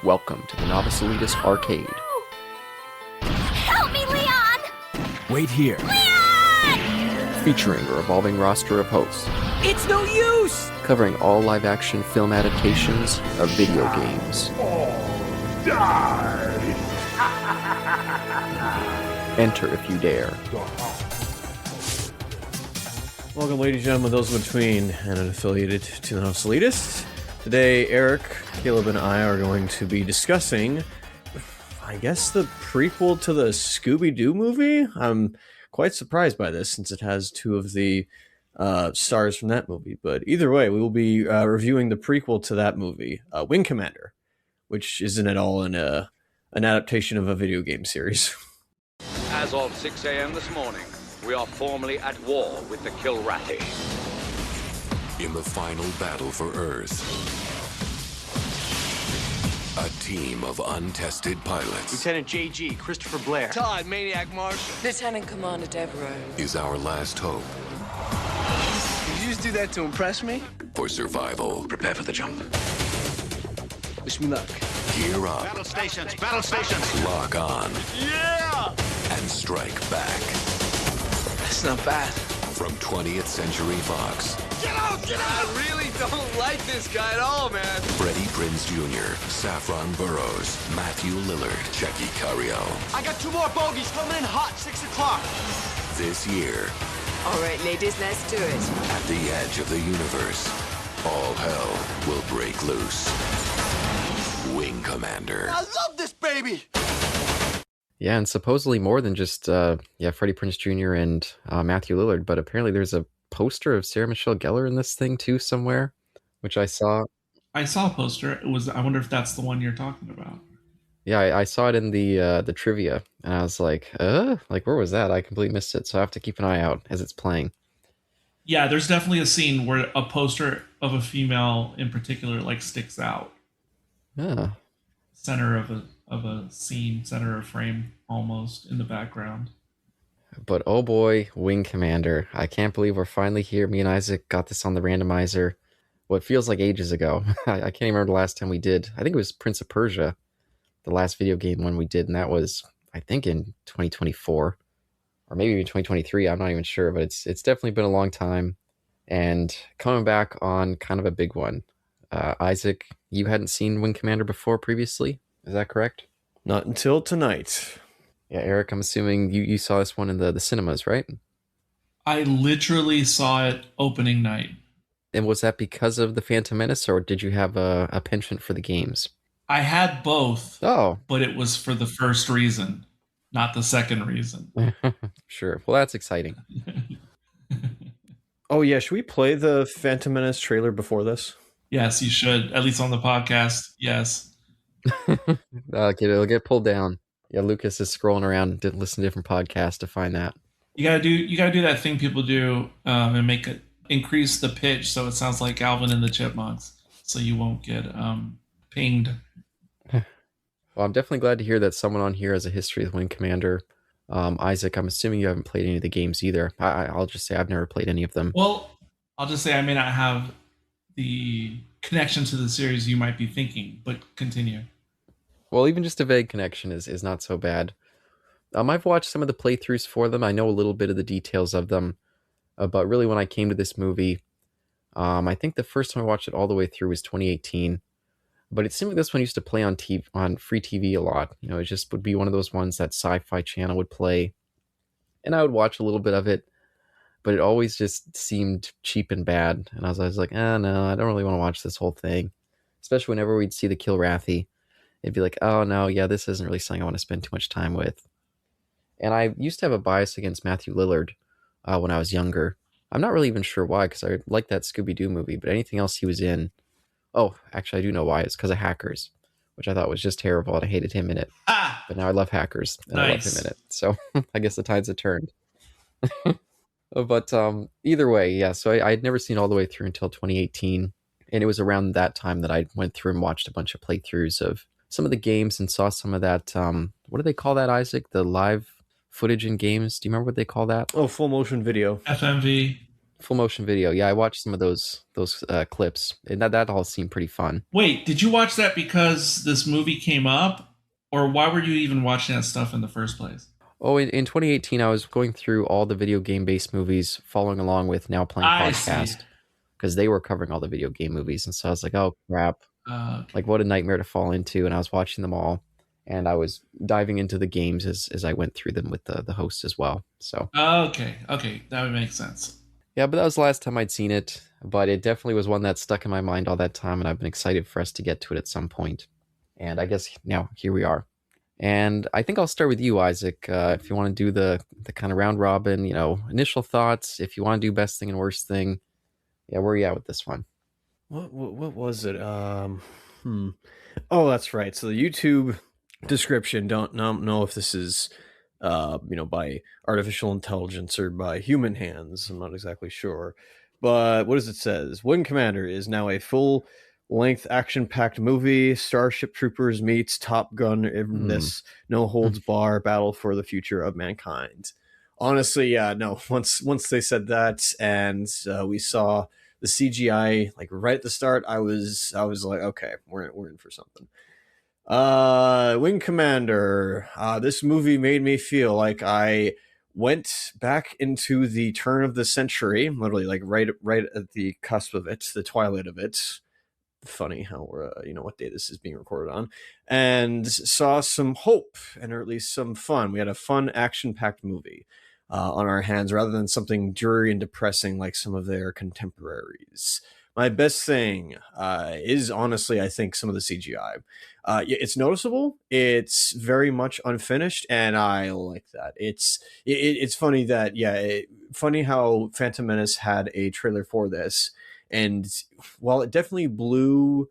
Welcome to the Novice Elitist Arcade. Help me, Leon! Wait here. Leon! Featuring a revolving roster of hosts. It's no use! Covering all live-action film adaptations of video games. Die! Enter if you dare. Welcome, ladies and gentlemen, those between and unaffiliated to the Novice Elitist. Today, Eric, Caleb, and I are going to be discussing, I guess, the prequel to the Scooby-Doo movie. I'm quite surprised by this, since it has two of the stars from that movie. But either way, we will be reviewing the prequel to that movie, Wing Commander, which isn't at all an adaptation of a video game series. As of 6 a.m. this morning, we are formally at war with the Kilrathi. In the final battle for Earth, a team of untested pilots Lieutenant J.G. Christopher Blair. Todd, Maniac Marshall. Lieutenant Commander Devereaux. is our last hope Did you just do that to impress me? for survival. Prepare for the jump. Wish me luck. Gear up, Battle stations! Battle stations! lock on, Yeah! and strike back. That's not bad. From 20th Century Fox, Get out! Get out! I really don't like this guy at all, man. Freddie Prinze Jr., Saffron Burrows, Matthew Lillard, Checky Cario. I got 2 more bogeys coming in hot, 6 o'clock. This year, All right, ladies, let's do it. at the edge of the universe, all hell will break loose. Wing Commander. I love this baby! Yeah, and supposedly more than just Freddie Prinze Jr. and Matthew Lillard, but apparently there's a poster of Sarah Michelle Gellar in this thing too somewhere, which I saw. I saw a poster. I wonder if that's the one you're talking about. Yeah, I saw it in the trivia, and I was like where was that? I completely missed it, so I have to keep an eye out as it's playing. Yeah, there's definitely a scene where a poster of a female in particular sticks out. Yeah. Center of a scene, center of frame almost in the background. But oh boy, Wing Commander. I can't believe we're finally here. Me and Isaac got this on the randomizer. What feels like ages ago. I can't even remember the last time we did. I think it was Prince of Persia, the last video game one we did, and that was, I think, in 2024. Or maybe even 2023, I'm not even sure, but it's definitely been a long time. And coming back on kind of a big one. Isaac, you hadn't seen Wing Commander before previously? Is that correct? Not until tonight. Yeah, Eric, I'm assuming you saw this one in the cinemas, right? I literally saw it opening night. And was that because of the Phantom Menace, or did you have a penchant for the games? I had both. Oh. But it was for the first reason, not the second reason. Sure. Well, that's exciting. Oh yeah, should we play the Phantom Menace trailer before this? Yes, you should. At least on the podcast. Yes. Okay, it'll get pulled down. Yeah, Lucas is scrolling around to listen to different podcasts to find that. You gotta do that thing people do and increase the pitch so it sounds like Alvin and the Chipmunks, so you won't get pinged. Well, I'm definitely glad to hear that someone on here has a history with Wing Commander. Isaac, I'm assuming you haven't played any of the games either. I'll just say I've never played any of them. Well, I'll just say I may not have the connection to the series you might be thinking, but continue. Well, even just a vague connection is not so bad. I've watched some of the playthroughs for them. I know a little bit of the details of them. But really, when I came to this movie, I think the first time I watched it all the way through was 2018. But it seemed like this one used to play on free TV a lot. You know, it just would be one of those ones that Sci-Fi Channel would play. And I would watch a little bit of it. But it always just seemed cheap and bad. And I was like, no, I don't really want to watch this whole thing. Especially whenever we'd see the Kilrathi. It'd be like, oh no, yeah, this isn't really something I want to spend too much time with. And I used to have a bias against Matthew Lillard when I was younger. I'm not really even sure why, because I liked that Scooby-Doo movie, but anything else he was in... Oh, actually, I do know why. It's because of Hackers, which I thought was just terrible, and I hated him in it. But now I love Hackers, and I love him in it. So I guess the tides have turned. But either way, yeah, so I had never seen all the way through until 2018. And it was around that time that I went through and watched a bunch of playthroughs of some of the games and saw some of that, what do they call that, Isaac? The live footage in games. Do you remember what they call that? Oh, full motion video. FMV. Full motion video. Yeah, I watched some of those clips, and that all seemed pretty fun. Wait, did you watch that because this movie came up, or why were you even watching that stuff in the first place? Oh, in 2018, I was going through all the video game based movies, following along with Now Playing I see. Podcast, because they were covering all the video game movies, and so I was like, oh crap, Okay. like what a nightmare to fall into. And I was watching them all, and I was diving into the games as I went through them with the host as well. So Okay, that would make sense. yeah, but that was the last time I'd seen it. But it definitely was one that stuck in my mind all that time, and I've been excited for us to get to it at some point. And I guess now here we are. And I think I'll start with you, Isaac. If you want to do the kind of round robin, initial thoughts. If you want to do best thing and worst thing, yeah, where are you at with this one? What was it? Oh, that's right. So the YouTube description, don't know if this is by artificial intelligence or by human hands. I'm not exactly sure. But what does it says? Wing Commander is now a full length action-packed movie. Starship Troopers meets Top Gun in this no holds bar battle for the future of mankind. Honestly, yeah, no. Once they said that, and we saw the CGI like right at the start, I was like, okay, we're in for something. Wing Commander. This movie made me feel like I went back into the turn of the century, literally like right at the cusp of it, the twilight of it. Funny how we're what day this is being recorded on, and saw some hope and or at least some fun. We had a fun action-packed movie on our hands rather than something dreary and depressing like some of their contemporaries. My best thing is honestly, I think, some of the CGI. It's noticeable. It's very much unfinished, and I like that. It's funny that funny how Phantom Menace had a trailer for this. And while it definitely blew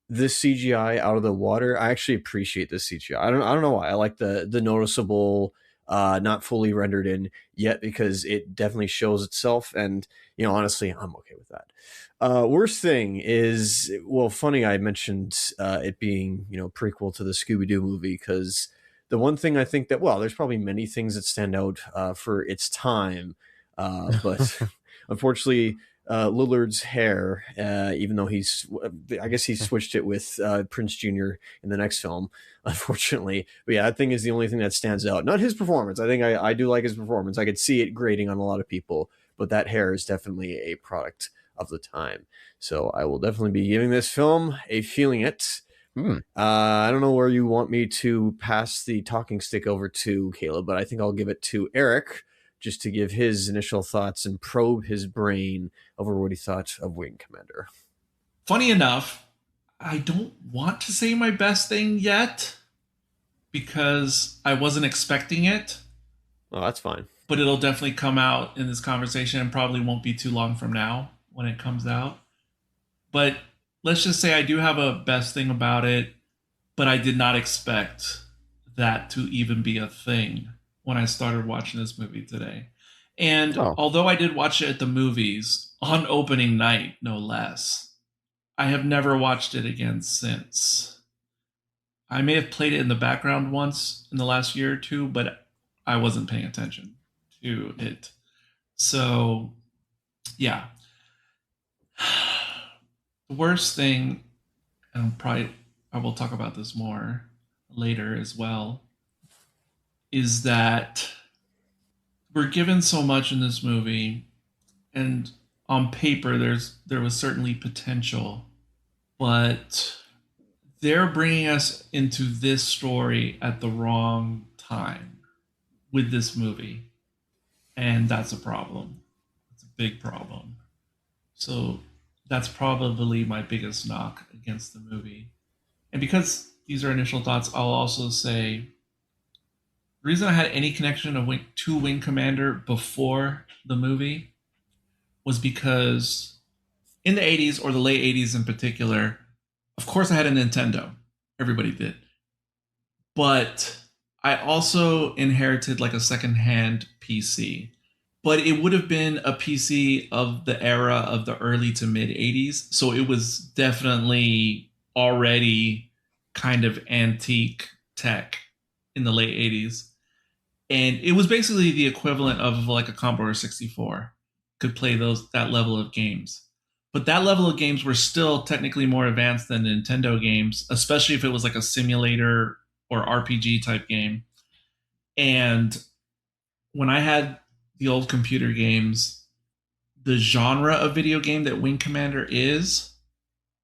the CGI out of the water, I actually appreciate the CGI. I don't know why. I like the noticeable, not fully rendered in yet, because it definitely shows itself. And honestly, I'm okay with that. Worst thing is, well, funny I mentioned it being prequel to the Scooby-Doo movie, because the one thing I think that, well, there's probably many things that stand out for its time, but unfortunately. Lillard's hair, even though I guess he switched it with Prince Jr. in the next film, unfortunately. But yeah, that thing is the only thing that stands out. Not his performance. I think I do like his performance. I could see it grating on a lot of people, but that hair is definitely a product of the time. So I will definitely be giving this film a feeling it. I don't know where you want me to pass the talking stick over to, Caleb, but I think I'll give it to Eric, just to give his initial thoughts and probe his brain over what he thought of Wing Commander. Funny enough, I don't want to say my best thing yet because I wasn't expecting it. Oh, that's fine. But it'll definitely come out in this conversation and probably won't be too long from now when it comes out. But let's just say I do have a best thing about it, but I did not expect that to even be a thing when I started watching this movie today. And although I did watch it at the movies on opening night, no less, I have never watched it again since. I may have played it in the background once in the last year or two, but I wasn't paying attention to it. So, yeah. The worst thing, and probably I will talk about this more later as well, is that we're given so much in this movie, and on paper there was certainly potential, but they're bringing us into this story at the wrong time with this movie, and that's a problem. It's a big problem. So that's probably my biggest knock against the movie. And because these are initial thoughts, I'll also say the reason I had any connection to Wing Commander before the movie was because in the 80s, or the late 80s in particular, of course I had a Nintendo. Everybody did. But I also inherited like a secondhand PC. But it would have been a PC of the era of the early to mid 80s. So it was definitely already kind of antique tech in the late 80s. And it was basically the equivalent of like a Commodore 64, could play that level of games. But that level of games were still technically more advanced than Nintendo games, especially if it was like a simulator or RPG type game. And when I had the old computer games, the genre of video game that Wing Commander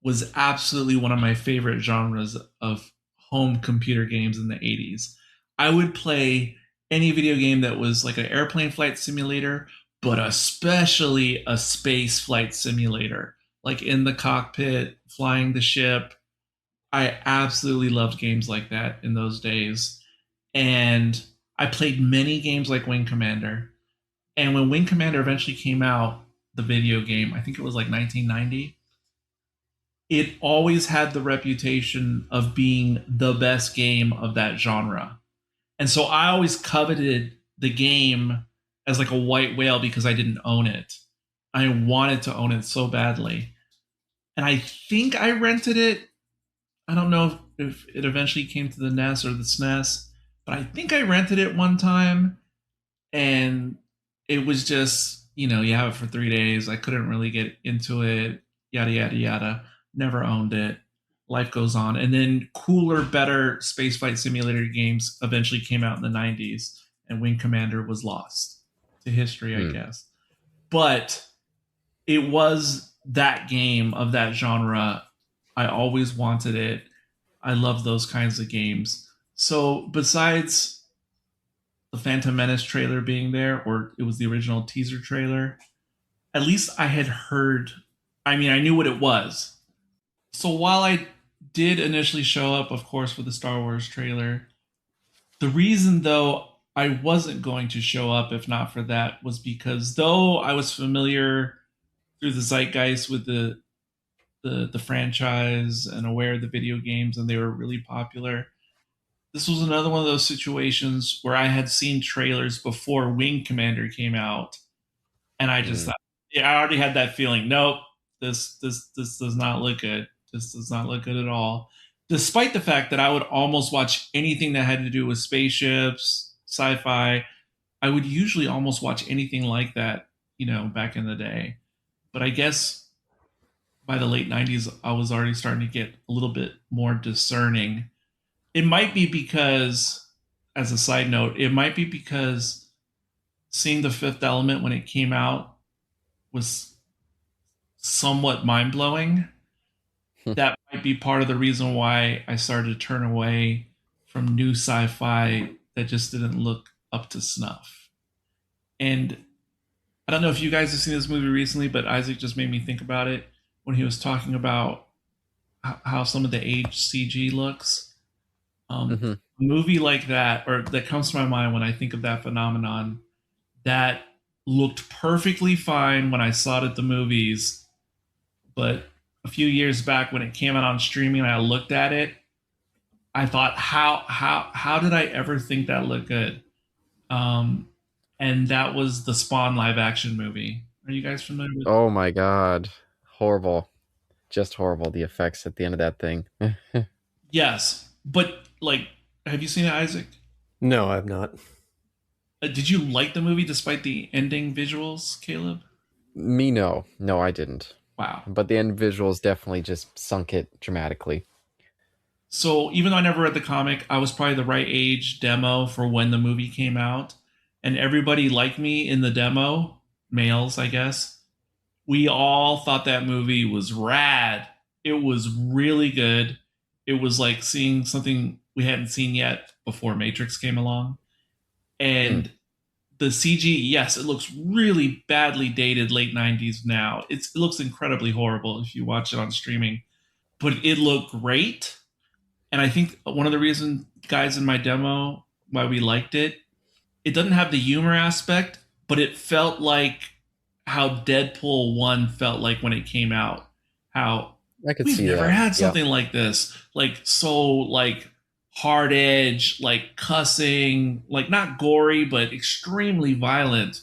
was absolutely one of my favorite genres of home computer games in the 80s. I would play any video game that was like an airplane flight simulator, but especially a space flight simulator, like in the cockpit, flying the ship. I absolutely loved games like that in those days. And I played many games like Wing Commander. And when Wing Commander eventually came out, the video game, I think it was like 1990, it always had the reputation of being the best game of that genre. And so I always coveted the game as like a white whale because I didn't own it. I wanted to own it so badly. And I think I rented it. I don't know if it eventually came to the NES or the SNES, but I think I rented it one time. And it was just, you have it for 3 days. I couldn't really get into it, yada, yada, yada. Never owned it. Life goes on. And then cooler, better spaceflight simulator games eventually came out in the 90s, and Wing Commander was lost to history, I guess. But it was that game of that genre. I always wanted it. I love those kinds of games. So besides the Phantom Menace trailer being there, or it was the original teaser trailer, at least I had heard, I knew what it was. So while I did initially show up, of course, for the Star Wars trailer, the reason, though, I wasn't going to show up if not for that was because though I was familiar through the zeitgeist with the franchise and aware of the video games and they were really popular, this was another one of those situations where I had seen trailers before Wing Commander came out, and I just thought, I already had that feeling. Nope, this does not look good. This does not look good at all. Despite the fact that I would almost watch anything that had to do with spaceships, sci-fi. I would usually almost watch anything like that, back in the day. But I guess by the late 90s, I was already starting to get a little bit more discerning. It might be because, as a side note, it might be because seeing The Fifth Element when it came out was somewhat mind-blowing. That might be part of the reason why I started to turn away from new sci-fi that just didn't look up to snuff. And I don't know if you guys have seen this movie recently, but Isaac just made me think about it when he was talking about how some of the aged CG looks. A movie like that, or that comes to my mind when I think of that phenomenon, that looked perfectly fine when I saw it at the movies, but a few years back when it came out on streaming and I looked at it, I thought, how did I ever think that looked good? And that was the Spawn live action movie. Are you guys familiar with Oh my god. Horrible. Just horrible, the effects at the end of that thing. Yes, but have you seen it, Isaac? No, I've not. Did you like the movie despite the ending visuals, Caleb? Me, no. No, I didn't. Wow. But the end visuals definitely just sunk it dramatically. So even though I never read the comic, I was probably the right age demo for when the movie came out. And everybody like me in the demo, males, I guess, we all thought that movie was rad. It was really good. It was like seeing something we hadn't seen yet before Matrix came along. And the CG, yes, it looks really badly dated late 90s now. It looks incredibly horrible if you watch it on streaming. But it looked great. And I think one of the reasons, guys, in my demo, why we liked it, it doesn't have the humor aspect, but it felt like how Deadpool 1 felt like when it came out. How I could we've see never that. had something like this. Hard edge, cussing, not gory, but extremely violent.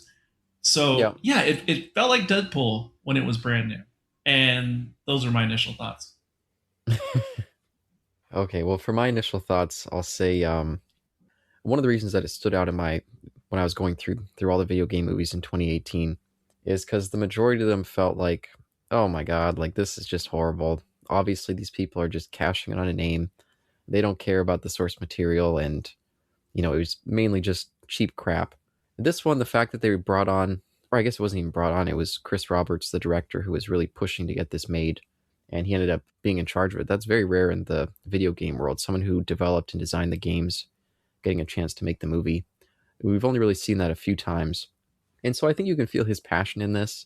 So it felt like Deadpool when it was brand new. And those are my initial thoughts. Okay, well, for my initial thoughts, I'll say one of the reasons that it stood out when I was going through all the video game movies in 2018 is because the majority of them felt like, oh my god, like this is just horrible. Obviously, these people are just cashing in on a name. They don't care about the source material, and it was mainly just cheap crap. This one, the fact that they brought on, or I guess it wasn't even brought on, it was Chris Roberts, the director, who was really pushing to get this made, and he ended up being in charge of it. That's very rare in the video game world. Someone who developed and designed the games getting a chance to make the movie. We've only really seen that a few times. And so I think you can feel his passion in this,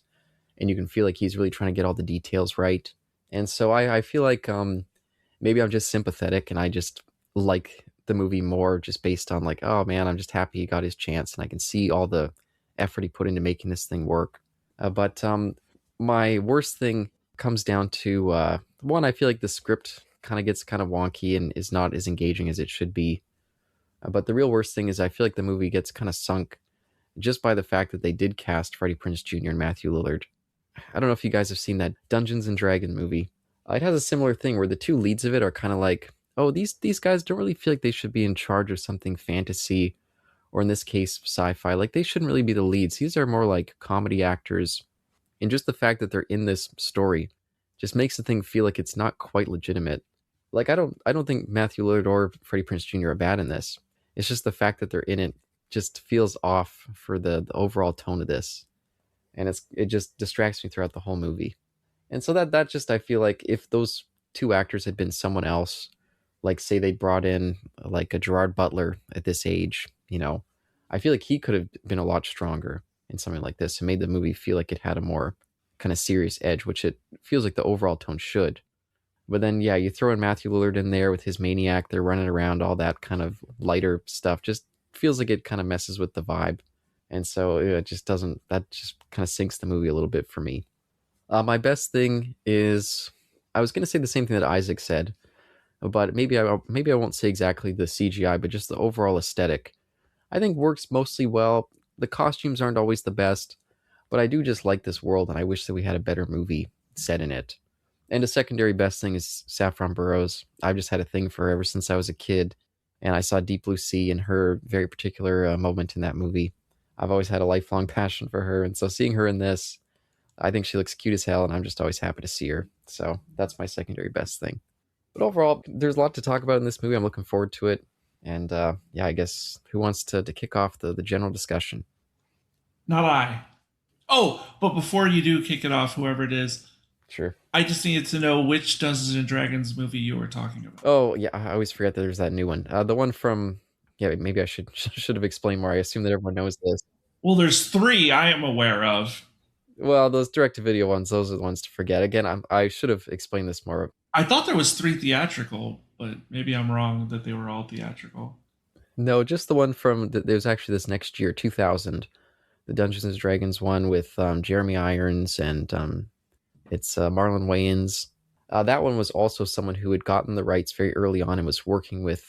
and you can feel like he's really trying to get all the details right. And so I feel like maybe I'm just sympathetic and I just like the movie more just based on like, oh man, I'm just happy he got his chance and I can see all the effort he put into making this thing work. But my worst thing comes down to one, I feel like the script kind of gets kind of wonky and is not as engaging as it should be. But the real worst thing is I feel like the movie gets kind of sunk just by the fact that they did cast Freddie Prinze Jr. and Matthew Lillard. I don't know if you guys have seen that Dungeons and Dragons movie. It has a similar thing where the two leads of it are kind of like, oh, these guys don't really feel like they should be in charge of something fantasy, or in this case, sci-fi. Like they shouldn't really be the leads. These are more like comedy actors, and just the fact that they're in this story just makes the thing feel like it's not quite legitimate. Like I don't think Matthew Lillard or Freddie Prinze Jr. are bad in this. It's just the fact that they're in it just feels off for the overall tone of this, and it just distracts me throughout the whole movie. And so that just, I feel like if those two actors had been someone else, like say they brought in like a Gerard Butler at this age, I feel like he could have been a lot stronger in something like this and made the movie feel like it had a more kind of serious edge, which it feels like the overall tone should. But then, yeah, you throw in Matthew Lillard in there with his maniac, they're running around, all that kind of lighter stuff, just feels like it kind of messes with the vibe. And so it just doesn't, that just kind of sinks the movie a little bit for me. My best thing is, I was going to say the same thing that Isaac said, but maybe I won't say exactly the CGI, but just the overall aesthetic. I think works mostly well. The costumes aren't always the best, but I do just like this world, and I wish that we had a better movie set in it. And a secondary best thing is Saffron Burrows. I've just had a thing for her ever since I was a kid, and I saw Deep Blue Sea and her very particular moment in that movie. I've always had a lifelong passion for her, and so seeing her in this, I think she looks cute as hell, and I'm just always happy to see her. So that's my secondary best thing. But overall, there's a lot to talk about in this movie. I'm looking forward to it. And yeah, I guess who wants to kick off the general discussion? Not I. Oh, but before you do kick it off, whoever it is, Sure. I just needed to know which Dungeons and Dragons movie you were talking about. Oh, yeah, I always forget that there's that new one. The one from, yeah, maybe I should have explained more. I assume that everyone knows this. Well, there's three I am aware of. Well, those direct-to-video ones, those are the ones to forget. Again, I should have explained this more. I thought there was 3 theatrical, but maybe I'm wrong that they were all theatrical. No, just the one from, there was actually this next year, 2000, the Dungeons and Dragons one with Jeremy Irons and it's Marlon Wayans. That one was also someone who had gotten the rights very early on and was working with,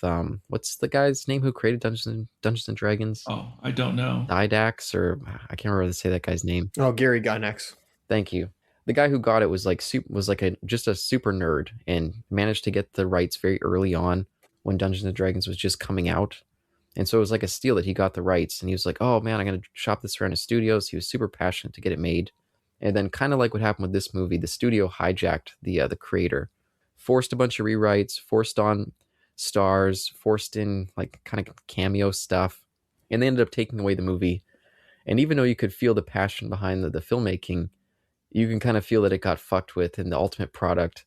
what's the guy's name who created Dungeons and Dragons? Oh, I don't know. Didax, or I can't remember how to say that guy's name. Oh, Gary Gygax. Thank you. The guy who got it was like just a super nerd and managed to get the rights very early on when Dungeons and Dragons was just coming out. And so it was like a steal that he got the rights, and he was like, oh man, I'm going to shop this around his studios. He was super passionate to get it made. And then kind of like what happened with this movie, the studio hijacked the creator, forced a bunch of rewrites, forced on stars, forced in like kind of cameo stuff, and they ended up taking away the movie. And even though you could feel the passion behind the filmmaking, you can kind of feel that it got fucked with, and the ultimate product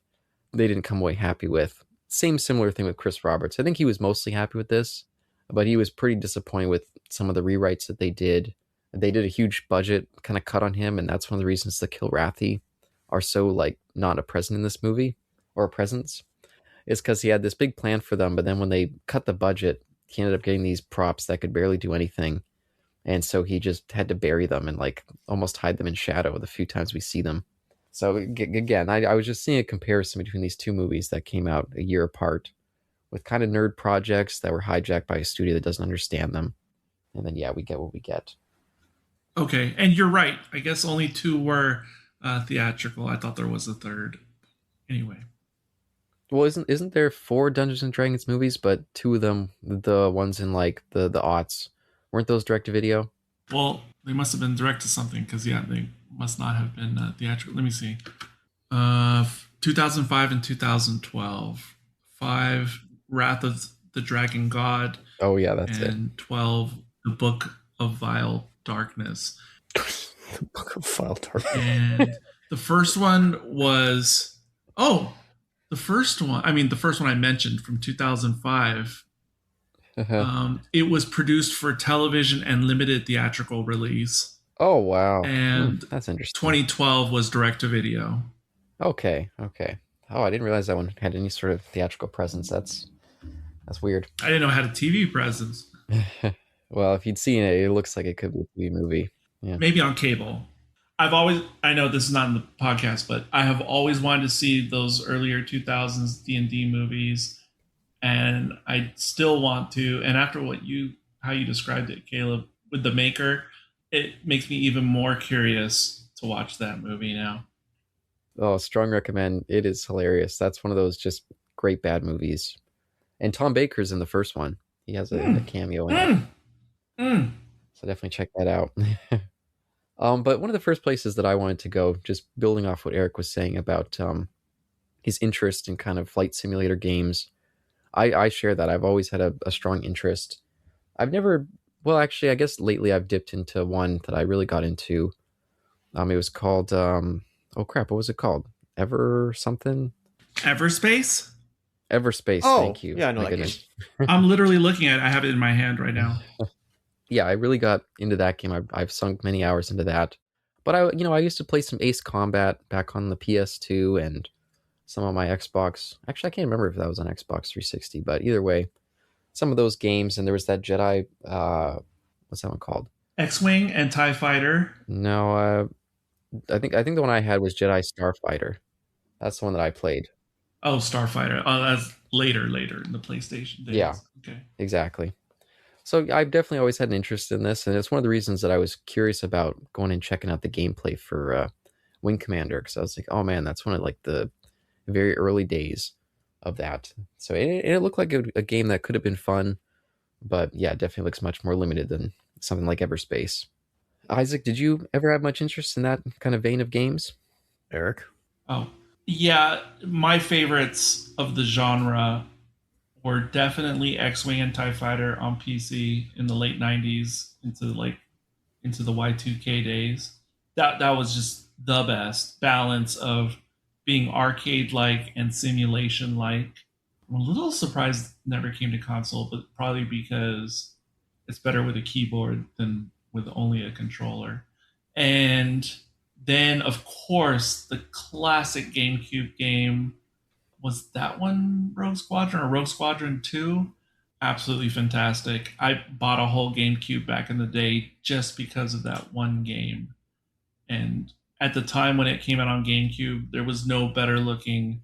they didn't come away happy with. Similar thing with Chris Roberts. I think he was mostly happy with this, but he was pretty disappointed with some of the rewrites that they did. They did a huge budget kind of cut on him, and that's one of the reasons the Kilrathi are so like not a present in this movie, or a presence, is because he had this big plan for them, but then when they cut the budget, he ended up getting these props that could barely do anything, and so he just had to bury them and like almost hide them in shadow the few times we see them. So again, I was just seeing a comparison between these two movies that came out a year apart, with kind of nerd projects that were hijacked by a studio that doesn't understand them, and then yeah, we get what we get. Okay, and you're right. I guess only 2 were theatrical. I thought there was a third. Anyway. Well, isn't there 4 Dungeons and Dragons movies, but 2 of them, the ones in like the aughts, weren't those direct to video? Well, they must have been direct to something because yeah, they must not have been theatrical. Let me see. 2005 and 2012. 5 Wrath of the Dragon God, Oh yeah, that's it. and 12 The Book of Vile Darkness. The Book of Vile Darkness. And the first one was the first one. I mean, the first one I mentioned from 2005. It was produced for television and limited theatrical release. Oh wow, And that's interesting. 2012 was direct to video. Okay. Oh, I didn't realize that one had any sort of theatrical presence. That's weird. I didn't know it had a TV presence. Well, if you'd seen it, it looks like it could be a TV movie. Yeah. Maybe on cable. I know this is not in the podcast, but I have always wanted to see those earlier 2000s D&D movies, and I still want to. And after how you described it, Caleb, with The Maker, it makes me even more curious to watch that movie now. Oh, strong recommend. It is hilarious. That's one of those just great bad movies. And Tom Baker's in the first one. He has a cameo in it. So definitely check that out. But one of the first places that I wanted to go, just building off what Eric was saying about his interest in kind of flight simulator games, I share that. I've always had a strong interest. I've never, well, actually, I guess lately I've dipped into one that I really got into. It was called, oh crap, what was it called? Everspace? Everspace, thank you. Yeah, I know My that goodness. game. I'm literally looking at it. I have it in my hand right now. Yeah, I really got into that game. I've sunk many hours into that. But I used to play some Ace Combat back on the PS2 and some on my Xbox. Actually, I can't remember if that was on Xbox 360, but either way, some of those games. And there was that Jedi, what's that one called? X-Wing and TIE Fighter. No, I think the one I had was Jedi Starfighter. That's the one that I played. Oh, Starfighter. Oh, that's later in the PlayStation days. Yeah. Okay. Exactly. So I've definitely always had an interest in this, and it's one of the reasons that I was curious about going and checking out the gameplay for Wing Commander, because I was like, oh man, that's one of like the very early days of that. So it looked like a game that could have been fun, but yeah, it definitely looks much more limited than something like Everspace. Isaac, did you ever have much interest in that kind of vein of games? Eric? Oh, yeah. My favorites of the genre were definitely X-Wing and TIE Fighter on PC in the late 90s into the Y2K days. That was just the best balance of being arcade-like and simulation-like. I'm a little surprised it never came to console, but probably because it's better with a keyboard than with only a controller. And then, of course, the classic GameCube game, was that one Rogue Squadron or Rogue Squadron 2? Absolutely fantastic. I bought a whole GameCube back in the day just because of that one game. And at the time when it came out on GameCube, there was no better looking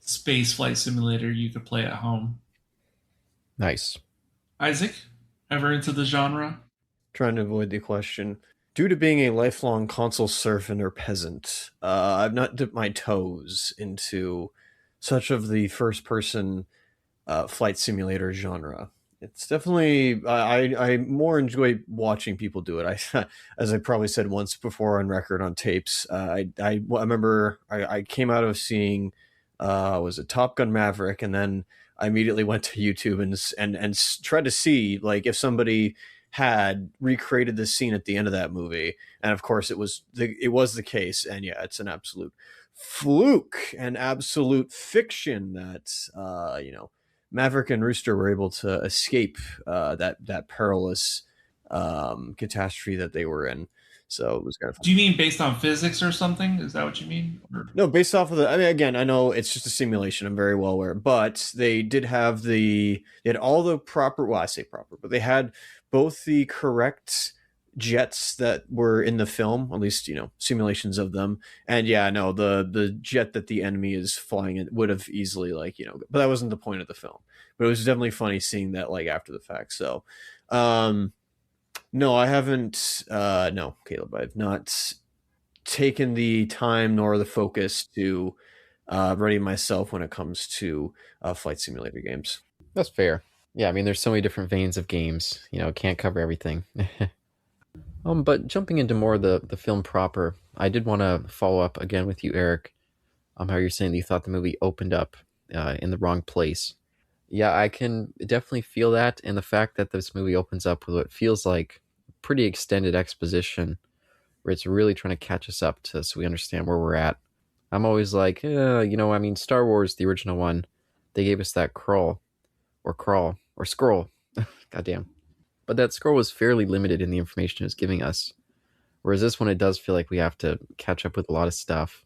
space flight simulator you could play at home. Nice. Isaac, ever into the genre? Trying to avoid the question. Due to being a lifelong console servant or peasant, I've not dipped my toes into such of the first-person flight simulator genre. It's definitely I more enjoy watching people do it. I, as I probably said once before on record on tapes, I remember I came out of seeing was it Top Gun Maverick, and then I immediately went to YouTube and tried to see like if somebody had recreated this scene at the end of that movie, and of course it was the case, and yeah, it's an absolute fluke and absolute fiction that Maverick and Rooster were able to escape that perilous catastrophe that they were in. So it was kind of fun. Do you mean based on physics or something? Is that what you mean? Or... No, based off of I mean, again, I know it's just a simulation. I'm very well aware, but they did have they had all the proper. Well, I say proper, but they had both the correct jets that were in the film, at least simulations of them, and yeah, no, the jet that the enemy is flying in would have easily but that wasn't the point of the film. But it was definitely funny seeing that like after the fact. So no, I haven't no, Caleb, I've not taken the time nor the focus to ready myself when it comes to flight simulator games. That's fair. Yeah, I mean, there's so many different veins of games. Can't cover everything. But jumping into more of the film proper, I did want to follow up again with you, Eric. How you're saying that you thought the movie opened up in the wrong place. Yeah, I can definitely feel that, and the fact that this movie opens up with what feels like pretty extended exposition, where it's really trying to catch us up to so we understand where we're at. I'm always like, I mean, Star Wars, the original one, they gave us that crawl, or scroll. Goddamn. But that scroll was fairly limited in the information it was giving us. Whereas this one, it does feel like we have to catch up with a lot of stuff.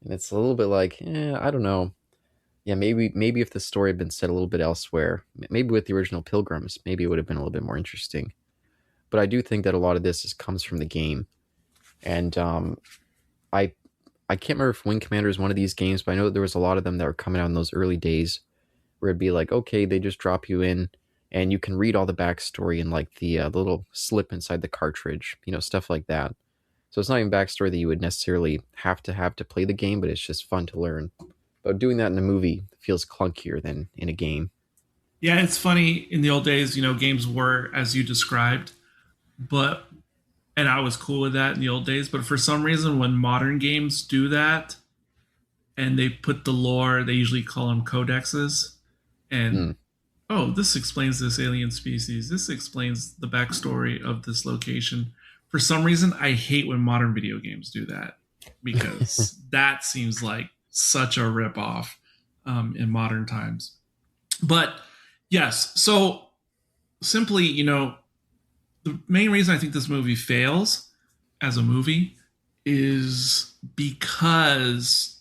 And it's a little bit like, I don't know. Yeah, maybe if the story had been set a little bit elsewhere, maybe with the original Pilgrims, maybe it would have been a little bit more interesting. But I do think that a lot of this comes from the game. And I I can't remember if Wing Commander is one of these games, but I know that there was a lot of them that were coming out in those early days where it'd be like, okay, they just drop you in and you can read all the backstory in like the little slip inside the cartridge, stuff like that. So it's not even backstory that you would necessarily have to play the game, but it's just fun to learn. But doing that in a movie feels clunkier than in a game. Yeah, it's funny. In the old days, games were as you described, and I was cool with that in the old days. But for some reason, when modern games do that, and they put the lore, they usually call them codexes, and oh, this explains this alien species. This explains the backstory of this location. For some reason, I hate when modern video games do that because that seems like such a ripoff in modern times. But yes, so simply, the main reason I think this movie fails as a movie is because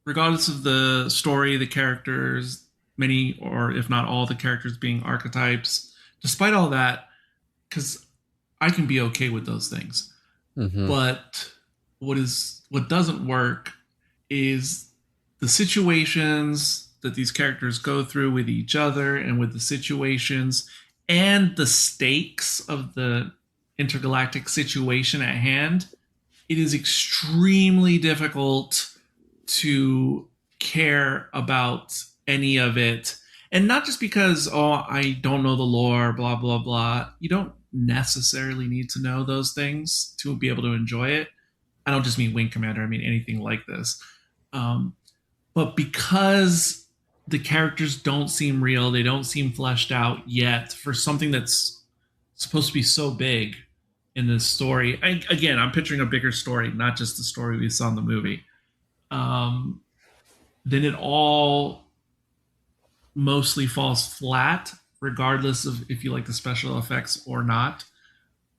regardless of the story, the characters, many or if not all the characters being archetypes, despite all that, because I can be okay with those things. Mm-hmm. But what doesn't work is the situations that these characters go through with each other and with the situations and the stakes of the intergalactic situation at hand. It is extremely difficult to care about any of it. And not just because, I don't know the lore, blah, blah, blah. You don't necessarily need to know those things to be able to enjoy it. I don't just mean Wing Commander. I mean anything like this. But because the characters don't seem real, they don't seem fleshed out yet for something that's supposed to be so big in this story. I'm picturing a bigger story, not just the story we saw in the movie. Then it all mostly falls flat, regardless of if you like the special effects or not,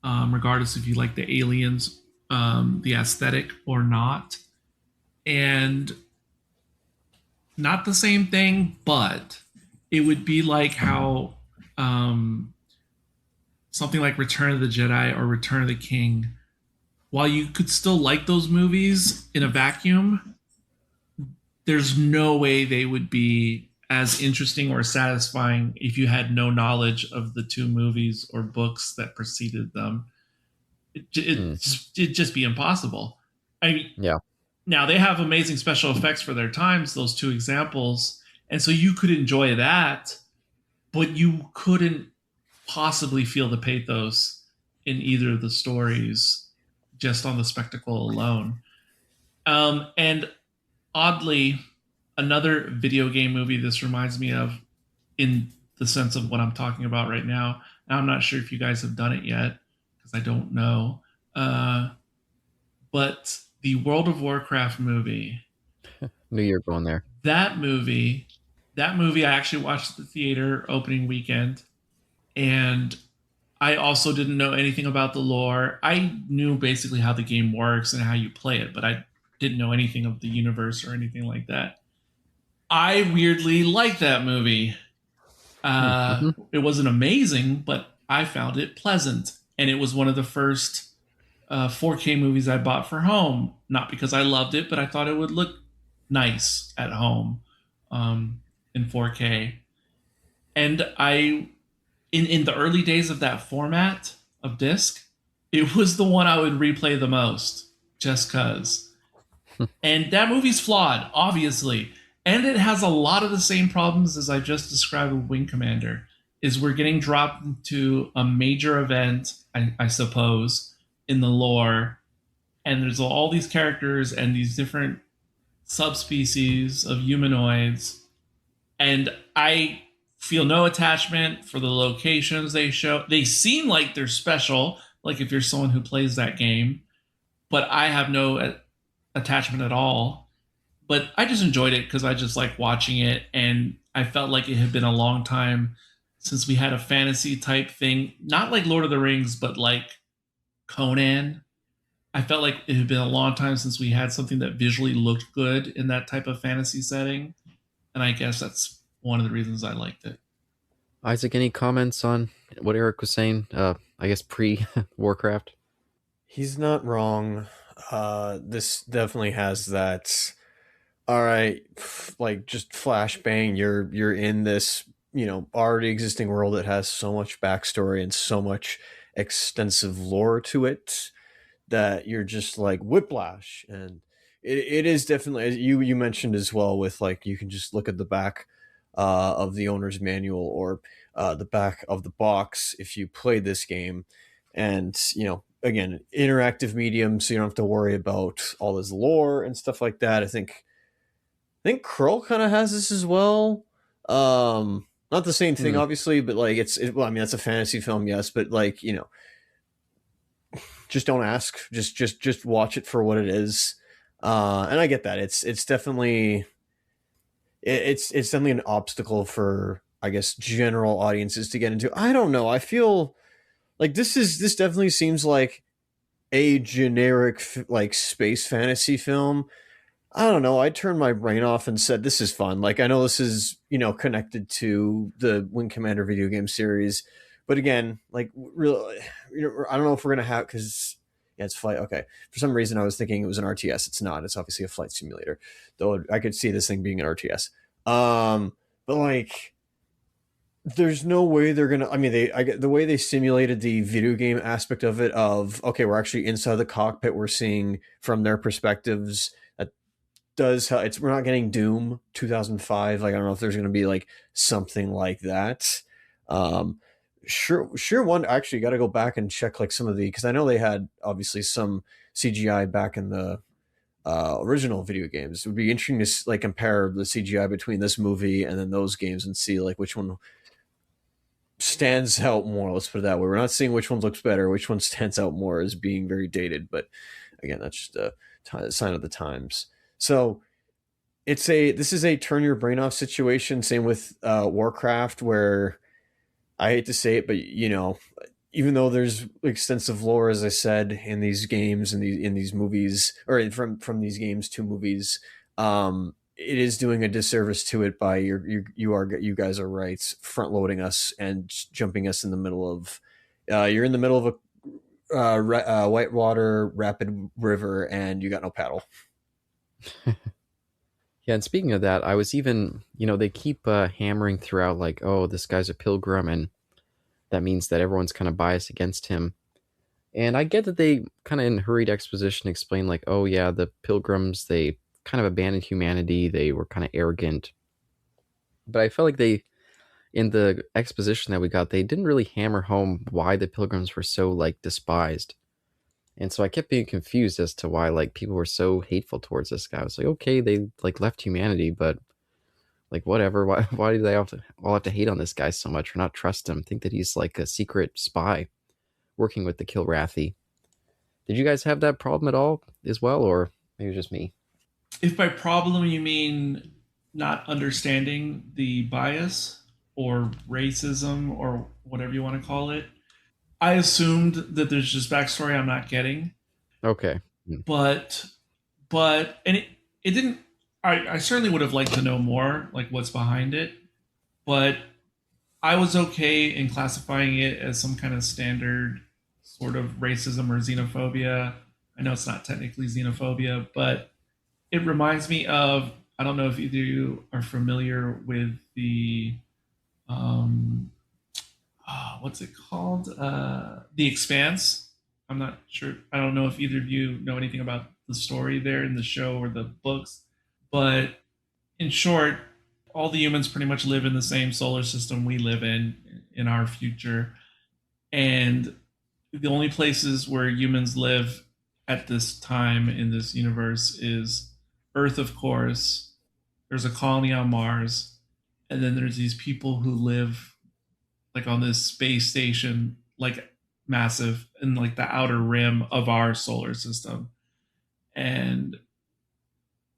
regardless if you like the aliens, the aesthetic or not. And not the same thing, but it would be like how something like Return of the Jedi or Return of the King, while you could still like those movies in a vacuum, there's no way they would be as interesting or satisfying if you had no knowledge of the two movies or books that preceded them. It'd just be impossible. Yeah. Now, they have amazing special effects for their times, those two examples. And so you could enjoy that, but you couldn't possibly feel the pathos in either of the stories just on the spectacle alone. And oddly, another video game movie this reminds me of in the sense of what I'm talking about right now. Now, I'm not sure if you guys have done it yet because I don't know. But the World of Warcraft movie. Knew you were going there. That movie I actually watched at the theater opening weekend. And I also didn't know anything about the lore. I knew basically how the game works and how you play it, but I didn't know anything of the universe or anything like that. I weirdly liked that movie. It wasn't amazing, but I found it pleasant. And it was one of the first 4K movies I bought for home. Not because I loved it, but I thought it would look nice at home in 4K. And in the early days of that format of disc, it was the one I would replay the most, just because. And that movie's flawed, obviously. And it has a lot of the same problems as I just described with Wing Commander, is we're getting dropped into a major event, I suppose, in the lore, and there's all these characters and these different subspecies of humanoids, and I feel no attachment for the locations they show. They seem like they're special, like if you're someone who plays that game, but I have no attachment at all. But I just enjoyed it because I just like watching it, and I felt like it had been a long time since we had a fantasy type thing, not like Lord of the Rings, but like Conan. I felt like it had been a long time since we had something that visually looked good in that type of fantasy setting, and I guess that's one of the reasons I liked it. Isaac, any comments on what Eric was saying? I guess pre Warcraft. He's not wrong. This definitely has that. All right, like just flashbang. You're in this, already existing world that has so much backstory and so much extensive lore to it that you're just like whiplash. And it is definitely, you mentioned as well, with like you can just look at the back of the owner's manual, or the back of the box if you play this game, and again, interactive medium, so you don't have to worry about all this lore and stuff like that. I think Krull kind of has this as well. Not the same thing, obviously, but like well, I mean, that's a fantasy film, yes, but like, just don't ask. Just watch it for what it is. And I get that. It's definitely it's definitely an obstacle for, I guess, general audiences to get into. I don't know. I feel like this definitely seems like a generic like space fantasy film. I don't know. I turned my brain off and said, this is fun. Like, I know this is, connected to the Wing Commander video game series. But again, like, really, I don't know if we're going to have, because, yeah, it's flight. Okay. For some reason, I was thinking it was an RTS. It's not. It's obviously a flight simulator. Though I could see this thing being an RTS. But, like, there's no way they're going to, I mean, the way they simulated the video game aspect of it, of, okay, we're actually inside the cockpit. We're seeing from their perspectives. We're not getting Doom 2005. Like, I don't know if there's going to be like something like that. Sure. One, actually got to go back and check like some of because I know they had obviously some CGI back in the original video games. It would be interesting to like compare the CGI between this movie and then those games and see like which one stands out more. Let's put it that way. We're not seeing which one looks better, which one stands out more as being very dated. But again, that's just a sign of the times. So this is a turn your brain off situation. Same with Warcraft, where I hate to say it, but even though there's extensive lore, as I said, in these games and in these movies, or from these games to movies, it is doing a disservice to it by you guys are right, front loading us and jumping us in the middle of you're in the middle of a whitewater rapid river and you got no paddle. Yeah, and speaking of that, I was even, they keep hammering throughout like, oh, this guy's a pilgrim, and that means that everyone's kind of biased against him. And I get that they kind of in hurried exposition explain like, oh yeah, the pilgrims, they kind of abandoned humanity, they were kind of arrogant. But I felt like in the exposition that we got, they didn't really hammer home why the pilgrims were so like despised. And so I kept being confused as to why like people were so hateful towards this guy. I was like, okay, they like left humanity, but like whatever. Why do they all have to hate on this guy so much or not trust him? Think that he's like a secret spy working with the Kilrathi. Did you guys have that problem at all as well, or maybe just me? If by problem you mean not understanding the bias or racism or whatever you want to call it, I assumed that there's just backstory I'm not getting. Okay. But and it didn't. I certainly would have liked to know more, like what's behind it. But I was okay in classifying it as some kind of standard sort of racism or xenophobia. I know it's not technically xenophobia, but it reminds me of, I don't know if either of you are familiar with the what's it called? The Expanse. I'm not sure. I don't know if either of you know anything about the story there in the show or the books, but in short, all the humans pretty much live in the same solar system we live in our future. And the only places where humans live at this time in this universe is Earth, of course. There's a colony on Mars, and then there's these people who live like on this space station, like massive in like the outer rim of our solar system. And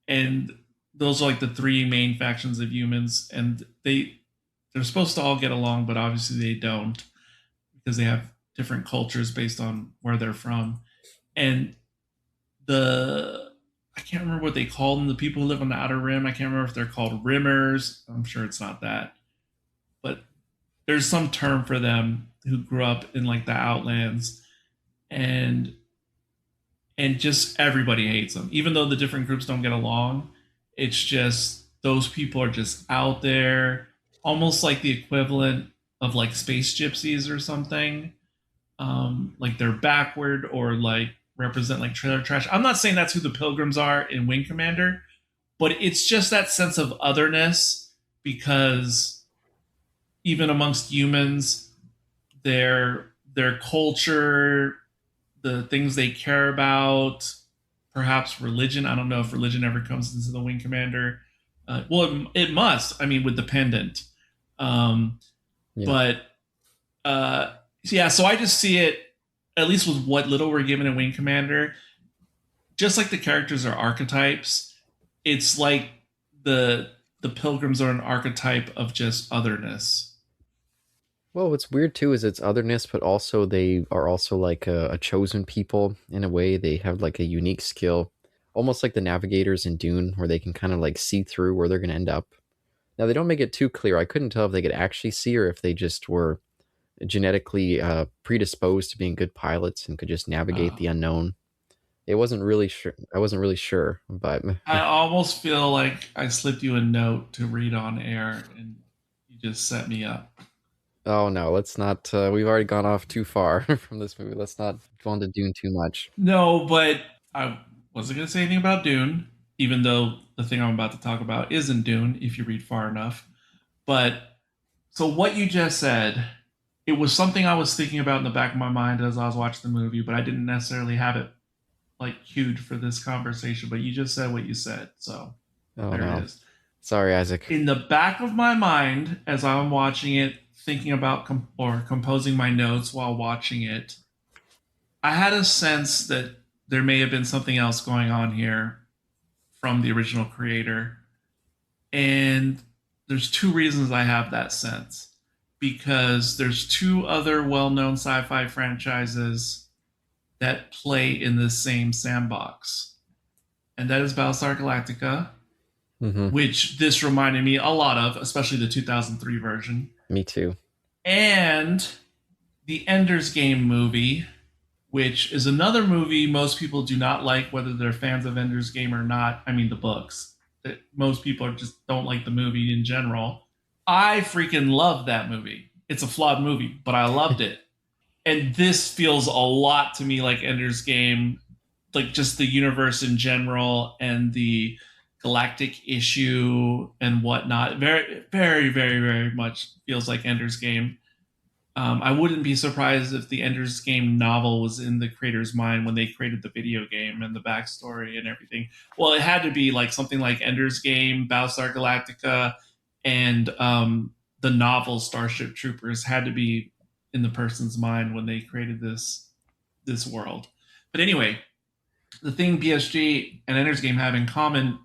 and those are like the three main factions of humans, and they're supposed to all get along, but obviously they don't because they have different cultures based on where they're from. And the I can't remember what they call them, the people who live on the outer rim. I can't remember if they're called rimmers. I'm sure it's not that. But there's some term for them who grew up in like the outlands, and just everybody hates them. Even though the different groups don't get along, it's just those people are just out there, almost like the equivalent of like space gypsies or something. Like they're backward or like represent like trailer trash. I'm not saying that's who the Pilgrims are in Wing Commander, but it's just that sense of otherness because even amongst humans, their culture, the things they care about, perhaps religion. I don't know if religion ever comes into the Wing Commander. Well, it must. I mean, with the pendant. Yeah. But yeah, so I just see it, at least with what little we're given in Wing Commander, just like the characters are archetypes, it's like the Pilgrims are an archetype of just otherness. Well, what's weird too is it's otherness, but also they are also like a chosen people in a way. They have like a unique skill, almost like the navigators in Dune, where they can kind of like see through where they're going to end up. Now, they don't make it too clear. I couldn't tell if they could actually see or if they just were genetically predisposed to being good pilots and could just navigate the unknown. It wasn't really sure. I wasn't really sure, but I almost feel like I slipped you a note to read on air and you just set me up. oh no, let's not. We've already gone off too far from this movie. Let's not go into Dune too much. No, but I wasn't going to say anything about Dune, even though the thing I'm about to talk about isn't Dune if you read far enough. But so what you just said, it was something I was thinking about in the back of my mind as I was watching the movie, but I didn't necessarily have it like cued for this conversation. But you just said what you said, so Oh there no, it is. sorry, Isaac. In the back of my mind, as I'm watching it, thinking about composing my notes while watching it, I had a sense that there may have been something else going on here from the original creator. And there's two reasons I have that sense. Because there's two other well-known sci-fi franchises that play in the same sandbox. And that is Battlestar Galactica, which this reminded me a lot of, especially the 2003 version. Me too. And the Ender's Game movie, which is another movie most people do not like, whether they're fans of Ender's Game or not. I mean, the books. Most people just don't like the movie in general. I freaking love that movie. It's a flawed movie, but I loved it. And this feels a lot to me like Ender's Game, like just the universe in general and the galactic issue and whatnot. Very, very, very, very much feels like Ender's Game. I wouldn't be surprised if the Ender's Game novel was in the creator's mind when they created the video game and the backstory and everything. Well, it had to be like something like Ender's Game, Battlestar Galactica, and the novel Starship Troopers had to be in the person's mind when they created this world. But anyway, the thing BSG and Ender's Game have in common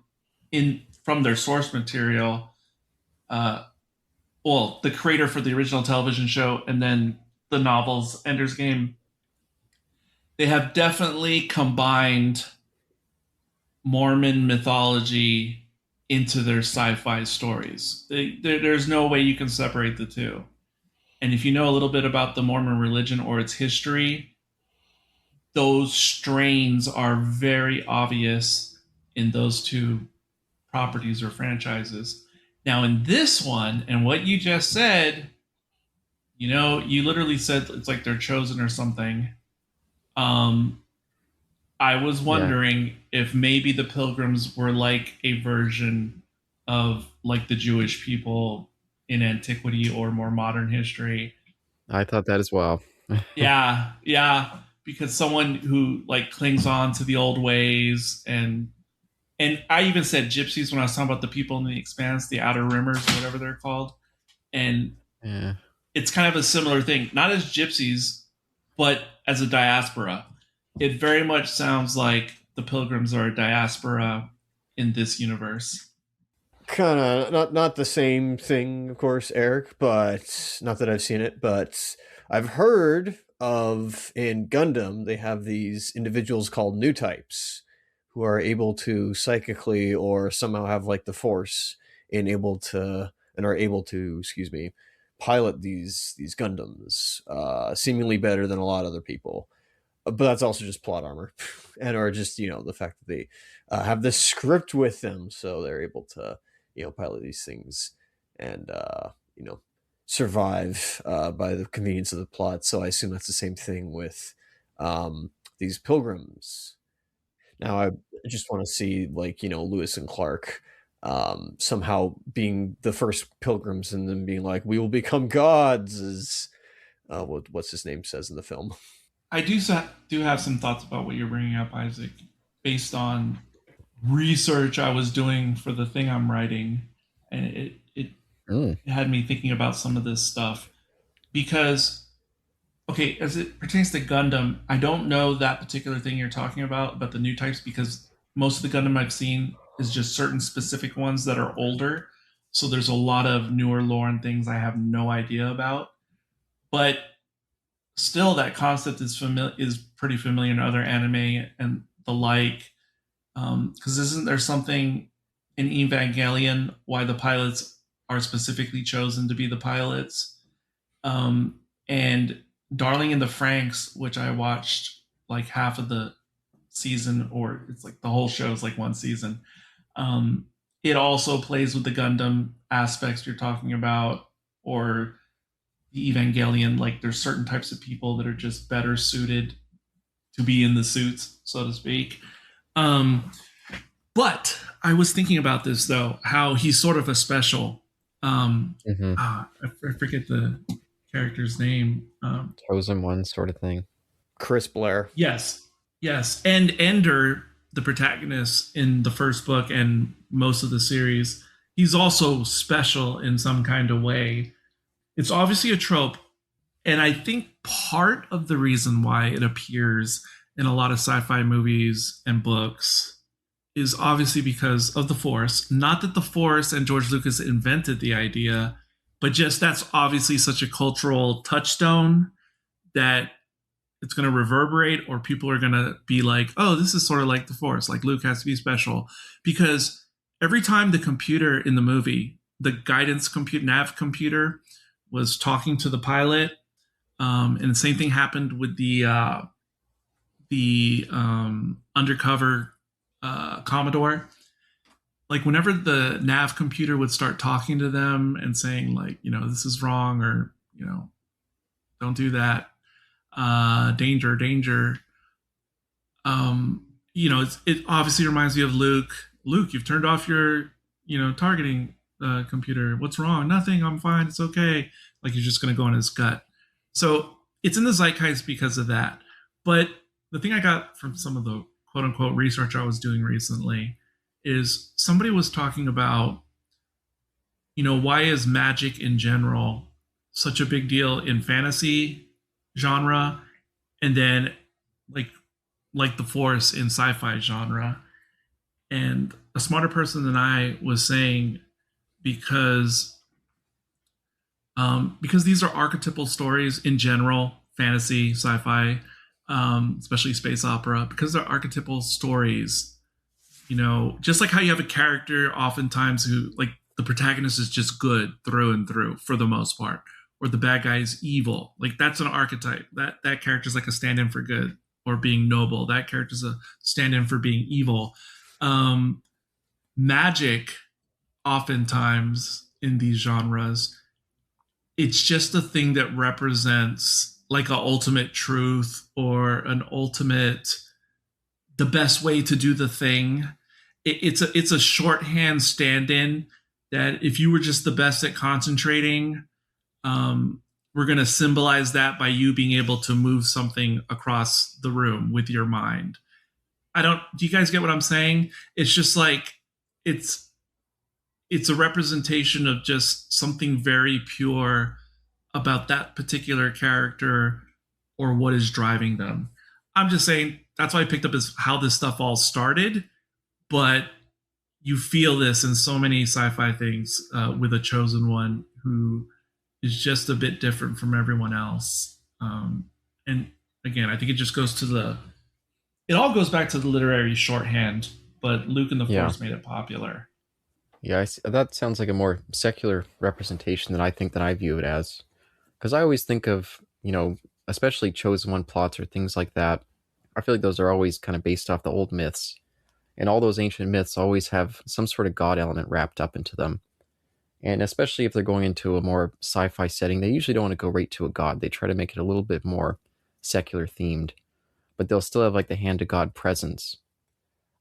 from their source material, well, the creator for the original television show and then the novels Ender's Game, they have definitely combined Mormon mythology into their sci-fi stories. There's no way you can separate the two. And if you know a little bit about the Mormon religion or its history, those strains are very obvious in those two properties or franchises. Now, in this one, and what you just said, you know, you literally said it's like they're chosen or something. I was wondering if maybe the Pilgrims were like a version of like the Jewish people in antiquity or more modern history. I thought that as well. Yeah, because someone who like clings on to the old ways, and I even said gypsies when I was talking about the people in the expanse, the outer rimmers or whatever they're called. And Yeah. it's kind of a similar thing, not as gypsies, but as a diaspora. It very much sounds like the pilgrims are a diaspora in this universe. Kind of not the same thing, of course, Eric, but not that I've seen it, but I've heard of in Gundam they have these individuals called new types who are able to psychically or somehow have like the force and are able to, excuse me, pilot these Gundams seemingly better than a lot of other people. But that's also just plot armor, and or just the fact that they have this script with them, so they're able to pilot these things and survive by the convenience of the plot. So I assume that's the same thing with these pilgrims. Now I just want to see like Lewis and Clark somehow being the first pilgrims and then being like, we will become gods, as what's his name says in the film. I do have some thoughts about what you're bringing up, Isaac, based on research I was doing for the thing I'm writing, and it had me thinking about some of this stuff because, okay, as it pertains to Gundam, I don't know that particular thing you're talking about the new types, because most of the Gundam I've seen is just certain specific ones that are older. So there's a lot of newer lore and things I have no idea about, but still that concept is pretty familiar in other anime and the like. Because isn't there something in Evangelion why the pilots are specifically chosen to be the pilots? And Darling in the Franxx, which I watched like half of the season, or it's like the whole show is like one season. It also plays with the Gundam aspects you're talking about, or the Evangelion. Like there's certain types of people that are just better suited to be in the suits, so to speak. But I was thinking about this though, how he's sort of a special. I forget the character's name. Chosen one sort of thing. Chris Blair. Yes. And Ender, the protagonist in the first book and most of the series, he's also special in some kind of way. It's obviously a trope. And I think part of the reason why it appears in a lot of sci-fi movies and books is obviously because of the Force. Not that the Force and George Lucas invented the idea, but just that's obviously such a cultural touchstone that it's going to reverberate, or people are going to be like, oh, this is sort of like the Force, like Luke has to be special. Because every time the computer in the movie, the guidance computer, nav computer, was talking to the pilot, and the same thing happened with the undercover Commodore. Like whenever the nav computer would start talking to them and saying like, this is wrong, or, don't do that, danger. It obviously reminds me of Luke. Luke, you've turned off your, targeting computer. What's wrong? Nothing. I'm fine. It's okay. Like he's just going to go on his gut. So it's in the zeitgeist because of that. But the thing I got from some of the quote unquote research I was doing recently is somebody was talking about, why is magic in general such a big deal in fantasy genre, and then like the Force in sci-fi genre. And a smarter person than I was saying, because these are archetypal stories in general, fantasy, sci-fi, especially space opera, because they're archetypal stories, just like how you have a character oftentimes who, like, the protagonist is just good through and through for the most part, or the bad guy is evil. Like that's an archetype. That character is like a stand-in for good or being noble. That character is a stand-in for being evil. Magic, oftentimes in these genres, it's just a thing that represents like an ultimate truth or an ultimate, the best way to do the thing. It's a shorthand stand-in that if you were just the best at concentrating, we're going to symbolize that by you being able to move something across the room with your mind. Do you guys get what I'm saying? It's just like, it's a representation of just something very pure about that particular character or what is driving them. I'm just saying that's why I picked up is how this stuff all started, but you feel this in so many sci-fi things with a chosen one who is just a bit different from everyone else. And again, I think it just goes to it all goes back to the literary shorthand, but Luke and the Force made it popular. Yeah, that sounds like a more secular representation than I view it as. Because I always think of, especially chosen one plots or things like that. I feel like those are always kind of based off the old myths. And all those ancient myths always have some sort of god element wrapped up into them. And especially if they're going into a more sci-fi setting, they usually don't want to go right to a god. They try to make it a little bit more secular themed. But they'll still have like the hand of God presence.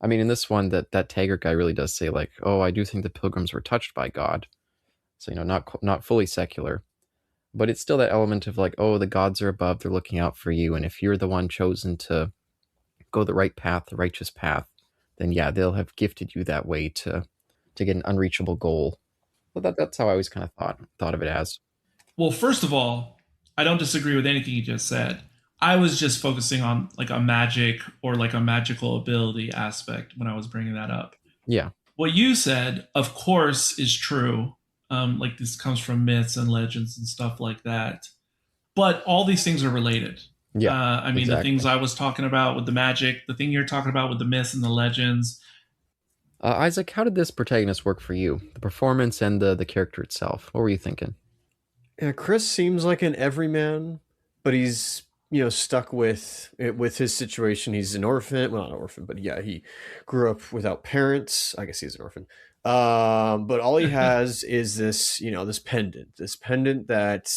I mean, in this one, that Taggart guy really does say like, "Oh, I do think the Pilgrims were touched by God." So not fully secular, but it's still that element of like, "Oh, the gods are above; they're looking out for you." And if you're the one chosen to go the right path, the righteous path, then yeah, they'll have gifted you that way to get an unreachable goal. But that's how I always kind of thought of it as. Well, first of all, I don't disagree with anything you just said. I was just focusing on like a magic or like a magical ability aspect when I was bringing that up. Yeah. What you said, of course, is true. Like this comes from myths and legends and stuff like that. But all these things are related. Yeah. I mean, exactly. The things I was talking about with the magic, the thing you're talking about with the myths and the legends. Isaac, how did this protagonist work for you? The performance and the character itself. What were you thinking? Yeah, Chris seems like an everyman, but he's stuck with his situation. He's an orphan. Well, not an orphan, but yeah, he grew up without parents. I guess he's an orphan. But all he has is this, this pendant that,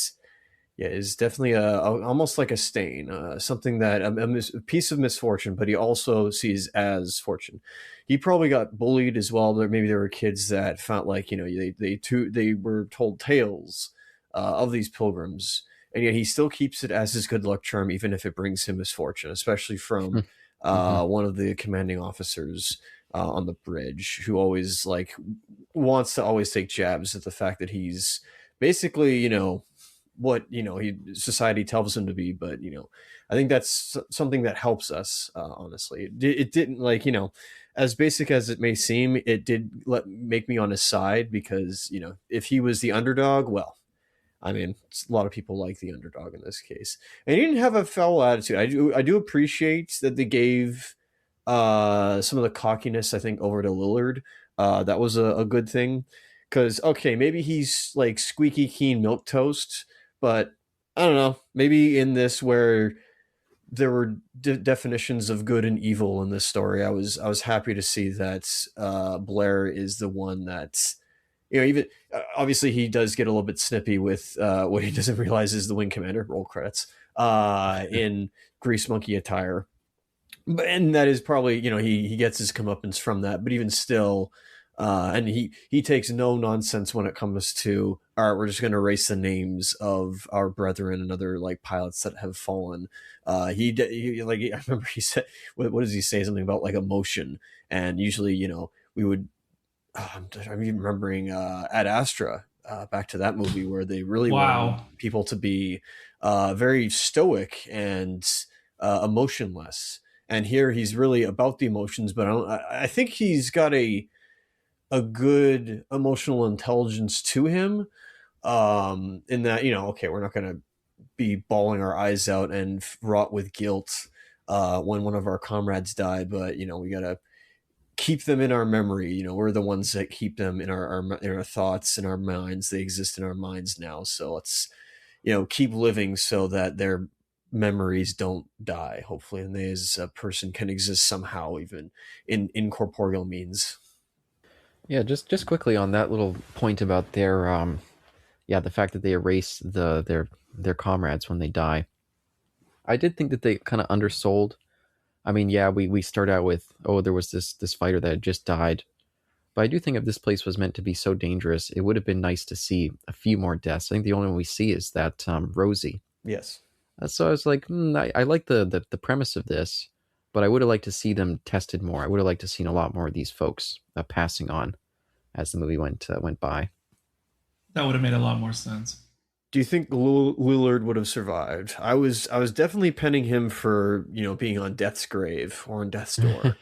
is definitely almost like a stain, something that a piece of misfortune, but he also sees as fortune. He probably got bullied as well. Maybe there were kids that felt like, they were told tales of these pilgrims, and yet he still keeps it as his good luck charm, even if it brings him misfortune, especially from one of the commanding officers on the bridge, who always wants to always take jabs at the fact that he's basically, what society tells him to be. But I think that's something that helps us, honestly. It didn't as basic as it may seem, it did make me on his side, because if he was the underdog, well, I mean, a lot of people like the underdog in this case, and he didn't have a foul attitude. I do appreciate that they gave some of the cockiness, I think, over to Lillard. That was a good thing, because okay, maybe he's like squeaky clean milquetoast, but I don't know. Maybe in this, where there were definitions of good and evil in this story, I was happy to see that Blair is the one that's, even obviously he does get a little bit snippy with what he doesn't realize is the wing commander. Roll credits in grease monkey attire, and that is probably he gets his comeuppance from that. But even still, and he takes no nonsense when it comes to, all right, we're just going to erase the names of our brethren and other pilots that have fallen. He I remember he said, what does he say? Something about emotion, and usually we would. I'm even remembering Ad Astra, back to that movie, where they really want people to be very stoic and emotionless. And here he's really about the emotions, but I think he's got a good emotional intelligence to him, in that, okay, we're not going to be bawling our eyes out and rot with guilt when one of our comrades died, but we got to keep them in our memory. We're the ones that keep them in our thoughts, in our minds. They exist in our minds now, so let's keep living so that their memories don't die, hopefully, and they as a person can exist somehow, even in incorporeal means. Yeah, just quickly on that little point about their the fact that they erase their comrades when they die. I did think that they kind of undersold. I mean, yeah, we start out with, oh, there was this fighter that had just died, But I do think if this place was meant to be so dangerous, it would have been nice to see a few more deaths. I think the only one we see is that Rosie. Yes. So I was like, I like the premise of this, but I would have liked to see them tested more. I would have liked to seen a lot more of these folks passing on as the movie went by. That would have made a lot more sense. Do you think Lillard would have survived? I was definitely penning him for, being on death's grave or on death's door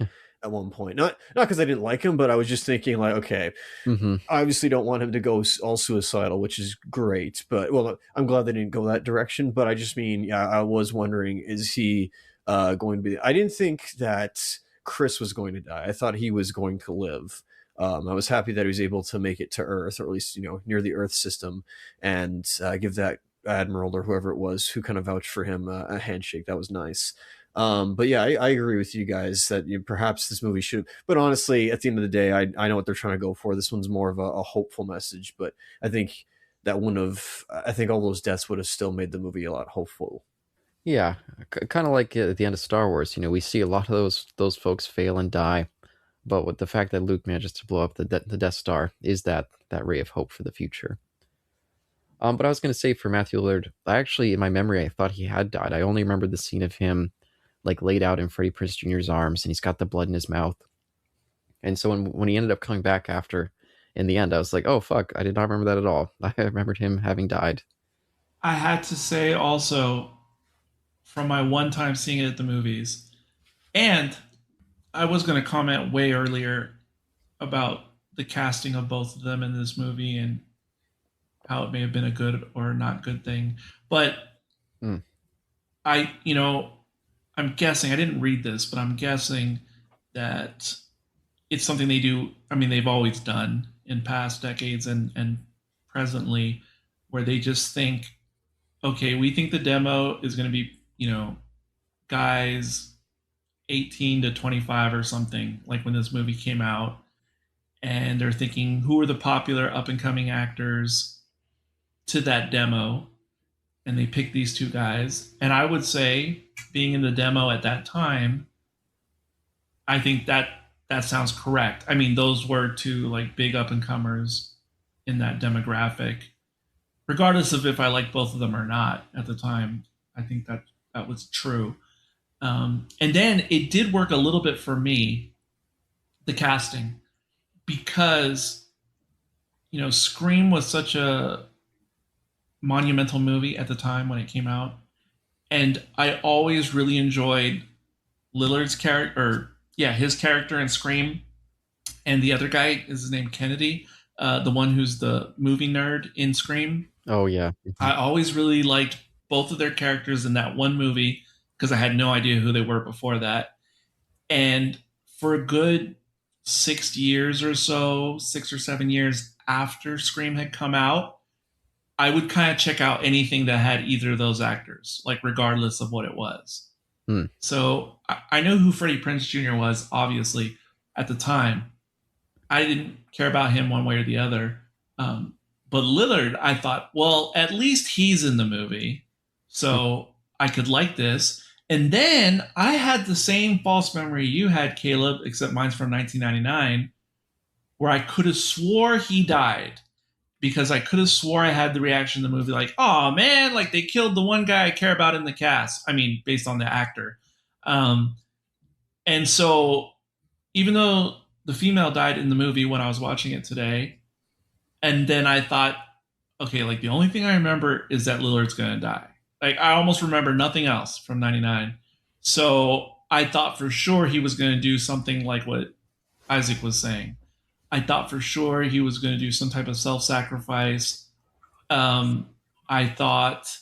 at one point. Not because I didn't like him, but I was just thinking like, okay, Mm-hmm. I obviously don't want him to go all suicidal, which is great. But well, I'm glad they didn't go that direction. But I just mean, yeah, I was wondering, is he going to be? I didn't think that Chris was going to die. I thought he was going to live. I was happy that he was able to make it to Earth, or at least near the Earth system, and give that admiral or whoever it was who kind of vouched for him a handshake. That was nice. But yeah, I agree with you guys that perhaps this movie should. But honestly, at the end of the day, I know what they're trying to go for. This one's more of a hopeful message, but I think that wouldn't have. I think all those deaths would have still made the movie a lot hopeful. Yeah, kind of like at the end of Star Wars. We see a lot of those folks fail and die. But with the fact that Luke manages to blow up the Death Star is that ray of hope for the future. But I was going to say for Matthew Lillard, I actually, in my memory, I thought he had died. I only remembered the scene of him like laid out in Freddie Prinze Jr.'s arms, and he's got the blood in his mouth. And so when he ended up coming back after, in the end, I was like, oh, fuck, I did not remember that at all. I remembered him having died. I had to say also, from my one time seeing it at the movies, and I was going to comment way earlier about the casting of both of them in this movie and how it may have been a good or not good thing. But I'm guessing, I didn't read this, but I'm guessing that it's something they do. I mean, they've always done in past decades and presently, where they just think, okay, we think the demo is going to be, guys 18 to 25 or something, like when this movie came out, and they're thinking, who are the popular up and coming actors to that demo, and they pick these two guys. And I would say, being in the demo at that time, I think that sounds correct. I mean, those were two like big up and comers in that demographic, regardless of if I liked both of them or not at the time. I think that was true. And then it did work a little bit for me, the casting, because, Scream was such a monumental movie at the time when it came out. And I always really enjoyed Lillard's character, his character in Scream. And the other guy is his name Kennedy, the one who's the movie nerd in Scream. Oh, yeah. I always really liked both of their characters in that one movie, because I had no idea who they were before that. And for a good 6 years or so, 6 or 7 years after Scream had come out, I would kind of check out anything that had either of those actors, like regardless of what it was. So I know who Freddie Prinze Jr. was, obviously, at the time. I didn't care about him one way or the other. But Lillard, I thought, well, at least he's in the movie, so I could like this. And then I had the same false memory you had, Caleb, except mine's from 1999, where I could have swore he died, because I could have swore I had the reaction in the movie like, oh man, like they killed the one guy I care about in the cast. I mean, based on the actor. And so even though the female died in the movie when I was watching it today, and then I thought, okay, like the only thing I remember is that Lillard's going to die. Like I almost remember nothing else from 99. So I thought for sure he was going to do something like what Isaac was saying. I thought for sure he was going to do some type of self-sacrifice. I thought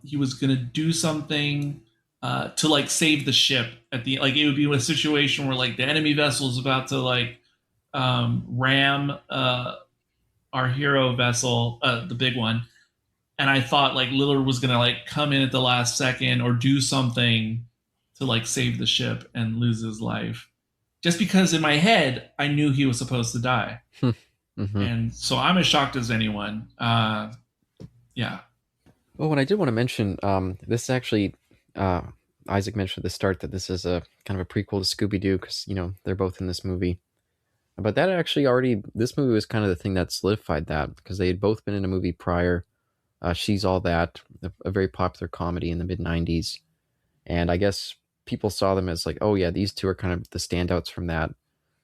he was going to do something to like save the ship at the, like it would be a situation where like the enemy vessel is about to like ram our hero vessel, the big one. And I thought like Lillard was going to like come in at the last second or do something to like save the ship and lose his life. Just because in my head, I knew he was supposed to die. Mm-hmm. And so I'm as shocked as anyone. Yeah. Oh, and I did want to mention, this actually, Isaac mentioned at the start that this is a kind of a prequel to Scooby-Doo because, they're both in this movie. But that actually already, this movie was kind of the thing that solidified that because they had both been in a movie prior. She's All That, a very popular comedy in the mid 90s. And I guess people saw them as like, oh yeah, these two are kind of the standouts from that.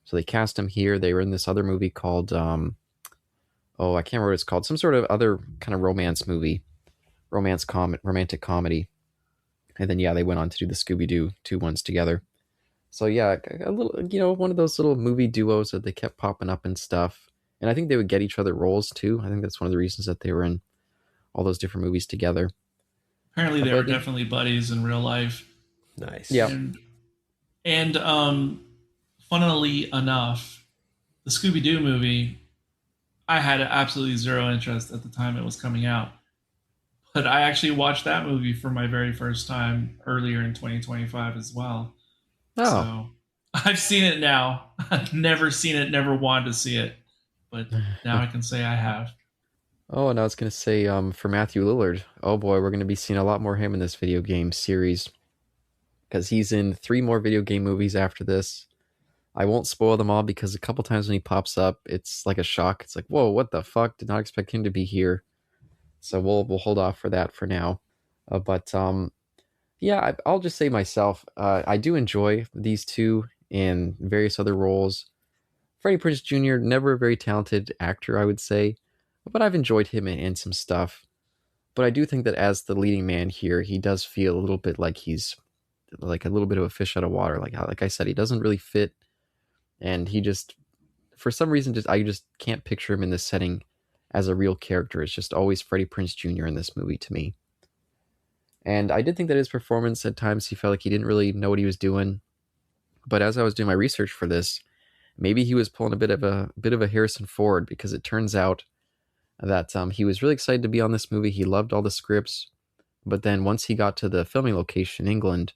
So they cast them here. They were in this other movie called, oh, I can't remember what it's called. Some sort of other kind of romance movie, romantic comedy. And then, yeah, they went on to do the Scooby Doo two ones together. So yeah, a little, one of those little movie duos that they kept popping up and stuff. And I think they would get each other roles too. I think that's one of the reasons that they were in all those different movies together. Apparently, they were definitely buddies in real life. Nice. Yeah. And funnily enough, the Scooby Doo movie, I had absolutely zero interest at the time it was coming out. But I actually watched that movie for my very first time earlier in 2025 as well. Oh. So I've seen it now. I've never seen it, never wanted to see it. But now I can say I have. Oh, and I was going to say for Matthew Lillard, oh boy, we're going to be seeing a lot more him in this video game series. Because he's in 3 more video game movies after this. I won't spoil them all because a couple times when he pops up, it's like a shock. It's like, whoa, what the fuck? Did not expect him to be here. So we'll hold off for that for now. But yeah, I'll just say myself, I do enjoy these two in various other roles. Freddie Prinze Jr., never a very talented actor, I would say, but I've enjoyed him in some stuff. But I do think that as the leading man here, he does feel a little bit like he's like a little bit of a fish out of water. Like I said, he doesn't really fit, and he just, for some reason, I just can't picture him in this setting as a real character. It's just always Freddie Prinze Jr. in this movie to me. And I did think that his performance at times, he felt like he didn't really know what he was doing. But as I was doing my research for this, maybe he was pulling a bit of a Harrison Ford, because it turns out that he was really excited to be on this movie. He loved all the scripts, but then once he got to the filming location in England,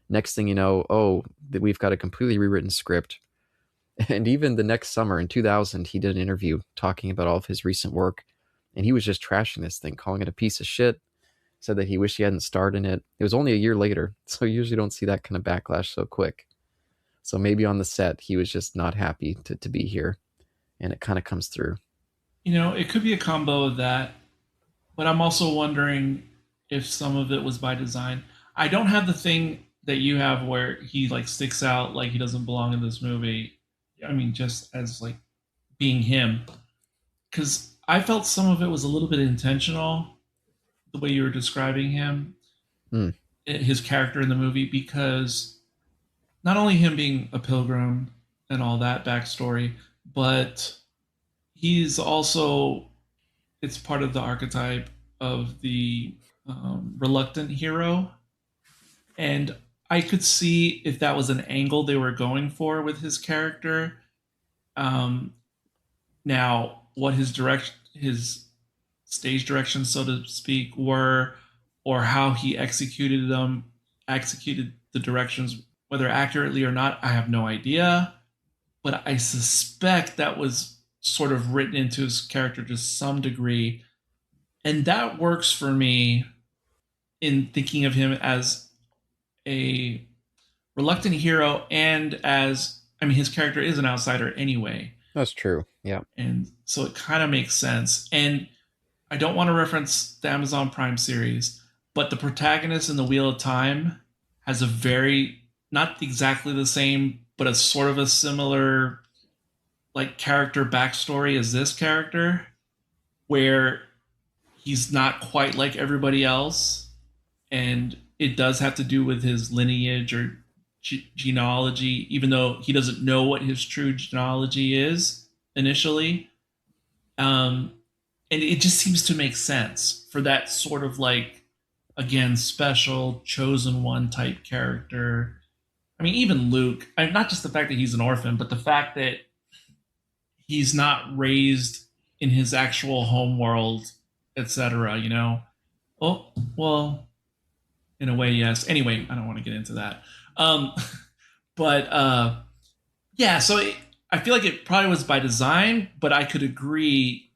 next thing you know, we've got a completely rewritten script. And even the next summer in 2000, he did an interview talking about all of his recent work, and he was just trashing this thing, calling it a piece of shit. Said that he wished he hadn't starred in it. It was only a year later, so you usually don't see that kind of backlash so quick. So maybe on the set, he was just not happy to be here, and it kind of comes through. It could be a combo of that, but I'm also wondering if some of it was by design. I don't have the thing that you have where he like sticks out like he doesn't belong in this movie. I mean, just as like being him, because I felt some of it was a little bit intentional, the way you were describing him, his character in the movie, because not only him being a pilgrim and all that backstory, but he's also, it's part of the archetype of the reluctant hero. And I could see if that was an angle they were going for with his character. Now, what his stage directions, so to speak, were, or how he executed the directions, whether accurately or not, I have no idea. But I suspect that was sort of written into his character to some degree. And that works for me in thinking of him as a reluctant hero, and as, I mean, his character is an outsider anyway. That's true. Yeah. And so it kind of makes sense. And I don't want to reference the Amazon Prime series, but the protagonist in The Wheel of Time has a very, not exactly the same, but a sort of a similar like character backstory as this character, where he's not quite like everybody else. And it does have to do with his lineage or genealogy, even though he doesn't know what his true genealogy is initially. And it just seems to make sense for that sort of like, again, special chosen one type character. I mean, even Luke, not just the fact that he's an orphan, but the fact that he's not raised in his actual home world, etc. Oh, well, in a way, yes. Anyway, I don't want to get into that. Yeah, so I feel like it probably was by design, but I could agree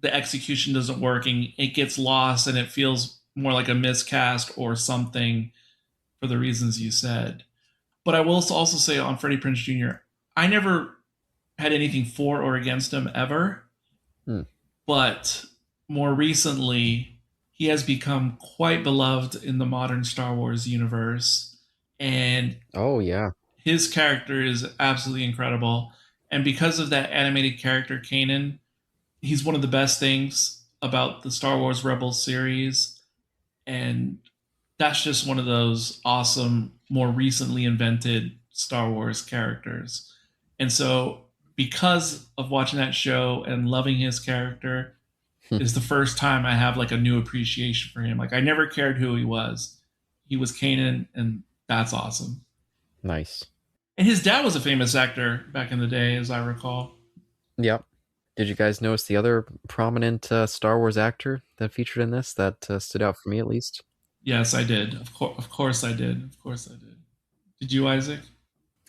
the execution doesn't work and it gets lost and it feels more like a miscast or something for the reasons you said. But I will also say on Freddie Prinze Jr., I never had anything for or against him ever. Hmm. But more recently, he has become quite beloved in the modern Star Wars universe. And Oh yeah. his character is absolutely incredible. And because of that animated character, Kanan, he's one of the best things about the Star Wars Rebels series. And that's just one of those awesome, more recently invented Star Wars characters. And so, because of watching that show and loving his character, is the first time I have like a new appreciation for him. Like, I never cared who he was. He was Kanan, and that's awesome. Nice. And his dad was a famous actor back in the day, as I recall. Yep. Did you guys notice the other prominent Star Wars actor that featured in this that stood out for me at least? Yes, I did. Of course I did. Of course I did. Did you, Isaac?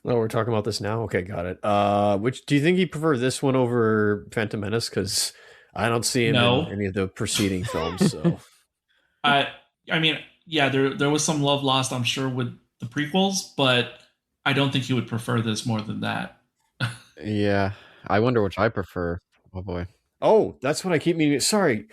Oh, we're talking about this now? Okay, got it. Which do you think he preferred this one over Phantom Menace? Because I don't see him in any of the preceding films. So I mean, yeah, there was some love lost, I'm sure, with the prequels, but I don't think he would prefer this more than that. Yeah, I wonder which I prefer. Oh boy. Oh, that's what I keep meaning. Sorry,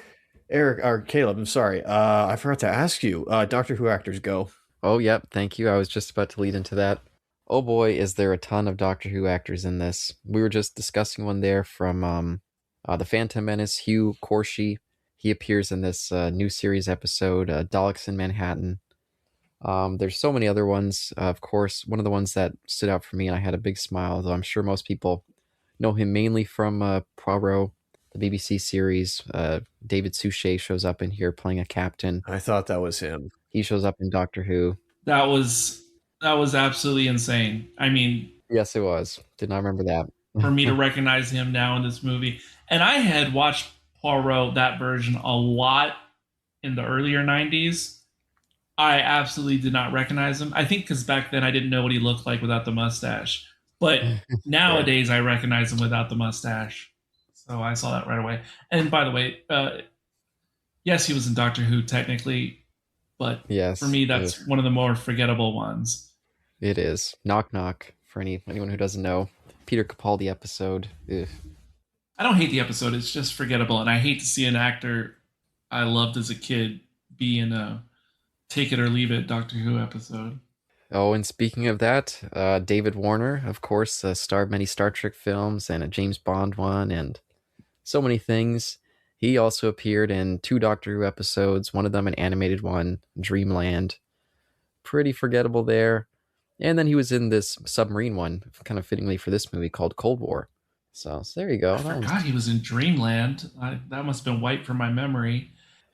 Eric or Caleb. I'm sorry. I forgot to ask you. Doctor Who actors go. Oh, yep. Thank you. I was just about to lead into that. Oh boy, is there a ton of Doctor Who actors in this. We were just discussing one there from The Phantom Menace, Hugh Corshi. He appears in this new series episode, Daleks in Manhattan. There's so many other ones. Of course, one of the ones that stood out for me and I had a big smile, though I'm sure most people know him mainly from Poirot, the BBC series. David Suchet shows up in here playing a captain. I thought that was him. He shows up in Doctor Who. That was absolutely insane. I mean, yes, it was. Did not remember that. For me to recognize him now in this movie. And I had watched Poirot, that version, a lot in the earlier 90s. I absolutely did not recognize him. I think because back then I didn't know what he looked like without the mustache. But nowadays I recognize him without the mustache. So I saw that right away. And by the way, yes, he was in Doctor Who technically, but yes, for me that's one of the more forgettable ones. It is. Knock Knock, for anyone who doesn't know. Peter Capaldi episode. Ugh. I don't hate the episode. It's just forgettable. And I hate to see an actor I loved as a kid be in a Take It or Leave It Doctor Who episode. Oh, and speaking of that, David Warner, of course, starred many Star Trek films and a James Bond one and so many things. He also appeared in 2 Doctor Who episodes, one of them an animated one, Dreamland. Pretty forgettable there. And then he was in this submarine one, kind of fittingly for this movie, called Cold War. So there you go. I forgot he was in Dreamland. That must have been wiped from my memory.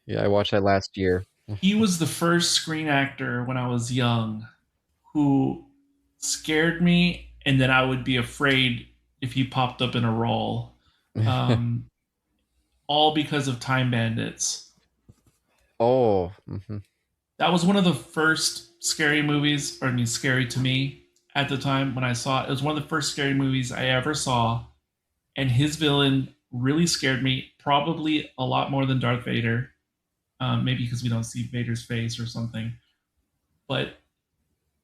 Yeah, I watched that last year. He was the first screen actor when I was young who scared me, and then I would be afraid if he popped up in a role. All because of Time Bandits. Oh. Mm-hmm. That was one of the first scary movies, or I mean, scary to me at the time when I saw it. It was one of the first scary movies I ever saw. And his villain really scared me, probably a lot more than Darth Vader. Maybe because we don't see Vader's face or something. But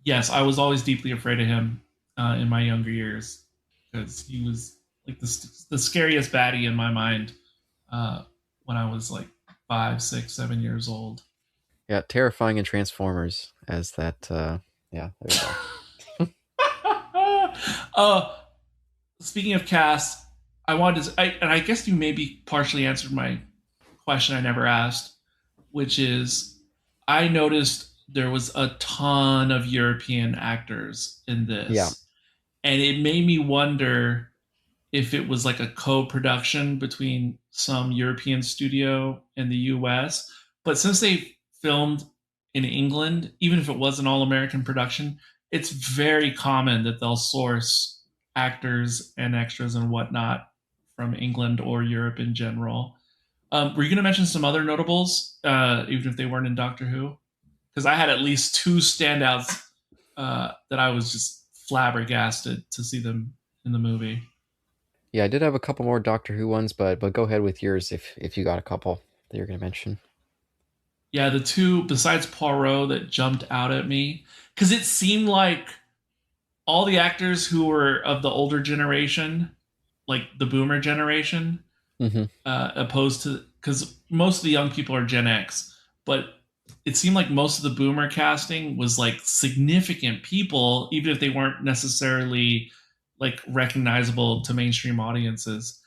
yes, I was always deeply afraid of him in my younger years because he was like the scariest baddie in my mind when I was like 5, 6, 7 years old. Yeah, terrifying in Transformers as that. Yeah, there you go. Speaking of cast, I wanted to, and I guess you maybe partially answered my question I never asked, which is I noticed there was a ton of European actors in this. Yeah. And it made me wonder if it was like a co-production between some European studio and the US. But since they filmed in England, even if it was an all-American production, it's very common that they'll source actors and extras and whatnot from England or Europe in general. Were you going to mention some other notables, even if they weren't in Doctor Who? Because I had at least 2 standouts that I was just flabbergasted to see them in the movie. Yeah, I did have a couple more Doctor Who ones, but go ahead with yours if you got a couple that you're going to mention. Yeah, the 2 besides Poirot that jumped out at me, because it seemed like all the actors who were of the older generation like the boomer generation, Hmm. opposed to, because most of the young people are Gen X, but it seemed like most of the boomer casting was like significant people, even if they weren't necessarily like recognizable to mainstream audiences.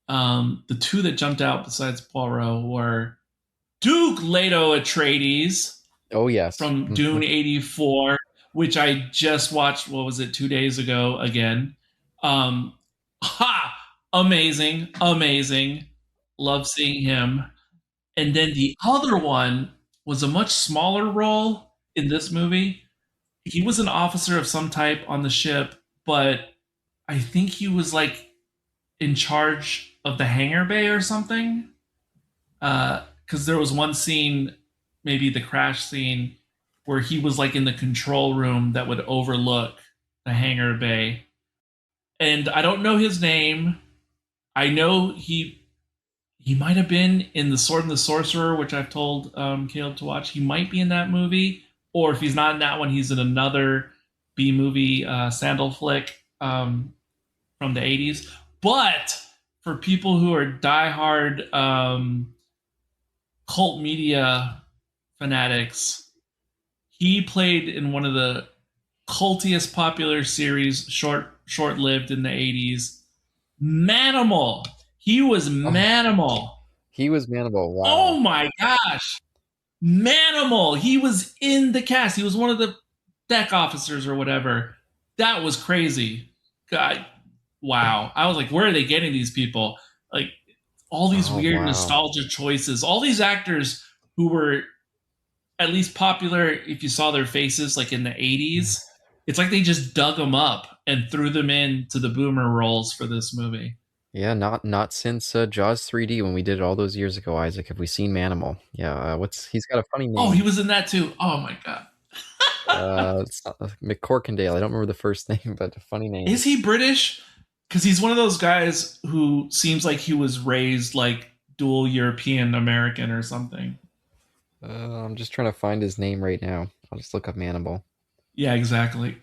The two that jumped out besides Poirot were Duke Leto Atreides Oh yes. from Hmm. Dune 84, which I just watched, what was it, 2 days ago again. Ha! Amazing, amazing. Love seeing him. And then the other one was a much smaller role in this movie. He was an officer of some type on the ship, but I think he was like in charge of the hangar bay or something. Because there was one scene, maybe the crash scene, where he was like in the control room that would overlook the hangar bay. And I don't know his name. I know he might have been in The Sword and the Sorcerer, which I've told Caleb to watch. He might be in that movie, or if he's not in that one, he's in another B movie, sandal flick from the 80s. But for people who are diehard cult media fanatics, he played in one of the cultiest popular series, short-lived in the 80s, Manimal. He was Oh, Manimal. he was Manable. Oh Wow. my gosh. Manimal. He was in the cast. He was one of the deck officers or whatever. That was crazy. God, wow. I was like, where are they getting these people? Like, all these Oh weird wow. nostalgia choices. All these actors who were at least popular if you saw their faces like in the 80s. It's like they just dug them up and threw them into the boomer roles for this movie. Yeah, not since Jaws 3D when we did it all those years ago. Isaac, have we seen Manimal? Yeah. What's he's got a funny Oh, he name. was in that too. Oh my god. It's not, McCorkindale. I don't remember the first name, but a funny name. Is he British? Because he's one of those guys who seems like he was raised like dual European American or something. I'm just trying to find his name right now. I'll just look up Manimal. Yeah, exactly.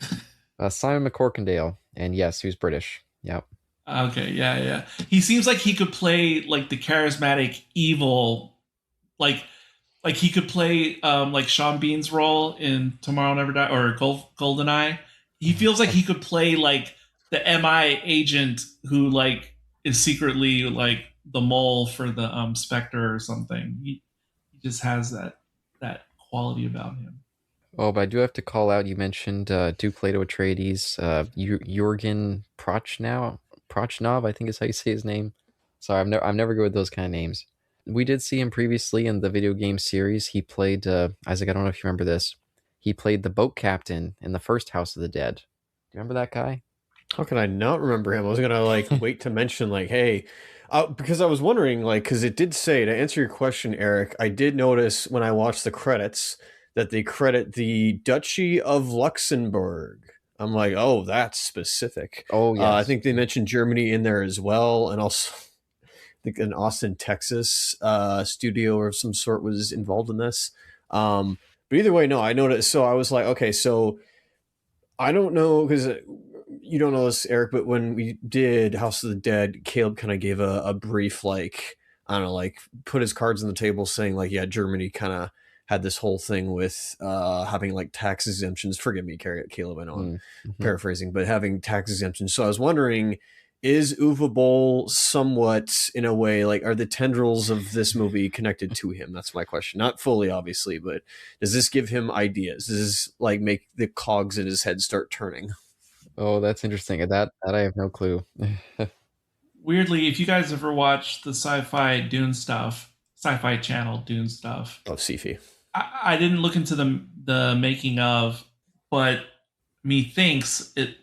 Simon McCorkindale, and yes, he was British. Yep. Okay, yeah, yeah. He seems like he could play like the charismatic evil, like he could play like Sean Bean's role in Tomorrow Never Die or Goldeneye. He feels like he could play like the MI agent who like is secretly like the mole for the Spectre or something. He just has that quality about him. Oh, but I do have to call out. You mentioned Duke Leto Atreides, Jurgen Prochnov, I think is how you say his name. Sorry, I'm never good with those kind of names. We did see him previously in the video game series. He played Isaac. I don't know if you remember this. He played the boat captain in the first House of the Dead. Do you remember that guy? How can I not remember him? I was gonna like wait to mention like, hey, because I was wondering like, because it did say to answer your question, Eric. I did notice when I watched the credits that they credit the Duchy of Luxembourg. I'm like, oh, that's specific. Oh I yes. think they mentioned Germany in there as well, and also I think an Austin, Texas studio of some sort was involved in this. But either way, no, I noticed. So I was like, okay, so I don't know because you don't know this, Eric, but when we did House of the Dead, Caleb kind of gave a brief, like, I don't know, like put his cards on the table saying, like, yeah, Germany kind of had this whole thing with having like tax exemptions. Forgive me, Caleb, I know I'm Mm-hmm. paraphrasing, but having tax exemptions. So I was wondering, is Uwe Boll somewhat, in a way, like, are the tendrils of this movie connected to him? That's my question. Not fully, obviously, but does this give him ideas? Does this like make the cogs in his head start turning? Oh, that's interesting. That I have no clue. Weirdly, if you guys ever watched the sci-fi Dune stuff, Sci-Fi Channel Dune stuff, Oh, Sifi. I didn't look into the making of, but methinks it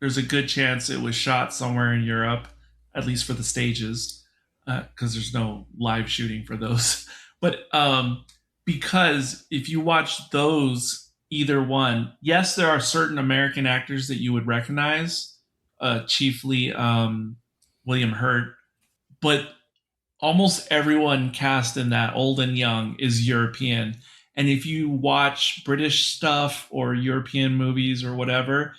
there's a good chance it was shot somewhere in Europe, at least for the stages, because there's no live shooting for those. But because if you watch those, either one, yes, there are certain American actors that you would recognize, chiefly William Hurt, but almost everyone cast in that, old and young, is European. And if you watch British stuff or European movies or whatever,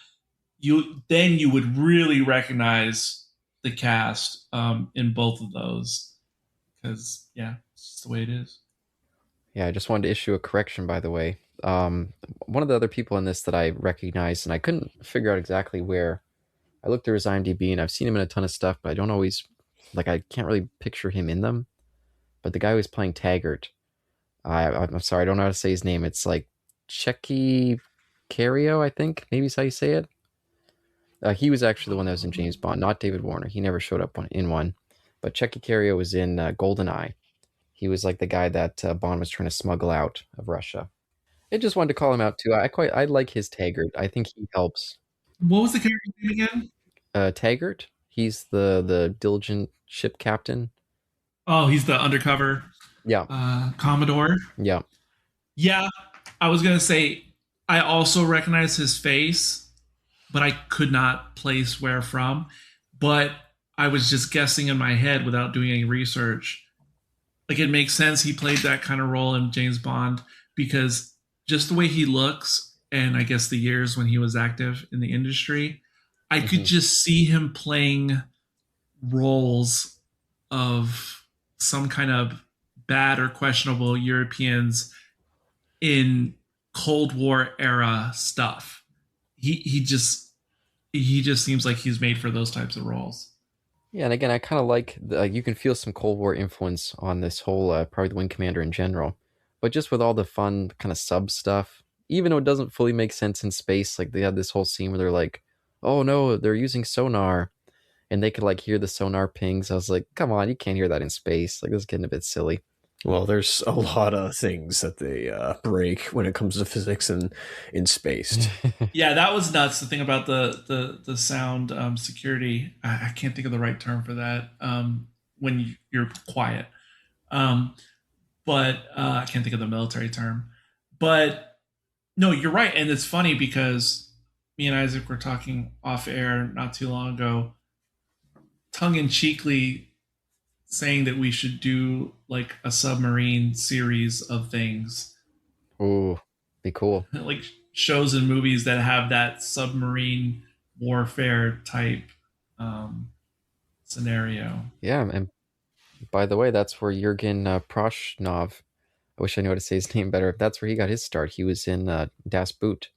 you would really recognize the cast in both of those because yeah, it's just the way it is. Yeah, I just wanted to issue a correction, by the way. One of the other people in this that I recognized, and I couldn't figure out exactly where. I looked through his IMDb, and I've seen him in a ton of stuff, but I don't always, like, I can't really picture him in them. But the guy who was playing Taggart, I'm sorry, I don't know how to say his name. It's like Checky Cario, I think. Maybe is how you say it. He was actually the one that was in James Bond, not David Warner. He never showed up in one. But Checky Cario was in GoldenEye. He was like the guy that Bond was trying to smuggle out of Russia. I just wanted to call him out too. I like his Taggart. I think he helps. What was the character name again? Taggart. He's the diligent ship captain. Oh, he's the undercover Yeah. Commodore. Yeah. Yeah, I was gonna say I also recognize his face, but I could not place where from. But I was just guessing in my head without doing any research. Like it makes sense he played that kind of role in James Bond because just the way he looks and I guess the years when he was active in the industry, I could just see him playing roles of some kind of bad or questionable Europeans in Cold War era stuff. He just seems like he's made for those types of roles. Yeah, and again, I kind of like you can feel some Cold War influence on this whole probably the Wing Commander in general, but just with all the fun kind of sub stuff, even though it doesn't fully make sense in space. Like they had this whole scene where they're like, "Oh no, they're using sonar," and they could like hear the sonar pings. I was like, "Come on, you can't hear that in space." Like this is getting a bit silly. Well, there's a lot of things that they break when it comes to physics and in space. Yeah, that was nuts. The thing about the sound security, I can't think of the right term for that. When you're quiet, but I can't think of the military term. But no, you're right, and it's funny because me and Isaac were talking off air not too long ago, tongue in cheekly saying that we should do like a submarine series of things. Ooh, be cool. Like shows and movies that have that submarine warfare type scenario. Yeah, and by the way, that's where Jurgen Proshnov, I wish I knew how to say his name better. That's where he got his start. He was in Das Boot.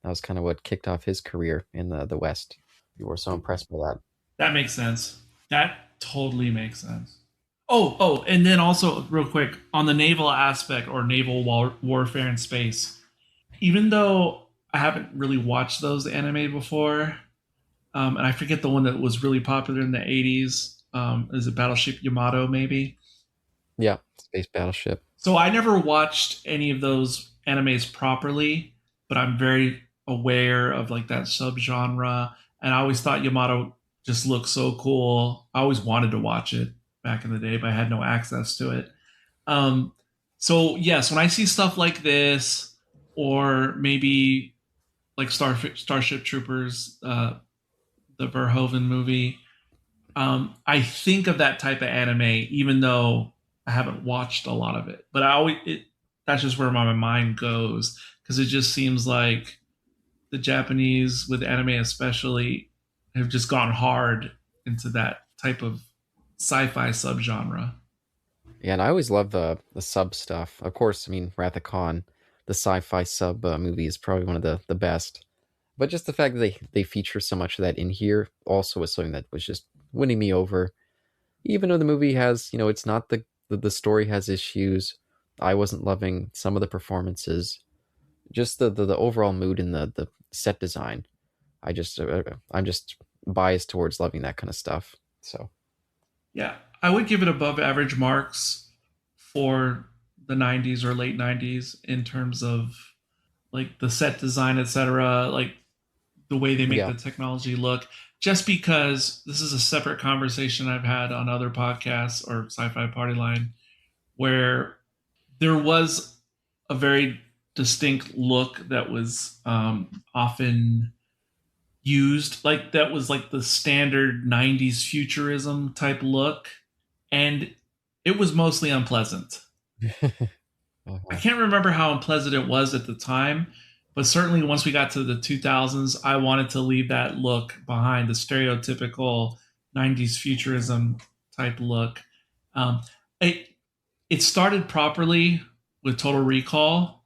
That was kind of what kicked off his career in the West. You were so impressed by that. That makes sense. That totally makes sense. Oh, and then also real quick on the naval aspect or naval warfare in space. Even though I haven't really watched those anime before, and I forget the one that was really popular in the 80s. Is it Battleship Yamato, maybe? Yeah, Space Battleship. So I never watched any of those animes properly, but I'm very aware of like that subgenre. And I always thought Yamato just looked so cool. I always wanted to watch it back in the day, but I had no access to it. So yes, when I see stuff like this, or maybe like Starship Troopers, the Verhoeven movie, I think of that type of anime, even though I haven't watched a lot of it. But that's just where my mind goes because it just seems like the Japanese with anime, especially, have just gone hard into that type of sci-fi subgenre. Yeah, and I always love the sub stuff. Of course, I mean Wrath of Khan, the sci-fi sub movie is probably one of the best. But just the fact that they feature so much of that in here also was something that was just winning me over. Even though the movie has, it's not the story has issues. I wasn't loving some of the performances. Just the overall mood and the set design. I'm just biased towards loving that kind of stuff. So. Yeah, I would give it above average marks for the 90s or late 90s in terms of like the set design, etc., like the way they make the technology look. Just because this is a separate conversation I've had on other podcasts or Sci-Fi Party Line, where there was a very distinct look that was often used, like that was like the standard 90s futurism type look, and it was mostly unpleasant. I can't remember how unpleasant it was at the time, but certainly once we got to the 2000s, I wanted to leave that look behind, the stereotypical 90s futurism type look. Um, it it started properly with Total Recall,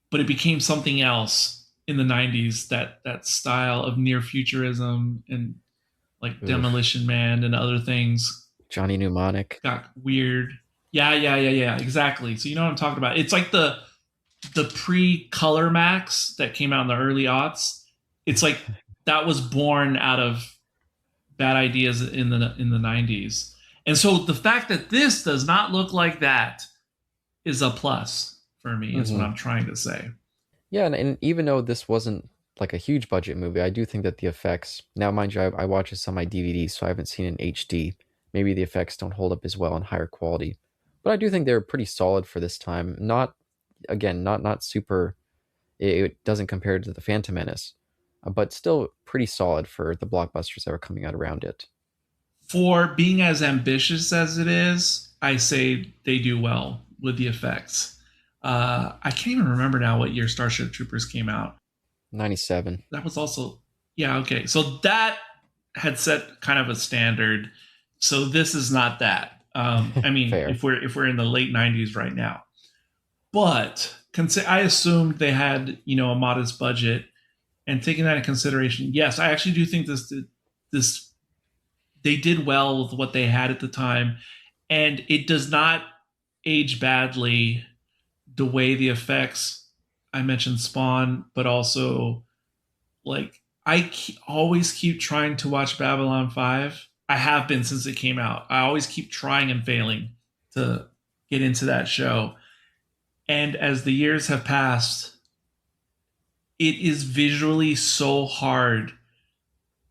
but it became something else in the 90s, that style of near futurism and like Oof. Demolition Man and other things Johnny Mnemonic. got weird. Yeah, exactly. So you know what I'm talking about. It's like the pre-color Max that came out in the early aughts. It's like that was born out of bad ideas in the 90s. And so the fact that this does not look like that is a plus for me, is what I'm trying to say. Yeah, and even though this wasn't like a huge budget movie, I do think that the effects, now mind you, I watch this on my DVD, so I haven't seen it in HD. Maybe the effects don't hold up as well in higher quality. But I do think they're pretty solid for this time. Not, again, not super, it doesn't compare to the Phantom Menace, but still pretty solid for the blockbusters that were coming out around it. For being as ambitious as it is, I say they do well with the effects. I can't even remember now what year Starship Troopers came out. 97. That was also, yeah, okay. So that had set kind of a standard. So this is not that. I mean, Fair. if we're in the late 90s right now, but I assumed they had, you know, a modest budget, and taking that in consideration, yes, I actually do think this they did well with what they had at the time, and it does not age badly the way the effects. I mentioned Spawn, but also like always keep trying to watch Babylon 5. I have been since it came out. I always keep trying and failing to get into that show. And as the years have passed, it is visually so hard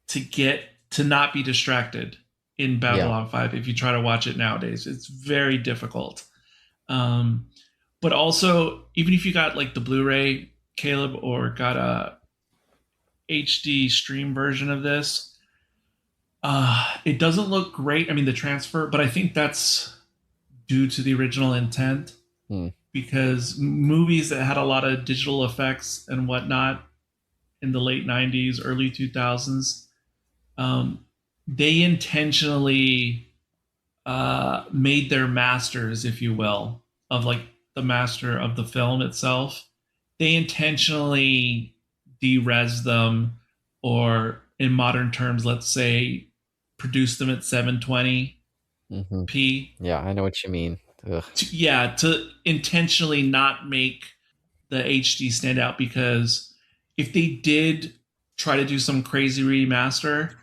to not be distracted in Babylon 5 if you try to watch it nowadays. It's very difficult. But also, even if you got like the Blu-ray, Caleb, or got a HD stream version of this, it doesn't look great. I mean, the transfer, but I think that's due to the original intent. Because movies that had a lot of digital effects and whatnot in the late 90s, early 2000s, they intentionally made their masters, if you will, of like the master of the film itself. They intentionally de-res them, or in modern terms, let's say, produce them at 720p. Yeah, I know what you mean. To intentionally not make the HD stand out, because if they did try to do some crazy remaster,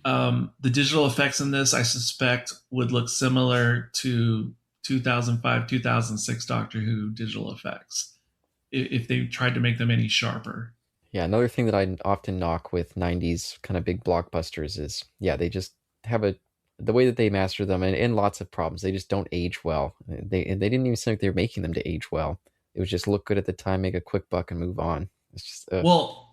the digital effects in this, I suspect, would look similar to 2005, 2006 Doctor Who digital effects if they tried to make them any sharper. Yeah, another thing that I often knock with 90s kind of big blockbusters is, yeah, they just have the way that they master them, and lots of problems. They just don't age well. They didn't even seem like they were making them to age well. It was just look good at the time, make a quick buck, and move on. It's just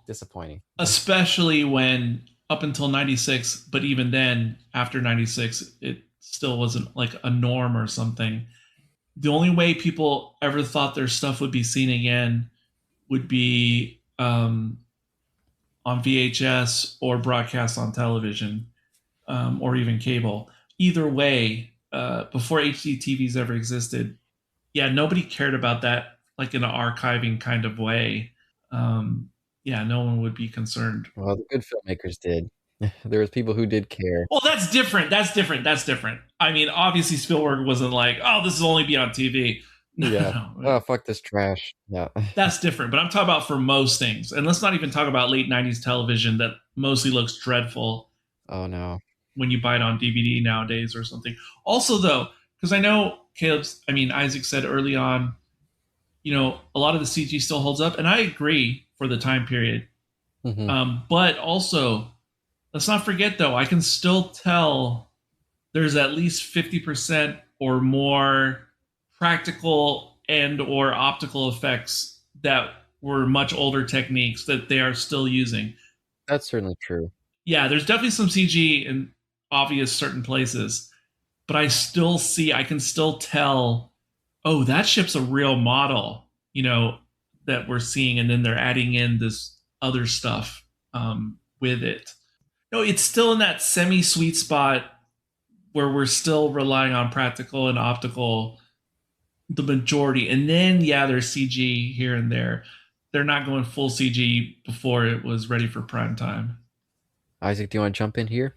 disappointing. Especially when up until 96, but even then, after 96, it still wasn't like a norm or something. The only way people ever thought their stuff would be seen again would be on VHS or broadcast on television, or even cable. Either way, before HD TVs ever existed, yeah, nobody cared about that like in an archiving kind of way. Yeah, no one would be concerned. Well, the good filmmakers did. There was people who did care. Well, that's different. I mean, obviously Spielberg wasn't like, oh, this will only be on TV. Yeah. No. Oh, fuck this trash. Yeah. That's different. But I'm talking about for most things. And let's not even talk about late 90s television that mostly looks dreadful. Oh, no. When you buy it on DVD nowadays or something. Also, though, because I know Isaac said early on, you know, a lot of the CG still holds up. And I agree for the time period. But also, let's not forget, though, I can still tell there's at least 50% or more practical and or optical effects that were much older techniques that they are still using. That's certainly true. Yeah, there's definitely some CG in obvious certain places, but I can still tell, oh, that ship's a real model, you know, that we're seeing, and then they're adding in this other stuff with it. No, it's still in that semi sweet spot where we're still relying on practical and optical the majority. And then, yeah, there's CG here and there. They're not going full CG before it was ready for prime time. Isaac, do you want to jump in here?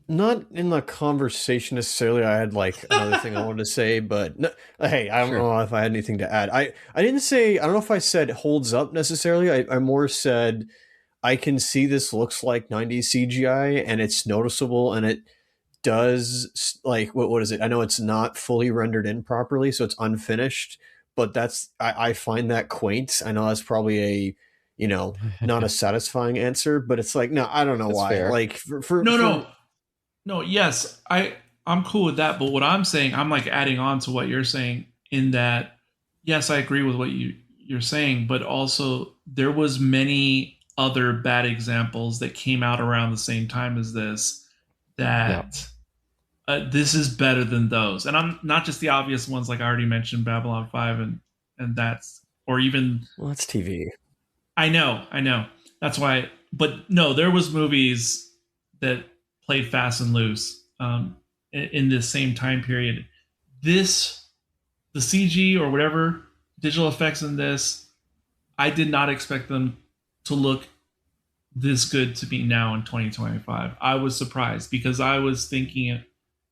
Not in the conversation necessarily. I had like another thing I wanted to say, but no, hey, I don't Sure. know if I had anything to add. I didn't say, I don't know if I said holds up necessarily. I more said I can see this looks like 90s CGI and it's noticeable and it does like what is it? I know it's not fully rendered in properly, so it's unfinished, but I find that quaint. I know that's probably a not a satisfying answer, but it's like no, I don't know That's why. fair. Like No, no, no. Yes, I'm cool with that. But what I'm saying, I'm like adding on to what you're saying in that. Yes, I agree with what you're saying, but also there was many other bad examples that came out around the same time as this Yeah. that this is better than those. And I'm not just the obvious ones like I already mentioned, Babylon 5 and that's or even well, that's TV. I know. That's why. But no, there was movies that played fast and loose in this same time period. This, the CG or whatever digital effects in this, I did not expect them to look this good to me now in 2025. I was surprised because I was thinking,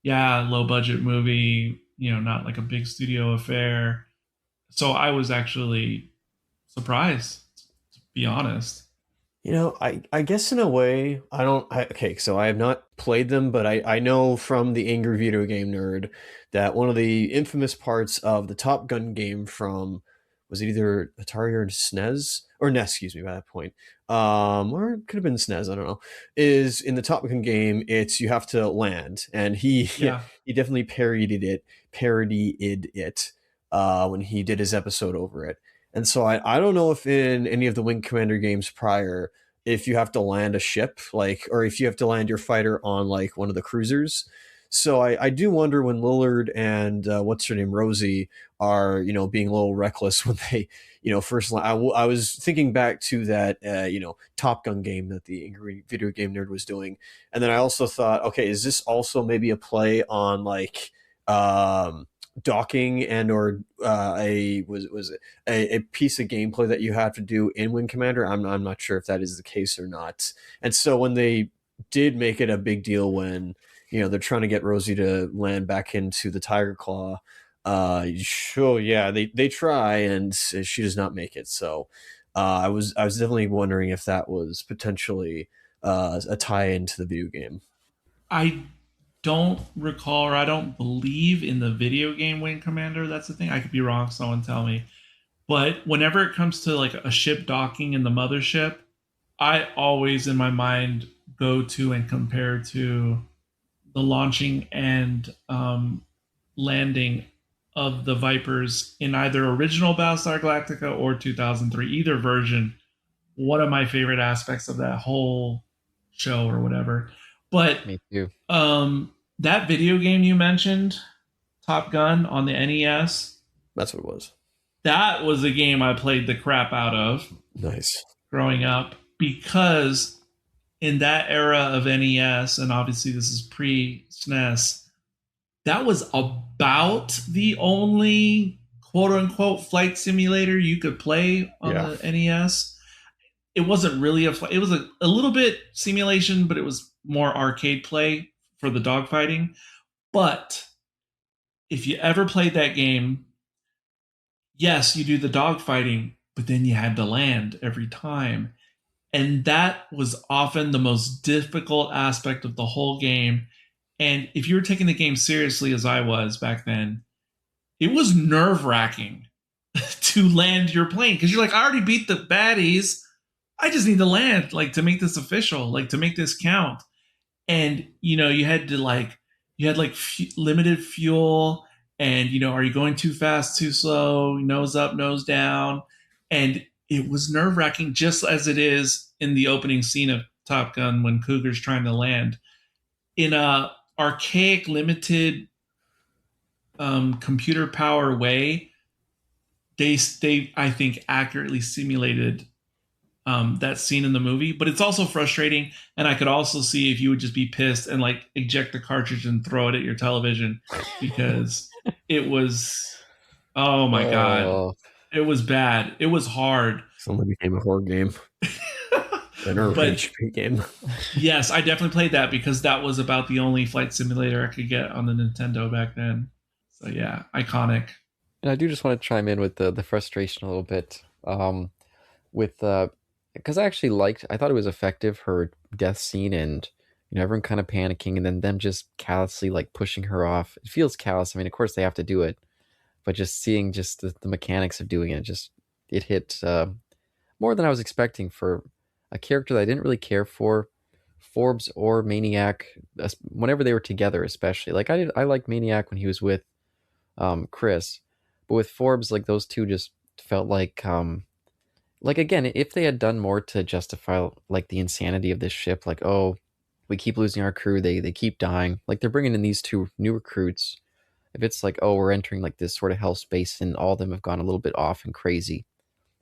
yeah, low budget movie, not like a big studio affair. So I was actually surprised, to be honest. I guess in a way, okay, so I have not played them, but I know from the Angry Video Game Nerd that one of the infamous parts of the Top Gun game from, was it either Atari or SNES? Or NES, excuse me, by that point. Or it could have been SNES, I don't know. Is in the Top Gun game, it's you have to land. And he Yeah. he definitely parodied it when he did his episode over it. And so I don't know if in any of the Wing Commander games prior, if you have to land a ship, like, or if you have to land your fighter on like one of the cruisers. So I do wonder when Lillard and what's her name, Rosie, are being a little reckless when they first. I was thinking back to that Top Gun game that the Angry Video Game Nerd was doing, and then I also thought, okay, is this also maybe a play on like docking and or was it a piece of gameplay that you have to do in Wing Commander? I'm not sure if that is the case or not. And so when they did make it a big deal when they're trying to get Rosie to land back into the Tiger Claw, sure, yeah, they try and she does not make it. So I was definitely wondering if that was potentially a tie into the video game. I don't recall or I don't believe in the video game Wing Commander. That's the thing. I could be wrong. Someone tell me. But whenever it comes to like a ship docking in the mothership, I always in my mind go to and compare to the launching and landing of the Vipers in either original Battlestar Galactica or 2003, either version. One of my favorite aspects of that whole show or whatever. But Me too. that video game you mentioned, Top Gun on the NES, That's what it was. that was a game I played the crap out of Nice. growing up because in that era of NES, and obviously this is pre-SNES, that was about the only quote unquote flight simulator you could play on the NES. It wasn't really it was a little bit simulation, but it was more arcade play for the dogfighting. But if you ever played that game, yes, you do the dogfighting, but then you had to land every time. And that was often the most difficult aspect of the whole game. And if you were taking the game seriously, as I was back then, it was nerve-wracking to land your plane because you're like, I already beat the baddies. I just need to land, like, to make this official, like, to make this count. And, you had to, limited fuel. And, are you going too fast, too slow, nose up, nose down? And it was nerve-wracking, just as it is in the opening scene of Top Gun when Cougar's trying to land. In a archaic, limited computer power way, they I think, accurately simulated that scene in the movie, but it's also frustrating. And I could also see if you would just be pissed and like eject the cartridge and throw it at your television because it was, oh my God, Oh, it was bad. It was hard. Suddenly became a horror game. An RPG game. Yes, I definitely played that because that was about the only flight simulator I could get on the Nintendo back then. So yeah, iconic. and I do just want to chime in with the frustration a little bit. With because I thought it was effective, her death scene, and everyone kind of panicking, and then them just callously like pushing her off. It feels callous. I mean, of course they have to do it, but just seeing just the mechanics of doing it, just it hit more than I was expecting for a character that I didn't really care for, Forbes or Maniac, whenever they were together, especially. Like I liked Maniac when he was with Chris, but with Forbes, like those two just felt like again, if they had done more to justify like the insanity of this ship, like, oh, we keep losing our crew, they keep dying, like they're bringing in these two new recruits. If it's like, oh, we're entering like this sort of hell space and all of them have gone a little bit off and crazy,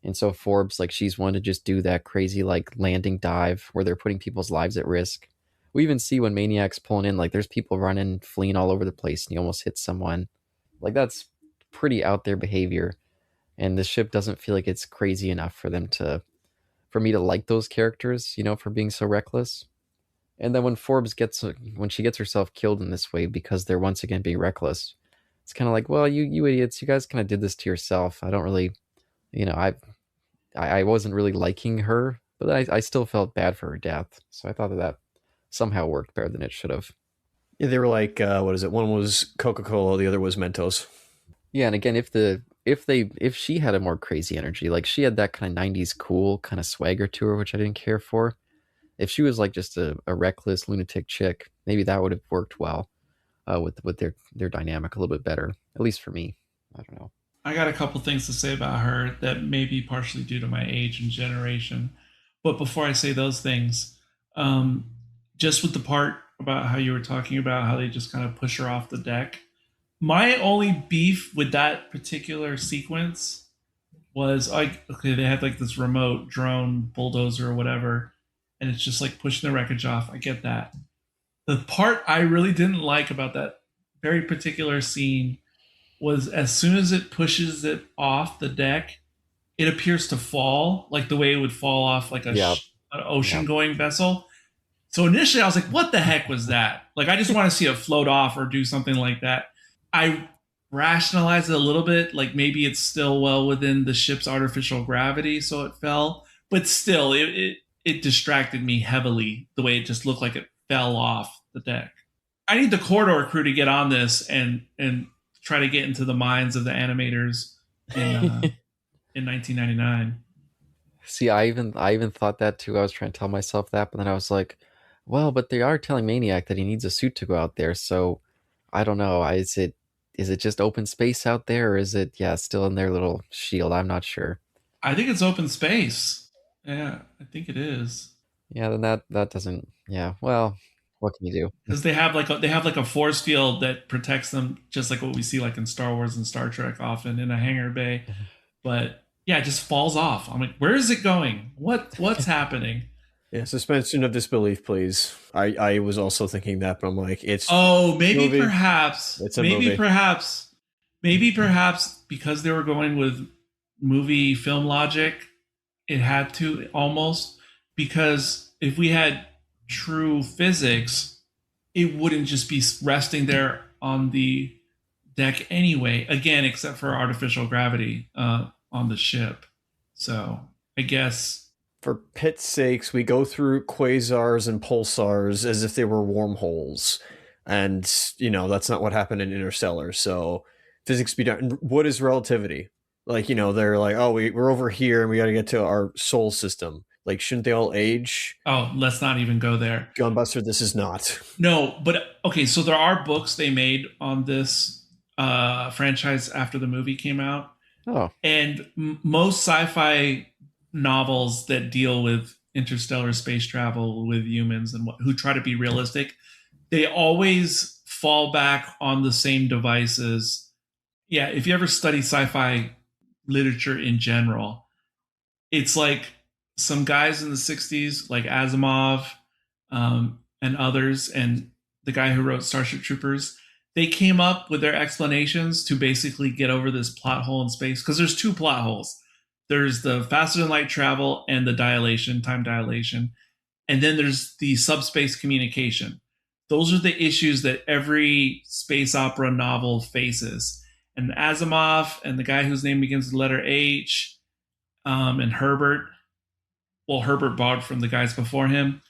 and so Forbes, like, she's one to just do that crazy like landing dive where they're putting people's lives at risk. We even see when Maniac's pulling in, like there's people running, fleeing all over the place, and he almost hits someone. Like that's pretty out there behavior, and the ship doesn't feel like it's crazy enough for me to like those characters, for being so reckless. And then when she gets herself killed in this way because they're once again being reckless, it's kind of like, well, you idiots, you guys kind of did this to yourself. I don't really, I wasn't really liking her, but I still felt bad for her death. So I thought that somehow worked better than it should have. Yeah, they were like, what is it? One was Coca-Cola, the other was Mentos. Yeah, and again, if she had a more crazy energy, like she had that kind of 90s cool kind of swagger to her, which I didn't care for. If she was like just a reckless lunatic chick, maybe that would have worked well with their dynamic a little bit better, at least for me. I don't know. I got a couple things to say about her that may be partially due to my age and generation. But before I say those things, just with the part about how you were talking about how they just kind of push her off the deck, my only beef with that particular sequence was like, okay, they had like this remote drone bulldozer or whatever, and it's just like pushing the wreckage off. I get that. The part I really didn't like about that very particular scene was as soon as it pushes it off the deck, it appears to fall like the way it would fall off like an ocean going vessel. So initially I was like, what the heck was that? Like, I just want to see it float off or do something like that. I rationalized it a little bit, like maybe it's still well within the ship's artificial gravity, so it fell. But still, it distracted me heavily the way it just looked like it fell off the deck. I need the Corridor crew to get on this and try to get into the minds of the animators in 1999. See, I even thought that too. I was trying to tell myself that, but then I was like, well, but they are telling Maniac that he needs a suit to go out there, so I don't know. Is it just open space out there, or is it still in their little shield? I'm not sure. I think it's open space. Yeah, I think it is. Yeah, then that doesn't. Yeah, well, what can you do? Because they have like a force field that protects them, just like what we see like in Star Wars and Star Trek, often in a hangar bay. But yeah, it just falls off. I'm like, where is it going? What's happening? Yeah, suspension of disbelief, please. I was also thinking that, but I'm like, it's maybe movie. Perhaps It's a maybe movie. perhaps because they were going with movie film logic, it had to almost, because if we had true physics, it wouldn't just be resting there on the deck anyway, again, except for artificial gravity on the ship. So I guess For pit's sakes, we go through quasars and pulsars as if they were wormholes. And, that's not what happened in Interstellar. So physics be done. What is relativity? Like, they're like, oh, we're over here and we got to get to our soul system. Like, shouldn't they all age? Oh, let's not even go there. Gunbuster, this is not. No, but okay, so there are books they made on this franchise after the movie came out. Oh. And most sci-fi novels that deal with interstellar space travel with humans and who try to be realistic, they always fall back on the same devices. Yeah, if you ever study sci-fi literature in general, it's like some guys in the 60s, like Asimov and others, and the guy who wrote Starship Troopers, they came up with their explanations to basically get over this plot hole in space. Because there's two plot holes. There's the faster than light travel and the dilation, time dilation. And then there's the subspace communication. Those are the issues that every space opera novel faces. And Asimov and the guy whose name begins with the letter H, and Herbert, well, Herbert borrowed from the guys before him.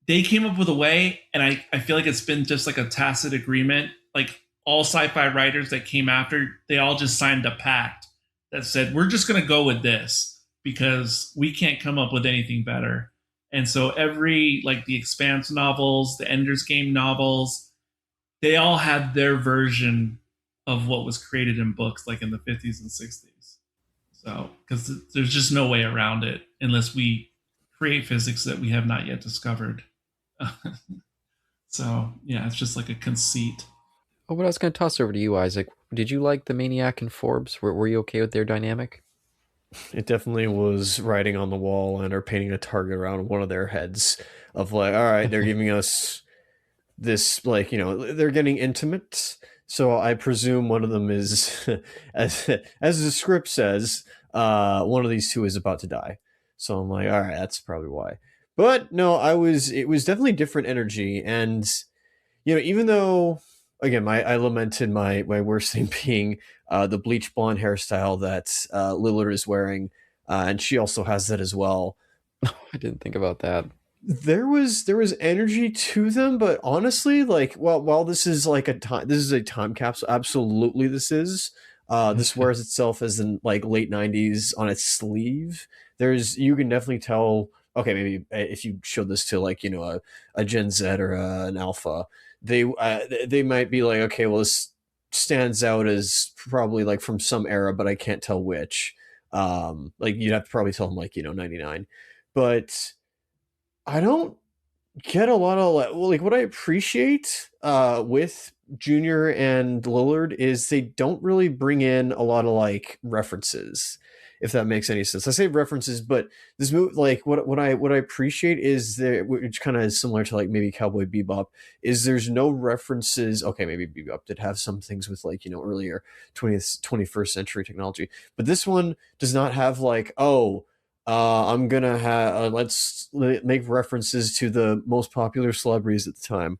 They came up with a way, and I feel like it's been just like a tacit agreement. Like all sci-fi writers that came after, they all just signed a pact that said, we're just going to go with this because we can't come up with anything better. And so every, like the Expanse novels, the Ender's Game novels, they all had their version of what was created in books, like in the 50s and 60s. So, because there's just no way around it unless we create physics that we have not yet discovered. So, yeah, it's just like a conceit. Oh, but I was going to toss over to you, Isaac. Did you like the Maniac and Forbes? Were you okay with their dynamic? It definitely was writing on the wall and or painting a target around one of their heads of like, all right, they're giving us this, like, you know, they're getting intimate. So I presume one of them is, as the script says, one of these two is about to die. So I'm like, all right, that's probably why. But no, it was definitely different energy. And, you know, even though, again, I lamented my worst thing being the bleach blonde hairstyle that Lillard is wearing, and she also has that as well. I didn't think about that. There was energy to them, but honestly, like, while this is like this is a time capsule. Absolutely, this is. This wears itself as in like late '90s on its sleeve. You can definitely tell. Okay, maybe if you showed this to like, you know, a Gen Z or an Alpha, they might be like, okay, well, this stands out as probably like from some era, but I can't tell which. Like you'd have to probably tell them like, you know, 99, but I don't get a lot of like what I appreciate with Junior and Lillard is they don't really bring in a lot of like references, if that makes any sense. I say references, but this movie, like what I appreciate is there, which kind of is similar to like maybe Cowboy Bebop, is there's no references. Okay, maybe Bebop did have some things with like, you know, earlier 21st century technology, but this one does not have like, oh, I'm gonna have let's make references to the most popular celebrities at the time.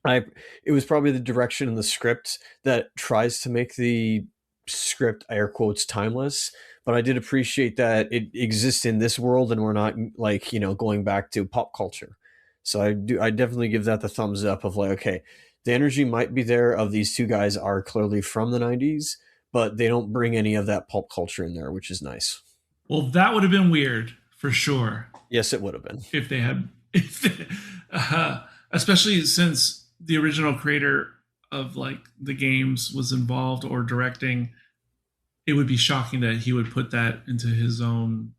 It was probably the direction in the script that tries to make the script air quotes timeless, but I did appreciate that it exists in this world and we're not like, you know, going back to pop culture. So I definitely give that the thumbs up of like, okay, the energy might be there of these two guys are clearly from the 90s, but they don't bring any of that pop culture in there, which is nice. Well, that would have been weird for sure. Yes, it would have been. If they had, especially since the original creator of like the games was involved or directing, it would be shocking that he would put that into his own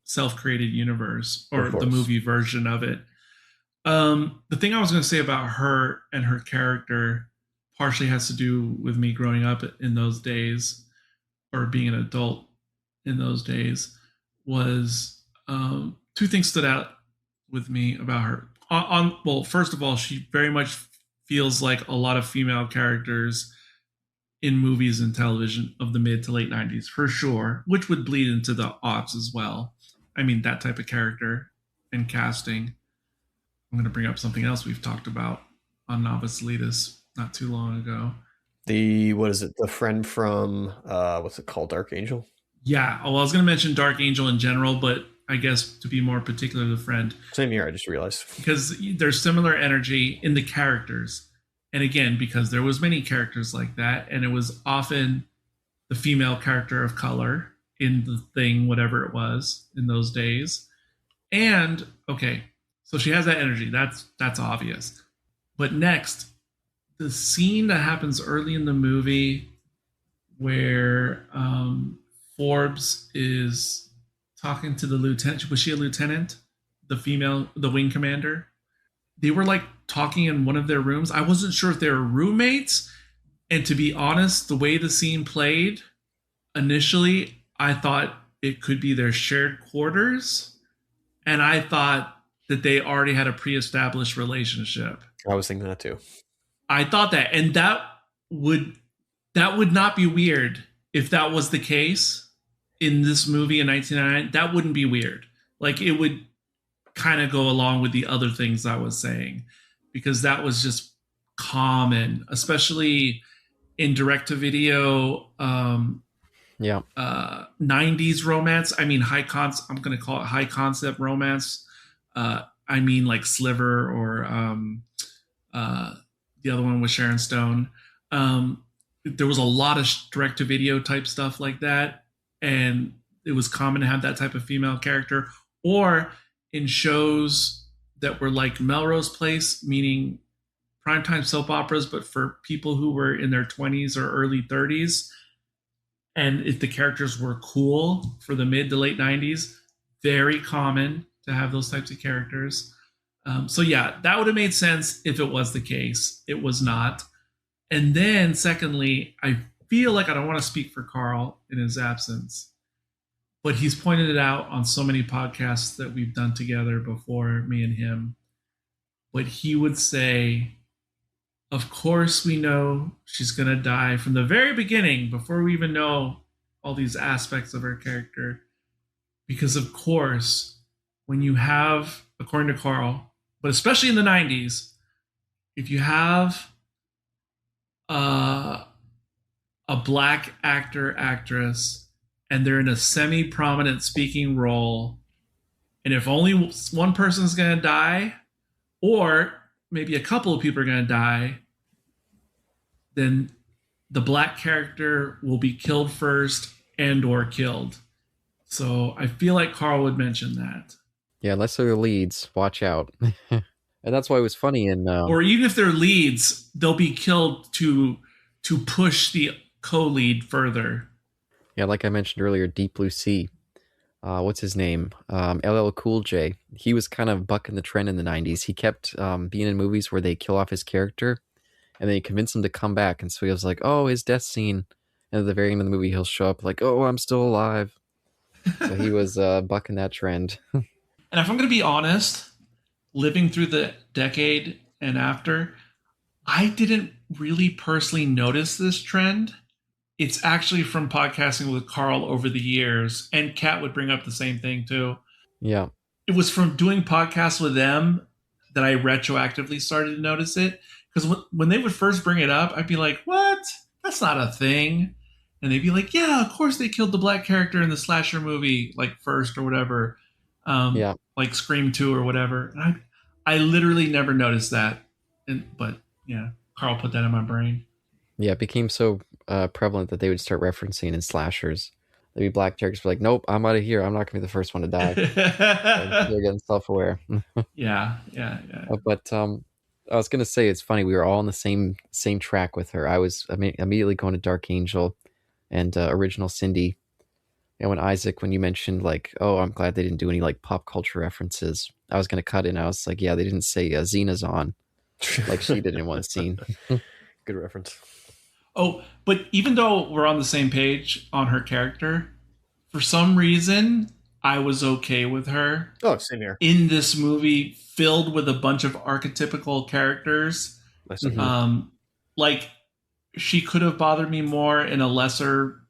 self-created universe or the movie version of it. The thing I was going to say about her and her character partially has to do with me growing up in those days or being an adult in those days was two things stood out with me about her. Well, first of all, she very much feels like a lot of female characters in movies and television of the mid to late 90s, for sure, which would bleed into the aughts as well. I mean, that type of character and casting. I'm going to bring up something else we've talked about on Novice Elitist not too long ago. What is it? The friend from, what's it called? Dark Angel? Yeah. Well, I was going to mention Dark Angel in general, but I guess to be more particular, the friend. Same here, I just realized. Because there's similar energy in the characters. And again, because there was many characters like that, and it was often the female character of color in the thing, whatever it was in those days. And, okay, so she has that energy. That's obvious. But next, the scene that happens early in the movie where Forbes is talking to the lieutenant. Was she a lieutenant? The female, the wing commander? They were like talking in one of their rooms. I wasn't sure if they were roommates. And to be honest, the way the scene played, initially, I thought it could be their shared quarters. and I thought that they already had a pre-established relationship. I was thinking that too. I thought that, and would that would not be weird if that was the case in this movie in 1999. That wouldn't be weird. Like, it would kind of go along with the other things I was saying, because that was just common, especially in direct-to-video 90s romance. I mean, I'm going to call it high concept romance. I mean, like Sliver or the other one with Sharon Stone. There was a lot of direct-to-video type stuff like that, and it was common to have that type of female character. Or in shows that were like Melrose Place, meaning primetime soap operas, but for people who were in their 20s or early 30s. And if the characters were cool for the mid to late 90s, very common to have those types of characters. So yeah, that would have made sense if it was the case. It was not. And then secondly, I feel like I don't want to speak for Carl in his absence, but he's pointed it out on so many podcasts that we've done together before, me and him. But he would say, of course we know she's going to die from the very beginning, before we even know all these aspects of her character. Because of course, when you have, according to Carl, but especially in the 90s, if you have a black actor, actress, and they're in a semi-prominent speaking role, and if only one person's going to die, or maybe a couple of people are going to die, then the black character will be killed first and or killed. So I feel like Carl would mention that. Yeah, unless they're leads, watch out. And that's why it was funny in... or even if they're leads, they'll be killed to push the co-lead further. Yeah, like I mentioned earlier, Deep Blue Sea. What's his name? LL Cool J. He was kind of bucking the trend in the 90s. He kept being in movies where they kill off his character, and then you convince him to come back. And so he was like, oh, his death scene. And at the very end of the movie, he'll show up like, oh, I'm still alive. So he was bucking that trend. And if I'm going to be honest, living through the decade and after, I didn't really personally notice this trend. It's actually from podcasting with Carl over the years, and Kat would bring up the same thing too. Yeah. It was from doing podcasts with them that I retroactively started to notice it. Because when they would first bring it up, I'd be like, what? That's not a thing. And they'd be like, yeah, of course they killed the black character in the slasher movie, like first or whatever. Like Scream 2 or whatever. And I literally never noticed that. But yeah, Carl put that in my brain. Yeah, it became so prevalent that they would start referencing in slashers. There'd be black characters be like, nope, I'm out of here. I'm not going to be the first one to die. They're getting self-aware. Yeah. But I was going to say, it's funny. We were all on the same track with her. I was immediately going to Dark Angel and Original Cindy. And when you mentioned like, oh, I'm glad they didn't do any like pop culture references, I was going to cut in. I was like, yeah, they didn't say Xena's on like she did in one scene. Good reference. Oh, but even though we're on the same page on her character, for some reason, I was okay with her. Oh, same here. In this movie filled with a bunch of archetypical characters. Like, she could have bothered me more in a lesser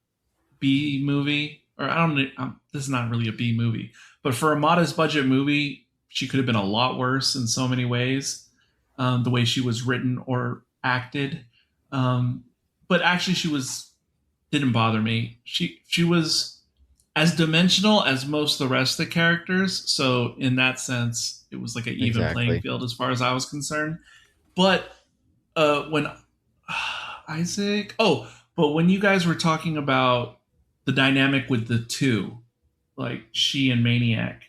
B movie. Or I don't know, this is not really a B movie. But for a modest budget movie, she could have been a lot worse in so many ways. The way she was written or acted. But actually didn't bother me. She was as dimensional as most of the rest of the characters. So in that sense, it was like an even playing field as far as I was concerned. But when when you guys were talking about the dynamic with the two, like she and Maniac,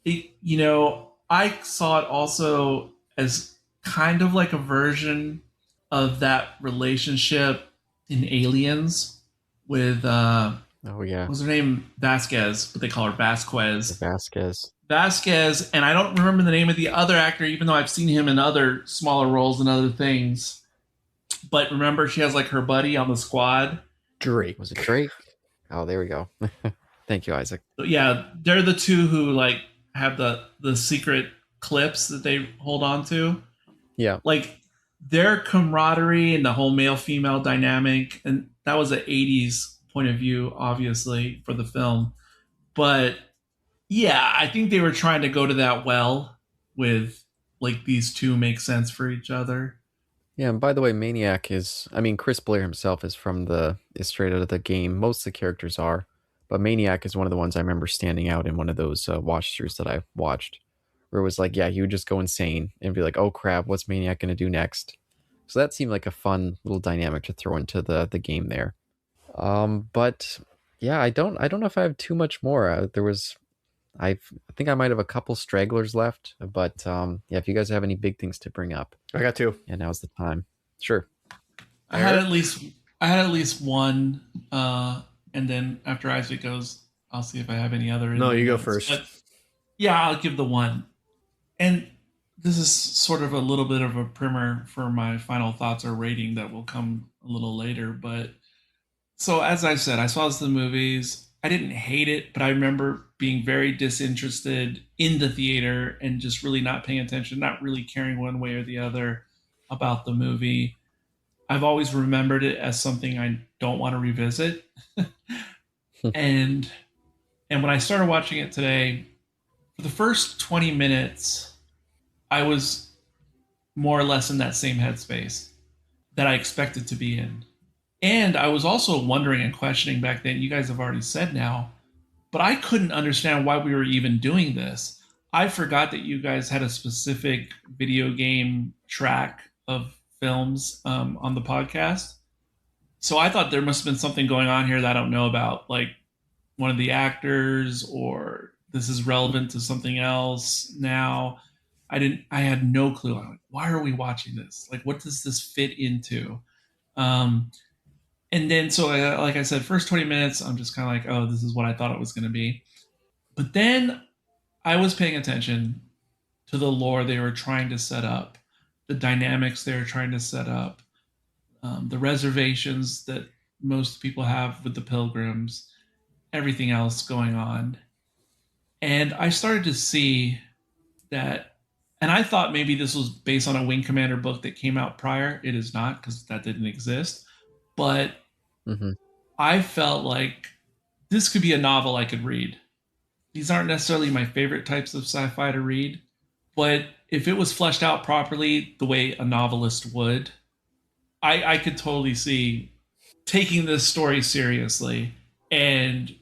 I saw it also as kind of like a version of that relationship in Aliens with what's her name? Vasquez, but they call her Vasquez. Vasquez, and I don't remember the name of the other actor, even though I've seen him in other smaller roles and other things. But remember, she has like her buddy on the squad. Drake. Was it Drake? Oh, there we go. Thank you, Isaac. Yeah, they're the two who like have the secret clips that they hold on to. Yeah. Like their camaraderie and the whole male female dynamic, and that was an 80s point of view, obviously, for the film. But yeah, I think they were trying to go to that well with like these two make sense for each other. Yeah, and by the way, Maniac is, I mean, Chris Blair himself is straight out of the game. Most of the characters are, but Maniac is one of the ones I remember standing out in one of those watch throughs that I watched, where it was like, yeah, he would just go insane and be like, oh crap, what's Maniac gonna do next? So that seemed like a fun little dynamic to throw into the game there. But yeah, I don't know if I have too much more. I think I might have a couple stragglers left, but yeah, if you guys have any big things to bring up, I got two. yeah, now's the time. Sure. I had at least I had at least one, and then after Isaac goes, I'll see if I have any other. No, you go first. But yeah, I'll give the one. And this is sort of a little bit of a primer for my final thoughts or rating that will come a little later. But so as I said, I saw this in the movies. I didn't hate it, but I remember being very disinterested in the theater and just really not paying attention, not really caring one way or the other about the movie. I've always remembered it as something I don't want to revisit. and and when I started watching it today, for the first 20 minutes, I was more or less in that same headspace that I expected to be in. And I was also wondering and questioning back then, you guys have already said now, but I couldn't understand why we were even doing this. I forgot that you guys had a specific video game track of films on the podcast. So I thought there must have been something going on here that I don't know about, like one of the actors, or this is relevant to something else now. I had no clue. I'm like, why are we watching this? Like, what does this fit into? And then, so like I said, first 20 minutes, I'm just kind of like, oh, this is what I thought it was going to be. But then I was paying attention to the lore they were trying to set up, the dynamics they were trying to set up, the reservations that most people have with the pilgrims, everything else going on. And I started to see that, and I thought maybe this was based on a Wing Commander book that came out prior. It is not, because that didn't exist. But I felt like this could be a novel I could read. These aren't necessarily my favorite types of sci-fi to read, but if it was fleshed out properly the way a novelist would, I could totally see taking this story seriously and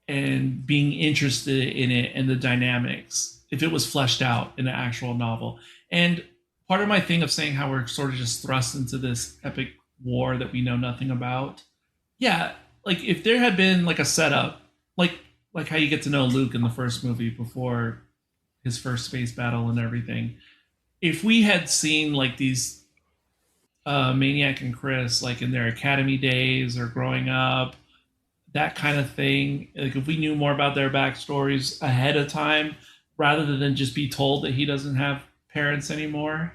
being interested in it and the dynamics if it was fleshed out in an actual novel. And part of my thing of saying how we're sort of just thrust into this epic war that we know nothing about. Yeah, like if there had been like a setup, like how you get to know Luke in the first movie before his first space battle and everything. If we had seen like these Maniac and Chris like in their academy days or growing up, that kind of thing, like if we knew more about their backstories ahead of time rather than just be told that he doesn't have parents anymore,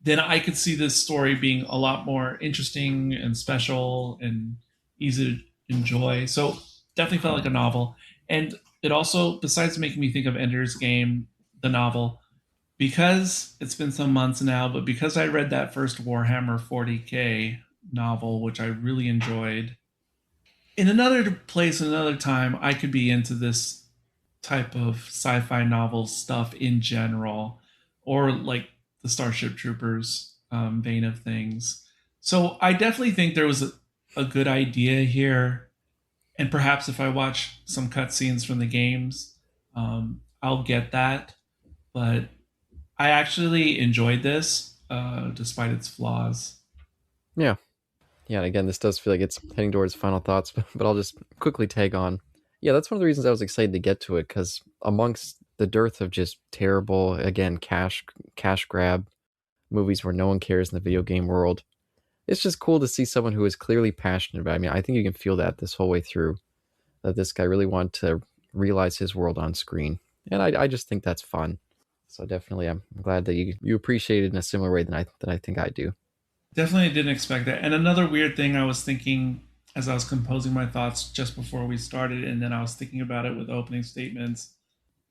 then I could see this story being a lot more interesting and special and easy to enjoy. So definitely felt like a novel. And it also, besides making me think of Ender's Game, the novel, because it's been some months now, but because I read that first Warhammer 40K novel, which I really enjoyed, in another place, another time, I could be into this type of sci-fi novel stuff in general, or like the Starship Troopers vein of things. So I definitely think there was a good idea here. And perhaps if I watch some cutscenes from the games, I'll get that. But I actually enjoyed this, despite its flaws. Yeah. Yeah, and again, this does feel like it's heading towards final thoughts, but I'll just quickly tag on. Yeah, that's one of the reasons I was excited to get to it, because amongst the dearth of just terrible, again, cash grab movies where no one cares in the video game world, it's just cool to see someone who is clearly passionate about it. I mean, I think you can feel that this whole way through, that this guy really wanted to realize his world on screen. And I just think that's fun. So definitely, I'm glad that you appreciate it in a similar way than I think I do. Definitely didn't expect that. And another weird thing I was thinking as I was composing my thoughts just before we started, and then I was thinking about it with opening statements.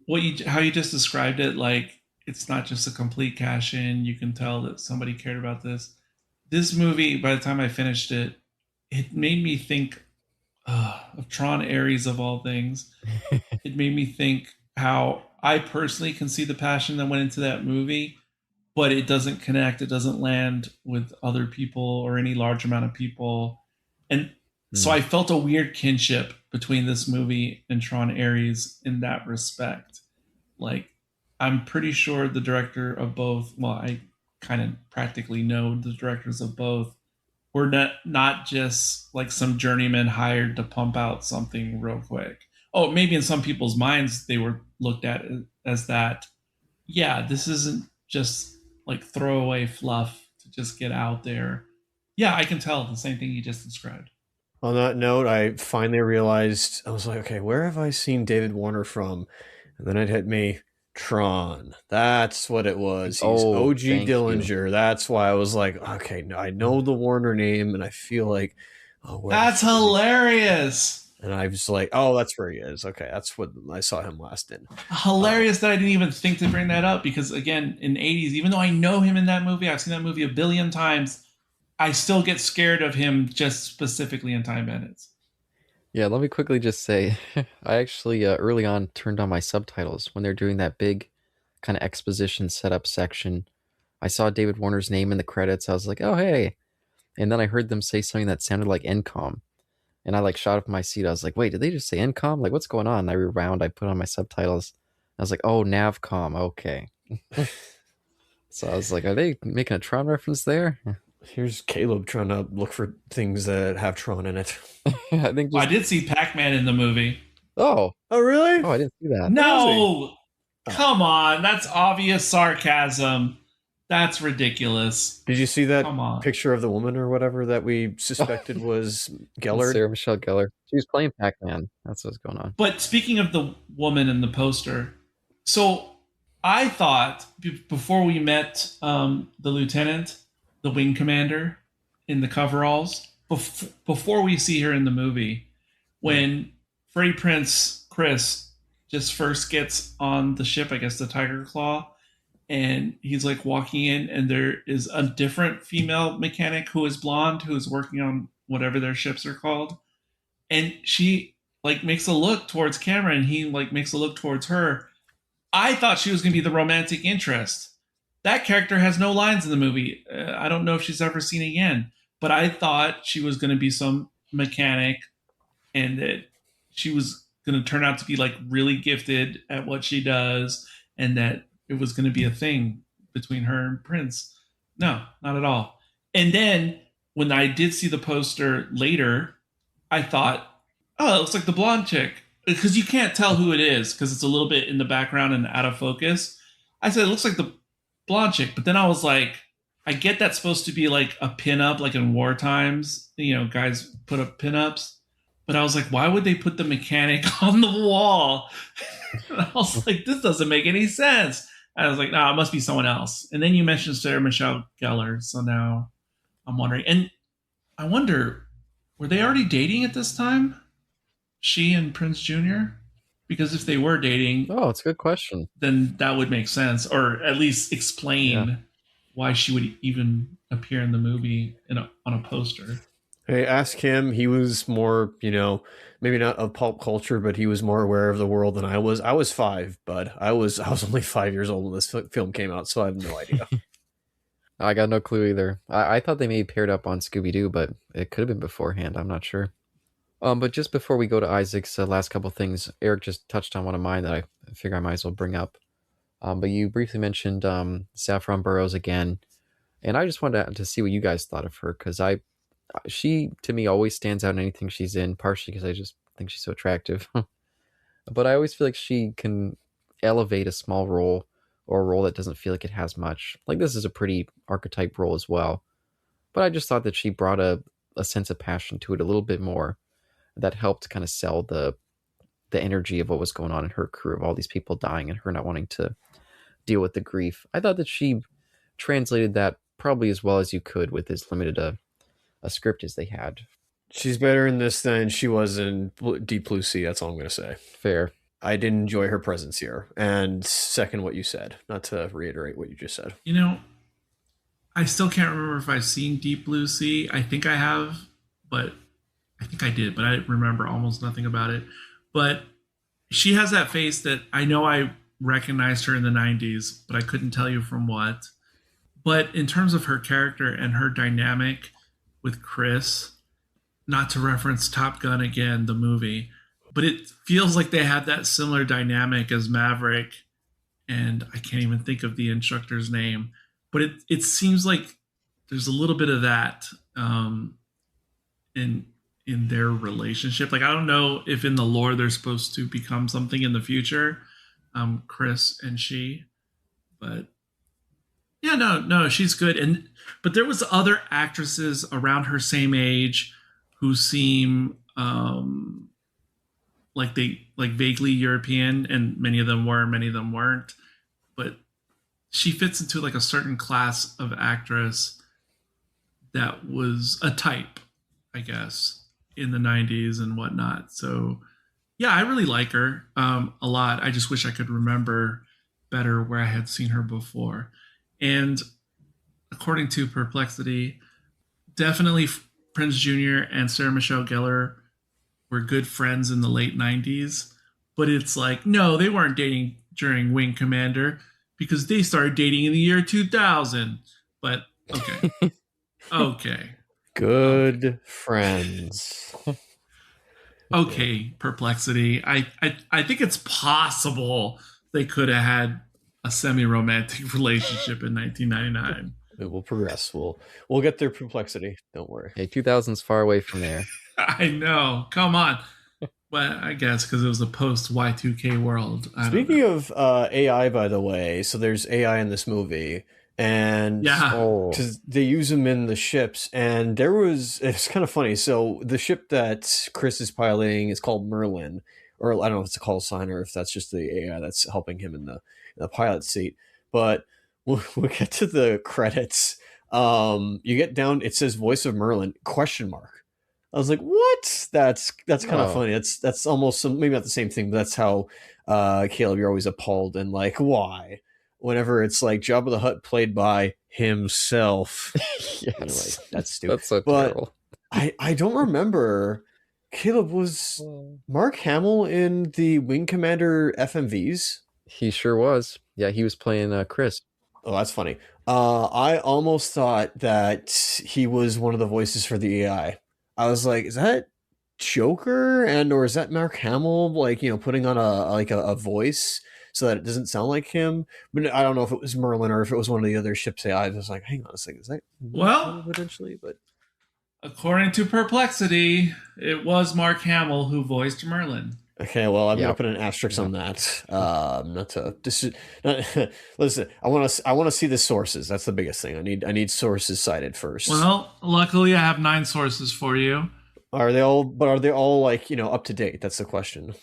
how you just described it, like it's not just a complete cash in. You can tell that somebody cared about this. This movie, by the time I finished it, it made me think of Tron Ares of all things. It made me think how I personally can see the passion that went into that movie, but it doesn't connect. It doesn't land with other people or any large amount of people. And so I felt a weird kinship between this movie and Tron Ares in that respect. Like, I'm pretty sure the director of both, well, I kind of practically know the directors of both, were not just like some journeyman hired to pump out something real quick. Oh, maybe in some people's minds they were looked at as that. Yeah, this isn't just like throwaway fluff to just get out there. Yeah, I can tell the same thing you just described. On that note, I finally realized, I was like, okay, where have I seen David Warner from? And then it hit me, Tron. That's what it was. He's OG Dillinger. That's why I was like, okay, no, I know the Warner name, and I feel like, that's hilarious. And I was like, oh, that's where he is. Okay, that's what I saw him last in. Hilarious that I didn't even think to bring that up, because again, in the 80s, even though I know him in that movie, I've seen that movie a billion times, I still get scared of him just specifically in Time Bandits. Yeah, let me quickly just say, I actually early on turned on my subtitles when they're doing that big kind of exposition setup section. I saw David Warner's name in the credits. I was like, oh, hey. And then I heard them say something that sounded like NCOM. And I like shot up my seat. I was like, wait, did they just say NCOM? Like, what's going on? And I rewound. I put on my subtitles. I was like, oh, NavCom. Okay. So I was like, are they making a Tron reference there? Here's Caleb trying to look for things that have Tron in it. I think I did see Pac-Man in the movie. Oh, really? Oh, I didn't see that. No, come on, that's obvious sarcasm. That's ridiculous. Did you see that picture of the woman or whatever that we suspected was Gellert? Sarah Michelle Gellar. She was playing Pac-Man. That's what's going on. But speaking of the woman in the poster, so I thought before we met the lieutenant, the wing commander in the coveralls, before we see her in the movie, when Freddie Prinze Chris just first gets on the ship, I guess the Tiger Claw, and he's like walking in, and there is a different female mechanic who is blonde, who is working on whatever their ships are called, and she like makes a look towards camera, and he like makes a look towards her. I thought she was going to be the romantic interest. That character has no lines in the movie. I don't know if she's ever seen again, but I thought she was going to be some mechanic, and that she was going to turn out to be like really gifted at what she does, and that it was going to be a thing between her and Prince. No, not at all. And then when I did see the poster later, I thought, oh, it looks like the blonde chick, because you can't tell who it is because it's a little bit in the background and out of focus. I said, it looks like the blonde chick. But then I was like, I get that's supposed to be like a pinup, like in war times, you know, guys put up pinups. But I was like, why would they put the mechanic on the wall? And I was like, this doesn't make any sense. And I was like, no, it must be someone else. And then you mentioned Sarah Michelle Gellar. So now I'm wondering. And I wonder, were they already dating at this time? She and Prince Jr.? Because if they were dating... Oh, it's a good question. Then that would make sense. Or at least explain why she would even appear in the movie on a poster. Hey, ask him. He was more, you know, maybe not of pulp culture, but he was more aware of the world than I was. I was 5, bud. I was only 5 years old when this film came out, so I have no idea. I got no clue either. I thought they maybe paired up on Scooby-Doo, but it could have been beforehand. I'm not sure. But just before we go to Isaac's last couple things, Eric just touched on one of mine that I figure I might as well bring up. But you briefly mentioned Saffron Burrows again, and I just wanted to see what you guys thought of her, because she to me always stands out in anything she's in, partially because I just think she's so attractive. But I always feel like she can elevate a small role, or a role that doesn't feel like it has much. Like, this is a pretty archetype role as well. But I just thought that she brought a sense of passion to it a little bit more that helped kind of sell the energy of what was going on in her crew, of all these people dying and her not wanting to deal with the grief. I thought that she translated that probably as well as you could with as limited a script as they had. She's better in this than she was in Deep Blue Sea. That's all I'm going to say. Fair. I didn't enjoy her presence here. And second, what you said, not to reiterate what you just said. You know, I still can't remember if I've seen Deep Blue Sea. I think I have, but I think I did, but I remember almost nothing about it. But she has that face that I know I recognized her in the 90s, but I couldn't tell you from what. But in terms of her character and her dynamic with Chris, not to reference Top Gun again, the movie, but it feels like they had that similar dynamic as Maverick, and I can't even think of the instructor's name, but it seems like there's a little bit of that in their relationship. Like, I don't know if in the lore they're supposed to become something in the future, Chris and she, but yeah, no, she's good. But there was other actresses around her same age who seem like vaguely European, and many of them were, many of them weren't. But she fits into like a certain class of actress that was a type, I guess, in the 90s and whatnot. So yeah, I really like her a lot. I just wish I could remember better where I had seen her before. And according to Perplexity, definitely Prinze Jr. and Sarah Michelle Gellar were good friends in the late 90s. But it's like, no, they weren't dating during Wing Commander because they started dating in the year 2000. But okay. Okay. Good friends. Okay, Perplexity. I think it's possible they could have had a semi-romantic relationship in 1999. It will progress. We'll get there, Perplexity. Don't worry. Hey, 2000's far away from there. I know. Come on. But I guess because it was a post Y2K world. Speaking of AI, by the way, so there's AI in this movie, and because they use them in the ships, and it's kind of funny. So the ship that Chris is piloting is called Merlin, or I don't know if it's a call sign or if that's just the AI that's helping him in the pilot seat. But we'll get to the credits. You get down, it says voice of Merlin ? I was like, what? That's kind of funny. That's almost maybe not the same thing, but that's how Caleb, you're always appalled and like, why? Whenever it's like Jabba the Hutt played by himself. Yes. Anyway, that's stupid. That's so but terrible. I don't remember. Caleb, was Mark Hamill in the Wing Commander FMVs? He sure was. Yeah, he was playing Chris. Oh, that's funny. I almost thought that he was one of the voices for the AI. I was like, is that Joker or is that Mark Hamill, like, putting on a voice so that it doesn't sound like him? But I don't know if it was Merlin or if it was one of the other ships AI. I was like, hang on a second, is that potentially? But according to Perplexity, it was Mark Hamill who voiced Merlin. Okay, well, I'm gonna put an asterisk on that. Listen, I want to see the sources. That's the biggest thing. I need sources cited first. Well, luckily I have 9 sources for you. Are they all like, up to date? That's the question.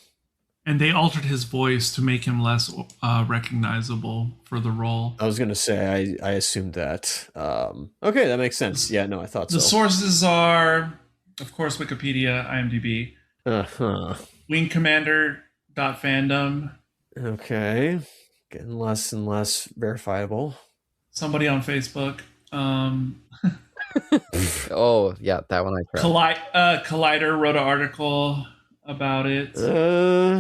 And they altered his voice to make him less recognizable for the role. I was gonna say I assumed that. Okay, that makes sense. Yeah, no, I thought so. The sources are, of course, Wikipedia, IMDb. Wingcommander.fandom. Okay. Getting less and less verifiable. Somebody on Facebook. Oh, yeah, that one I tried. Collider wrote an article about it.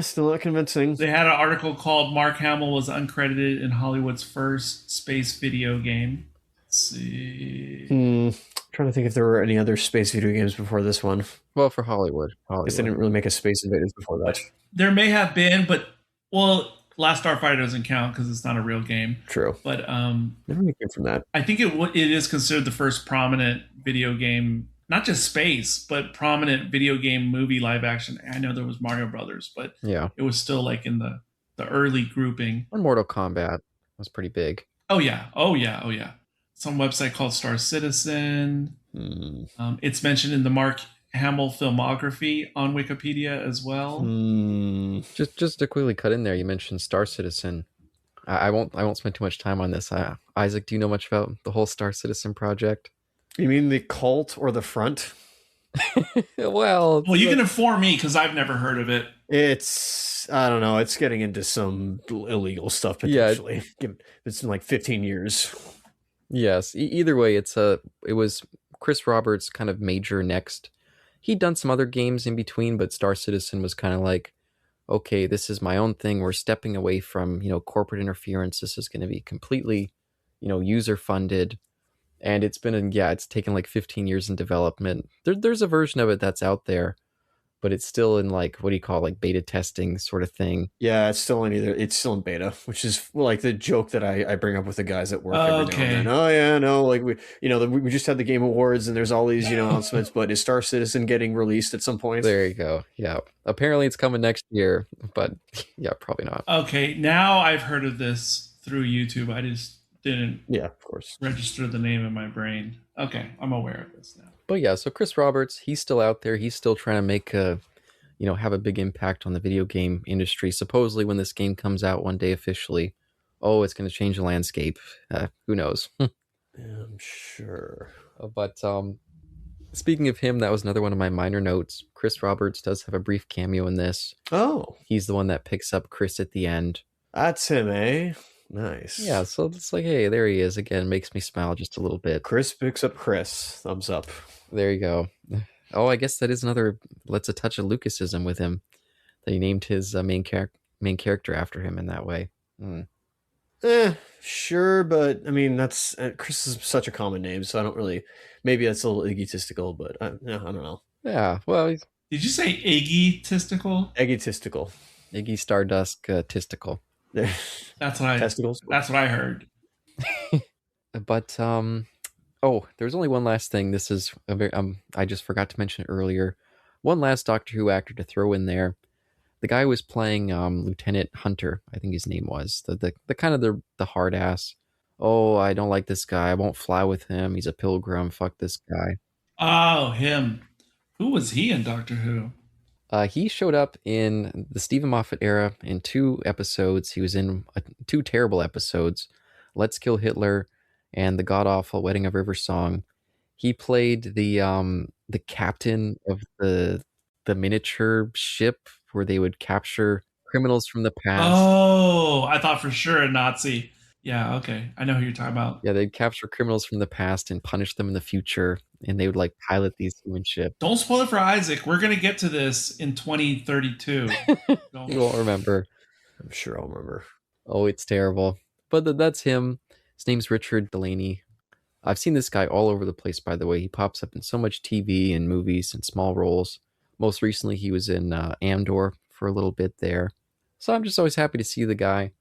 Still not convincing. They had an article called Mark Hamill was uncredited in Hollywood's first space video game. Let's see. Trying to think if there were any other space video games before this one. Well, for Hollywood. I guess they didn't really make a Space Invaders before that. There may have been, but Last Starfighter doesn't count because it's not a real game. True. But never came from that. I think it is considered the first prominent video game, not just space, but prominent video game movie live action. I know there was Mario Brothers, but it was still like in the early grouping. And Mortal Kombat was pretty big. Oh yeah. Some website called Star Citizen. It's mentioned in the Mark Hamill filmography on Wikipedia as well. Just to quickly cut in there, you mentioned Star Citizen. I won't spend too much time on this. Isaac, do you know much about the whole Star Citizen project? You mean the cult or the front? Well, you can inform me because I've never heard of it. It's, I don't know, it's getting into some illegal stuff Yeah. potentially. It's been like 15 years. Yes. Either way, it was Chris Roberts' kind of major next. He'd done some other games in between, but Star Citizen was kind of like, okay, this is my own thing. We're stepping away from, corporate interference. This is going to be completely, user funded. And it's taken like 15 years in development. There's a version of it that's out there, but it's still in like, what do you call it, like beta testing sort of thing. Yeah, it's still in beta, which is like the joke that I bring up with the guys at work every now and then. Oh yeah, no, like we just had the Game Awards and there's all these announcements, but is Star Citizen getting released at some point? There you go. Yeah, apparently it's coming next year, but yeah, probably not. Okay, now I've heard of this through YouTube. I just didn't of course register the name in my brain. Okay, I'm aware of this now. But yeah, so Chris Roberts, he's still out there. He's still trying to make have a big impact on the video game industry. Supposedly when this game comes out one day officially, it's going to change the landscape. Who knows? I'm sure. But speaking of him, that was another one of my minor notes. Chris Roberts does have a brief cameo in this. Oh. He's the one that picks up Chris at the end. That's him, eh? Nice. Yeah, so it's like, hey, there he is again. Makes me smile just a little bit. Chris picks up Chris. Thumbs up. There you go. Oh, I guess that is another. Let's a touch of Lucasism with him. That he named his main character after him in that way. Sure, but I mean that's Chris is such a common name, so I don't really. Maybe that's a little egotistical, but I don't know. Yeah, well, did you say egotistical? Egotistical. Iggy Stardust tisticle. That's what I testicles. That's what I heard. But there's only one last thing. This is a very I just forgot to mention it earlier. One last Doctor Who actor to throw in there. The guy who was playing Lieutenant Hunter, I think his name was the kind of the hard ass. Oh, I don't like this guy. I won't fly with him. He's a pilgrim. Fuck this guy. Oh, him. Who was he in Doctor Who? He showed up in the Stephen Moffat era in 2 episodes. He was in 2 terrible episodes, Let's Kill Hitler and the god-awful Wedding of River Song. He played the captain of the miniature ship where they would capture criminals from the past. Oh, I thought for sure a Nazi. Yeah, okay. I know who you're talking about. Yeah, they'd capture criminals from the past and punish them in the future, and they would like pilot these human ships. Don't spoil it for Isaac. We're going to get to this in 2032. You won't remember. I'm sure I'll remember. Oh, it's terrible. But that's him. His name's Richard Delaney. I've seen this guy all over the place, by the way. He pops up in so much TV and movies and small roles. Most recently, he was in Andor for a little bit there. So I'm just always happy to see the guy.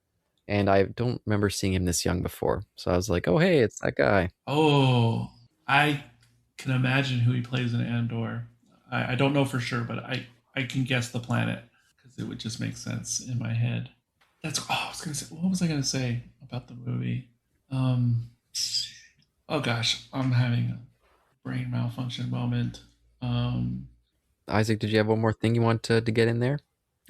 And I don't remember seeing him this young before. So I was like, oh, hey, it's that guy. Oh, I can imagine who he plays in Andor. I don't know for sure, but I can guess the planet because it would just make sense in my head. I was going to say, what was I going to say about the movie? Oh gosh, I'm having a brain malfunction moment. Isaac, did you have one more thing you want to get in there?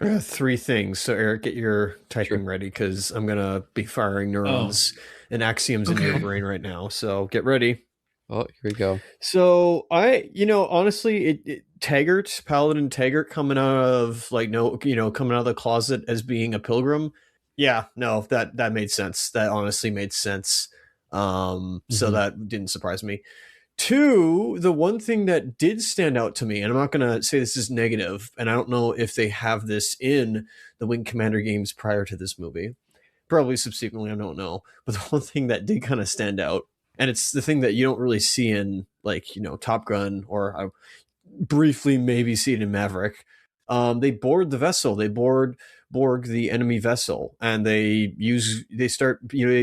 3 things. So Eric, get your typing ready because I'm gonna be firing neurons and axioms into your brain right now. So get ready. Oh, here we go. So honestly, Taggart, Paladin Taggart, coming out of coming out of the closet as being a pilgrim. Yeah, no, that made sense. That honestly made sense. So that didn't surprise me. 2, the one thing that did stand out to me, and I'm not going to say this is negative, and I don't know if they have this in the Wing Commander games prior to this movie. Probably subsequently, I don't know. But the one thing that did kind of stand out, and it's the thing that you don't really see in, Top Gun, or I briefly maybe see it in Maverick. They board the vessel. They board Borg, the enemy vessel, and they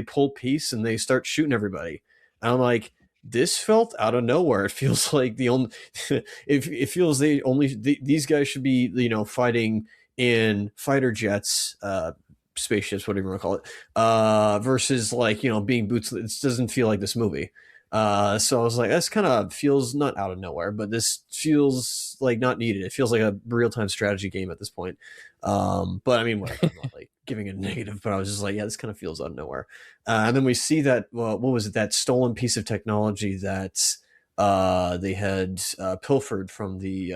pull piece and they start shooting everybody. And I'm like, this felt out of nowhere. It feels like it feels these guys should be, fighting in fighter jets, spaceships, whatever you want to call it, versus being boots. It doesn't feel like this movie. So I was like, this kind of feels not out of nowhere, but this feels like not needed. It feels like a real-time strategy game at this point. But I mean, whatever, I'm not like giving it a negative, but I was just like, yeah, this kind of feels out of nowhere. And then we see that, what was it? That stolen piece of technology that, they had, pilfered from the,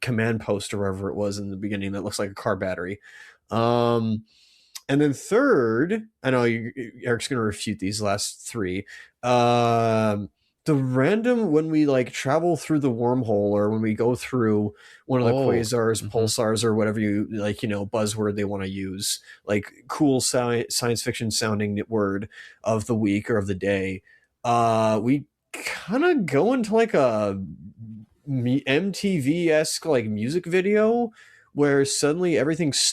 command post or wherever it was in the beginning that looks like a car battery. And then third, I know Eric's going to refute these last three. The random when we like travel through the wormhole or when we go through one of the quasars, pulsars, or whatever you like, buzzword they want to use, like cool science fiction sounding word of the week or of the day. We kind of go into like a MTV-esque like music video where suddenly everything's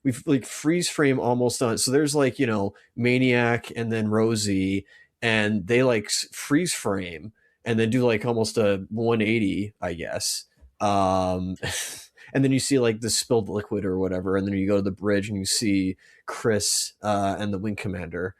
we've like freeze frame almost on it. So there's like, Maniac and then Rosie, and they like freeze frame and then do like almost a 180, I guess. And then you see like the spilled liquid or whatever. And then you go to the bridge and you see Chris and the Wing Commander.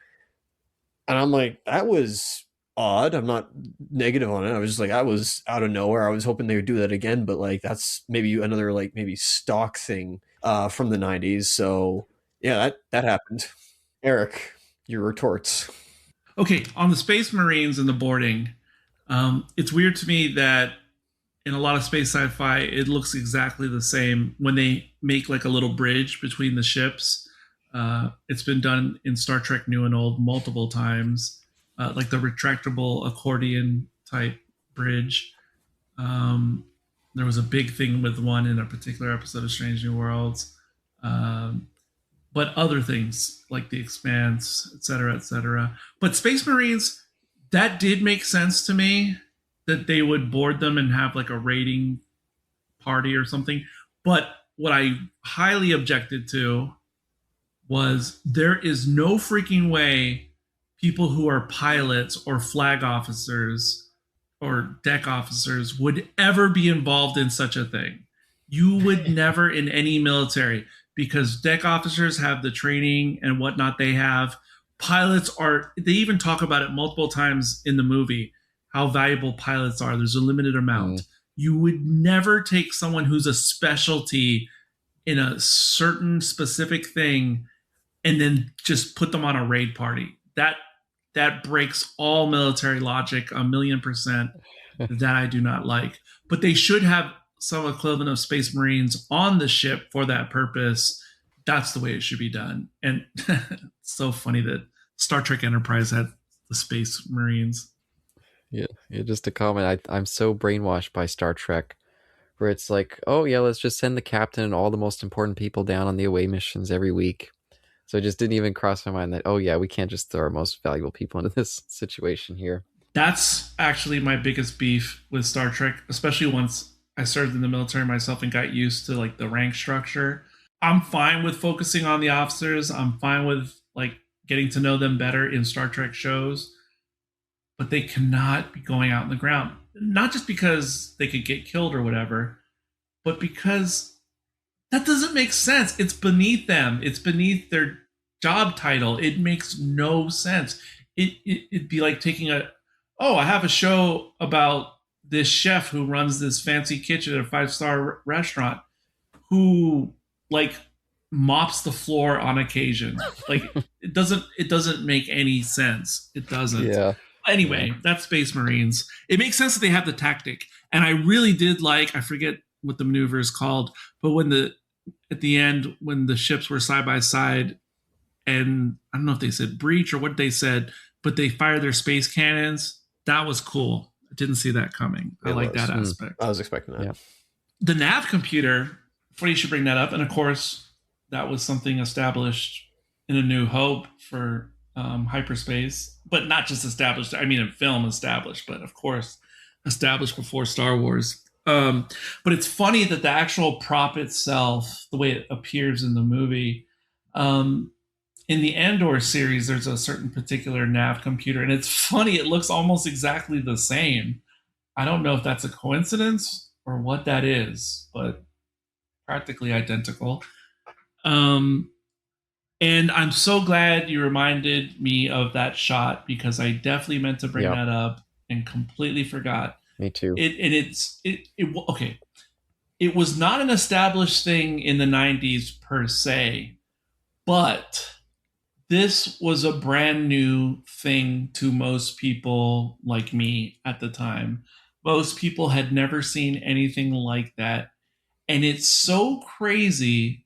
And I'm like, that was odd. I'm not negative on it. I was just like, I was out of nowhere. I was hoping they would do that again, but like that's maybe another like maybe stock thing from the 90s. So yeah, that happened. Eric, your retorts. Okay, on the Space Marines and the boarding, it's weird to me that in a lot of space sci-fi, it looks exactly the same when they make like a little bridge between the ships. It's been done in Star Trek New and Old multiple times, like the retractable accordion type bridge. There was a big thing with one in a particular episode of Strange New Worlds. But other things like The Expanse, et cetera, et cetera. But Space Marines, that did make sense to me that they would board them and have like a raiding party or something. But what I highly objected to was there is no freaking way people who are pilots or flag officers or deck officers would ever be involved in such a thing. You would never in any military, because deck officers have the training and whatnot they have. Pilots they even talk about it multiple times in the movie, how valuable pilots are. There's a limited amount. You would never take someone who's a specialty in a certain specific thing and then just put them on a raid party. That breaks all military logic 1,000,000%. That I do not like. But they should have some equivalent of Space Marines on the ship for that purpose. That's the way it should be done. And it's so funny that Star Trek Enterprise had the Space Marines. Yeah, just a comment. I'm so brainwashed by Star Trek, where it's like, oh yeah, let's just send the captain and all the most important people down on the away missions every week. So it just didn't even cross my mind that, oh yeah, we can't just throw our most valuable people into this situation here. That's actually my biggest beef with Star Trek, especially once I served in the military myself and got used to like the rank structure. I'm fine with focusing on the officers. I'm fine with like getting to know them better in Star Trek shows, but they cannot be going out on the ground. Not just because they could get killed or whatever, but because that doesn't make sense. It's beneath them. It's beneath their job title. It makes no sense. It'd be like taking I have a show about this chef who runs this fancy kitchen at a 5-star restaurant who like mops the floor on occasion. Like it doesn't make any sense. It doesn't. Yeah. Anyway, that's Space Marines. It makes sense that they have the tactic. And I really did like, I forget what the maneuver is called, but at the end, when the ships were side by side and I don't know if they said breach or what they said, but they fire their space cannons. That was cool. I didn't see that coming. I like that aspect. I was expecting that. Yeah. The nav computer, funny you should bring that up. And of course, that was something established in A New Hope for hyperspace, but not just established. I mean, in film established, but of course, established before Star Wars. But it's funny that the actual prop itself, the way it appears in the movie, in the Andor series, there's a certain particular nav computer, and it's funny. It looks almost exactly the same. I don't know if that's a coincidence or what that is, but practically identical. And I'm so glad you reminded me of that shot because I definitely meant to bring that up and completely forgot. Me too. Okay. It was not an established thing in the 90s per se, but this was a brand new thing to most people like me at the time. Most people had never seen anything like that. And it's so crazy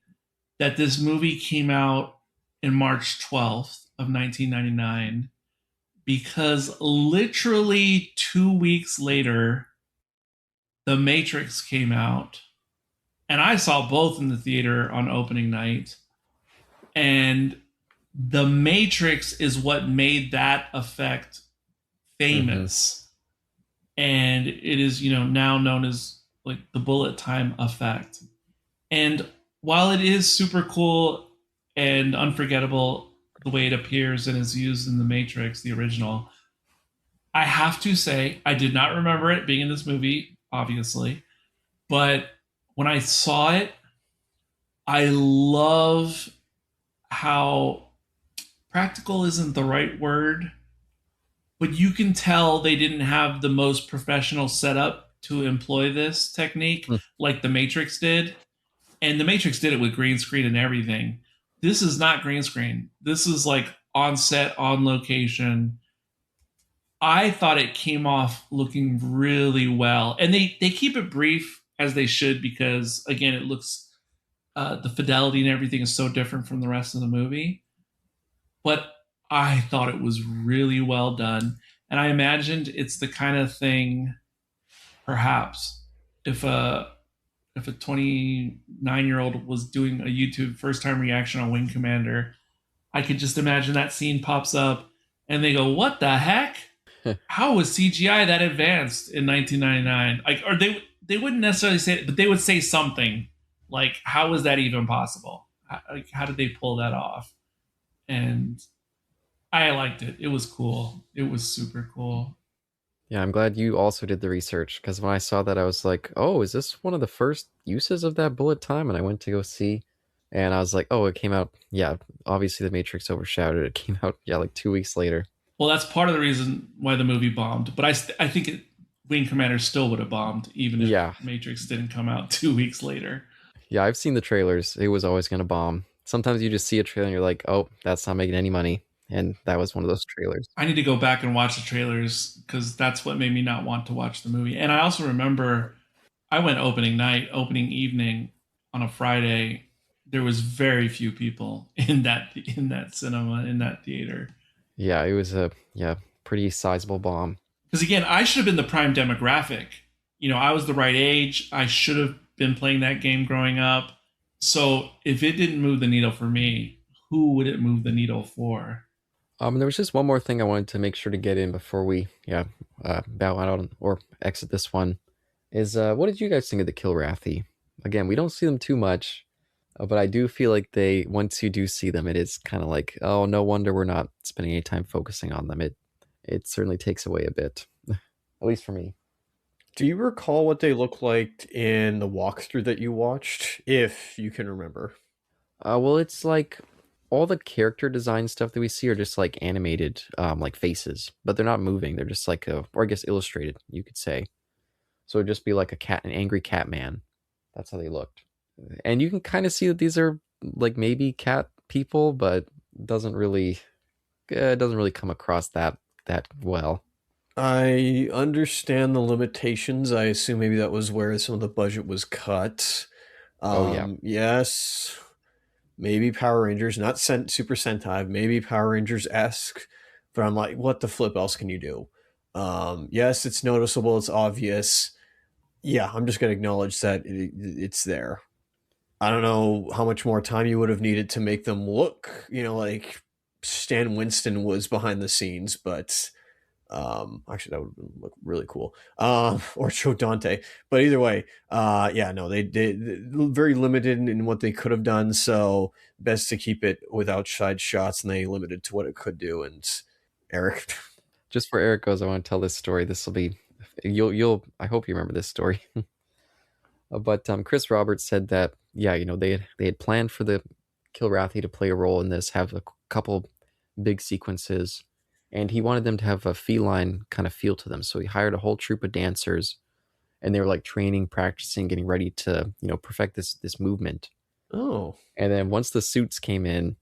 that this movie came out in March 12th of 1999 because literally 2 weeks later, The Matrix came out. And I saw both in the theater on opening night. And The Matrix is what made that effect famous. And it is, now known as like the bullet time effect. And while it is super cool and unforgettable the way it appears and is used in The Matrix, the original, I have to say I did not remember it being in this movie, obviously. But when I saw it, I love how practical isn't the right word, but you can tell they didn't have the most professional setup to employ this technique like The Matrix did. And The Matrix did it with green screen and everything. This is not green screen. This is like on set, on location. I thought it came off looking really well. And they keep it brief as they should because, again, it looks, the fidelity and everything is so different from the rest of the movie. But I thought it was really well done. And I imagined it's the kind of thing, perhaps, if a 29-year-old was doing a YouTube first time reaction on Wing Commander, I could just imagine that scene pops up and they go, what the heck? How was CGI that advanced in 1999? Like, or they wouldn't necessarily say it, but they would say something like, how was that even possible? How did they pull that off? And I liked it. It was cool. It was super cool. Yeah, I'm glad you also did the research because when I saw that, I was like, oh, is this one of the first uses of that bullet time? And I went to go see, and I was like, oh, it came out. Yeah, obviously The Matrix overshadowed it. It came out, yeah, like 2 weeks later. Well, that's part of the reason why the movie bombed. But I think Wing Commander still would have bombed even if Matrix didn't come out 2 weeks later. Yeah, I've seen the trailers. It was always going to bomb. Sometimes you just see a trailer and you're like, oh, that's not making any money. And that was one of those trailers. I need to go back and watch the trailers because that's what made me not want to watch the movie. And I also remember I went opening evening on a Friday. There was very few people in that cinema, in that theater. Yeah, it was a pretty sizable bomb. Because again, I should have been the prime demographic. I was the right age. I should have been playing that game growing up. So if it didn't move the needle for me, who would it move the needle for? There was just one more thing I wanted to make sure to get in before we bow out or exit this one. Is what did you guys think of the Kilrathi? Again, we don't see them too much, but I do feel like once you do see them, it is kind of like, oh, no wonder we're not spending any time focusing on them. It certainly takes away a bit, at least for me. Do you recall what they look like in the walkthrough that you watched, if you can remember? Well, it's like all the character design stuff that we see are just like animated, like faces, but they're not moving. They're just like or I guess illustrated, you could say. So it'd just be like an angry cat man. That's how they looked. And you can kind of see that these are like maybe cat people, but it doesn't really come across that well. I understand the limitations. I assume maybe that was where some of the budget was cut. Yes. Maybe Power Rangers, not Super Sentai, maybe Power Rangers-esque, but I'm like, what the flip else can you do? Yes, it's noticeable, it's obvious. Yeah, I'm just going to acknowledge that it's there. I don't know how much more time you would have needed to make them look, like Stan Winston was behind the scenes, but actually that would look really cool. Or Joe Dante. But either way, they very limited in what they could have done, so best to keep it with outside shots, and they limited to what it could do. And Eric, just for Eric goes, I want to tell this story. This will be I hope you remember this story. But Chris Roberts said that they had planned for the Kilrathi to play a role in this, have a couple big sequences, and he wanted them to have a feline kind of feel to them. So he hired a whole troupe of dancers, and they were like training, practicing, getting ready to perfect this movement. Oh. And then once the suits came in,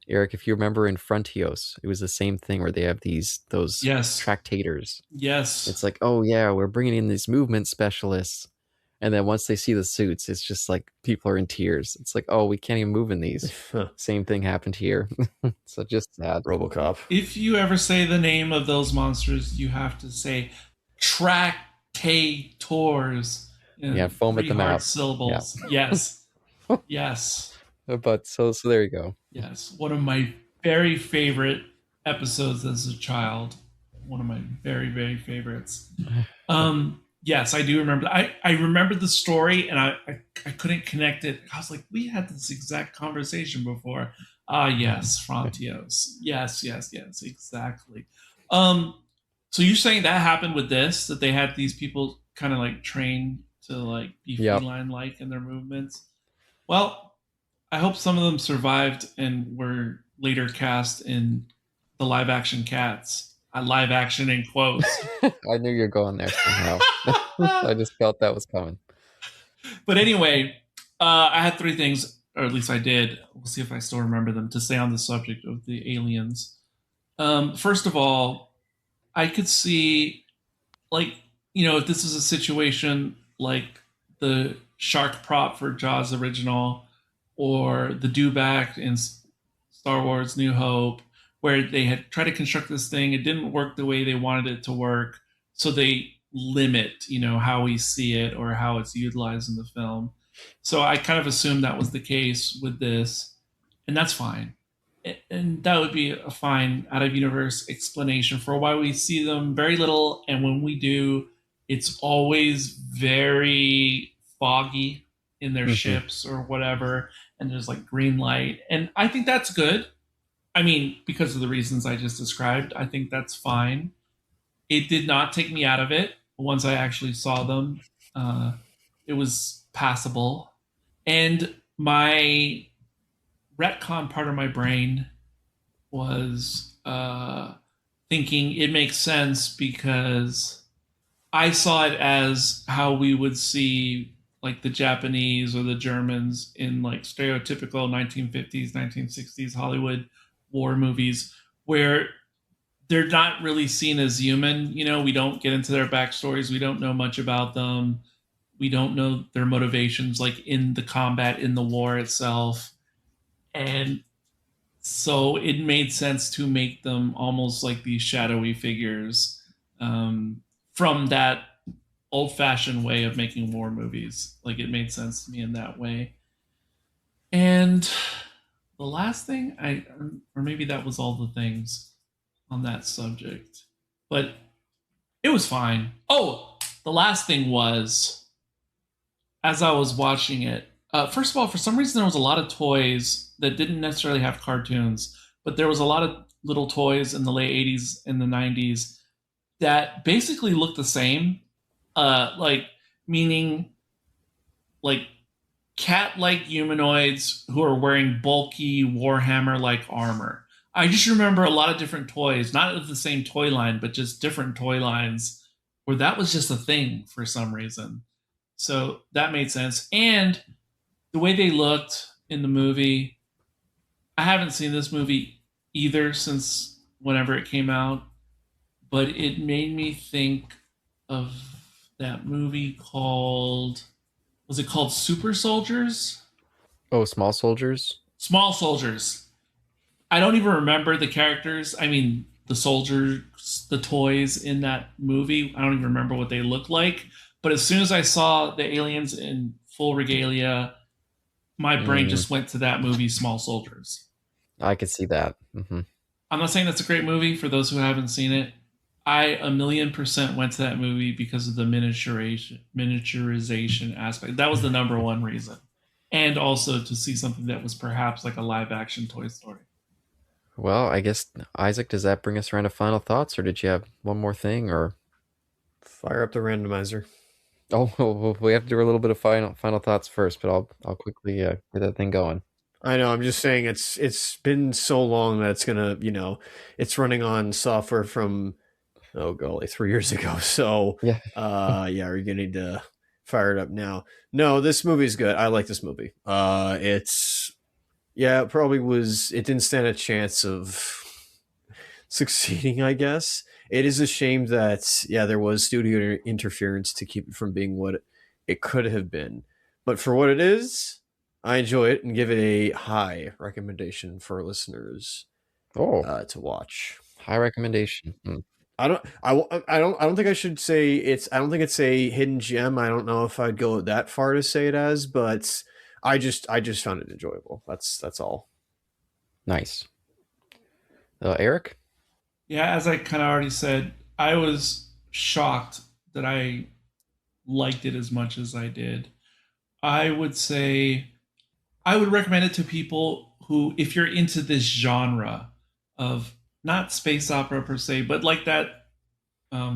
Eric, if you remember in Frontios, it was the same thing where they have those Yes. tractators. Yes. It's like, oh yeah, we're bringing in these movement specialists. And then once they see the suits, it's just like people are in tears. It's like, oh, we can't even move in these. Same thing happened here. So just sad. RoboCop. If you ever say the name of those monsters, you have to say tractators. Yeah, foam at the mouth. Syllables. Yeah. Yes. Yes. But so there you go. Yes. One of my very favorite episodes as a child. One of my very, very favorites. Yes, I do remember. I remember the story, and I couldn't connect it. I was like, we had this exact conversation before. Yes, Frontios. Yes, exactly. So you're saying that happened with this, that they had these people kind of like trained to like be feline-like in their movements? Well, I hope some of them survived and were later cast in the live-action Cats. Live action in quotes. I knew you were going there somehow. I just felt that was coming. But anyway, I had three things, or at least I did. We'll see if I still remember them, to say on the subject of the aliens. First of all, I could see, like, if this is a situation like the shark prop for Jaws original or the dewback in Star Wars New Hope, where they had tried to construct this thing. It didn't work the way they wanted it to work. So they limit, how we see it or how it's utilized in the film. So I kind of assumed that was the case with this. And that's fine. And that would be a fine out-of-universe explanation for why we see them very little. And when we do, it's always very foggy in their ships or whatever. And there's like green light. And I think that's good. I mean, because of the reasons I just described, I think that's fine. It did not take me out of it. Once I actually saw them, it was passable. And my retcon part of my brain was thinking it makes sense because I saw it as how we would see like the Japanese or the Germans in like stereotypical 1950s, 1960s Hollywood war movies, where they're not really seen as human. We don't get into their backstories. We don't know much about them. We don't know their motivations, like in the combat, in the war itself. And so it made sense to make them almost like these shadowy figures from that old-fashioned way of making war movies. Like, it made sense to me in that way. And the last thing, or maybe that was all the things on that subject, but it was fine. Oh, the last thing was, as I was watching it, first of all, for some reason, there was a lot of toys that didn't necessarily have cartoons, but there was a lot of little toys in the late 80s and the 90s that basically looked the same, meaning like cat-like humanoids who are wearing bulky Warhammer-like armor. I just remember a lot of different toys, not of the same toy line, but just different toy lines where that was just a thing for some reason. So that made sense. And the way they looked in the movie, I haven't seen this movie either since whenever it came out, but it made me think of that movie called... Was it called Super Soldiers? Oh, Small Soldiers? Small Soldiers. I don't even remember the characters. I mean, the soldiers, the toys in that movie. I don't even remember what they looked like. But as soon as I saw the aliens in full regalia, my brain just went to that movie, Small Soldiers. I could see that. Mm-hmm. I'm not saying that's a great movie for those who haven't seen it. I 1,000,000% went to that movie because of the miniaturization aspect. That was the number one reason. And also to see something that was perhaps like a live action Toy Story. Well, I guess, Isaac, does that bring us around to final thoughts, or did you have one more thing, or? Fire up the randomizer. Oh, we have to do a little bit of final thoughts first, but I'll quickly get that thing going. I know. I'm just saying it's been so long that it's gonna, it's running on software from, oh golly, 3 years ago. So yeah, you're gonna need to fire it up now. No, this movie's good. I like this movie. Yeah, it probably was. It didn't stand a chance of succeeding, I guess. It is a shame that, yeah, there was studio interference to keep it from being what it could have been. But for what it is, I enjoy it and give it a high recommendation for listeners Oh, to watch. high recommendation. Hmm. I don't think I should say it's. I don't think it's a hidden gem. I don't know if I'd go that far to say it as, but I just found it enjoyable. That's all. Nice. Eric? Yeah, as I kind of already said, I was shocked that I liked it as much as I did. I would say I would recommend it to people who, if you're into this genre of not space opera per se, but like that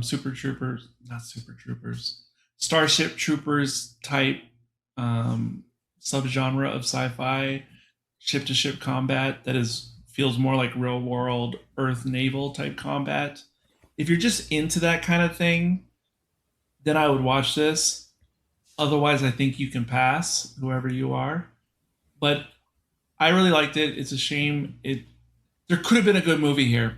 Super Troopers, not Super Troopers, Starship Troopers type subgenre of sci-fi, ship to ship combat that is feels more like real world Earth naval type combat. If you're just into that kind of thing, then I would watch this. Otherwise, I think you can pass, whoever you are. But I really liked it. It's a shame it there could have been a good movie here.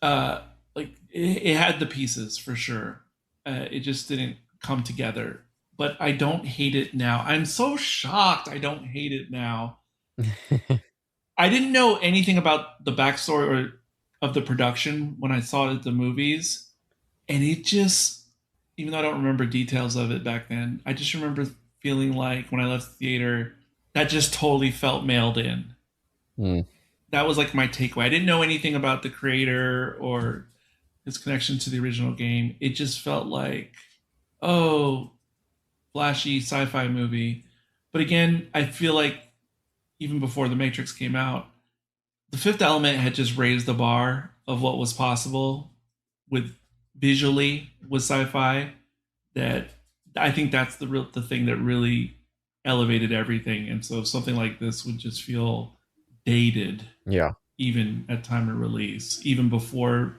Like it had the pieces for sure. It just didn't come together. But I don't hate it now. I'm so shocked. I don't hate it now. I didn't know anything about the backstory or of the production when I saw it at the movies, and it just, even though I don't remember details of it back then, I just remember feeling like when I left the theater, that just totally felt mailed in. Hmm. That was like my takeaway. I didn't know anything about the creator or his connection to the original game. It just felt like, oh, flashy sci-fi movie. But again, I feel like even before The Matrix came out, The Fifth Element had just raised the bar of what was possible with visually with sci-fi. That I think that's the thing that really elevated everything. And so something like this would just feel dated, Yeah. even at time of release, even before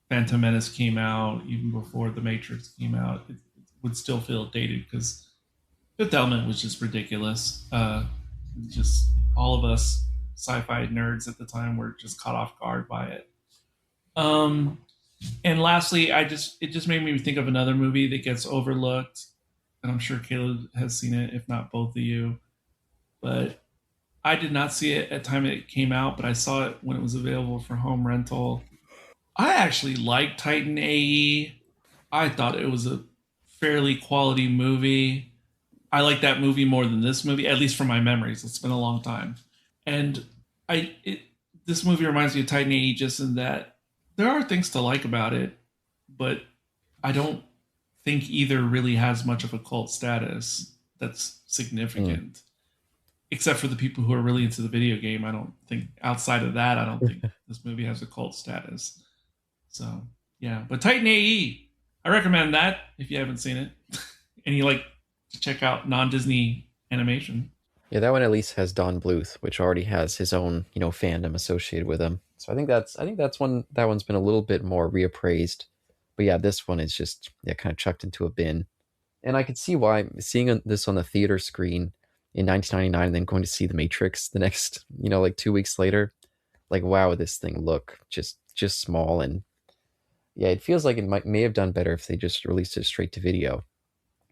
Phantom Menace came out, even before The Matrix came out, it would still feel dated because Fifth Element was just ridiculous. Just all of us sci-fi nerds at the time were just caught off guard by it. And lastly, it just made me think of another movie that gets overlooked, and I'm sure Caleb has seen it, if not both of you. But I did not see it at the time it came out, but I saw it when it was available for home rental. I actually liked Titan AE. I thought it was a fairly quality movie. I like that movie more than this movie, at least from my memories. It's been a long time. And this movie reminds me of Titan AE just in that there are things to like about it, but I don't think either really has much of a cult status that's significant. Except for the people who are really into the video game. I don't think outside of that, I don't think this movie has a cult status. So yeah, but Titan AE, I recommend that if you haven't seen it. And you like to check out non-Disney animation. Yeah, that one at least has Don Bluth, which already has his own, fandom associated with him. So I think that's one that one's been a little bit more reappraised. But yeah, this one is just kind of chucked into a bin. And I could see why seeing this on the theater screen in 1999 and then going to see The Matrix the next, like 2 weeks later, like wow, this thing look just small, and yeah, it feels like it may have done better if they just released it straight to video.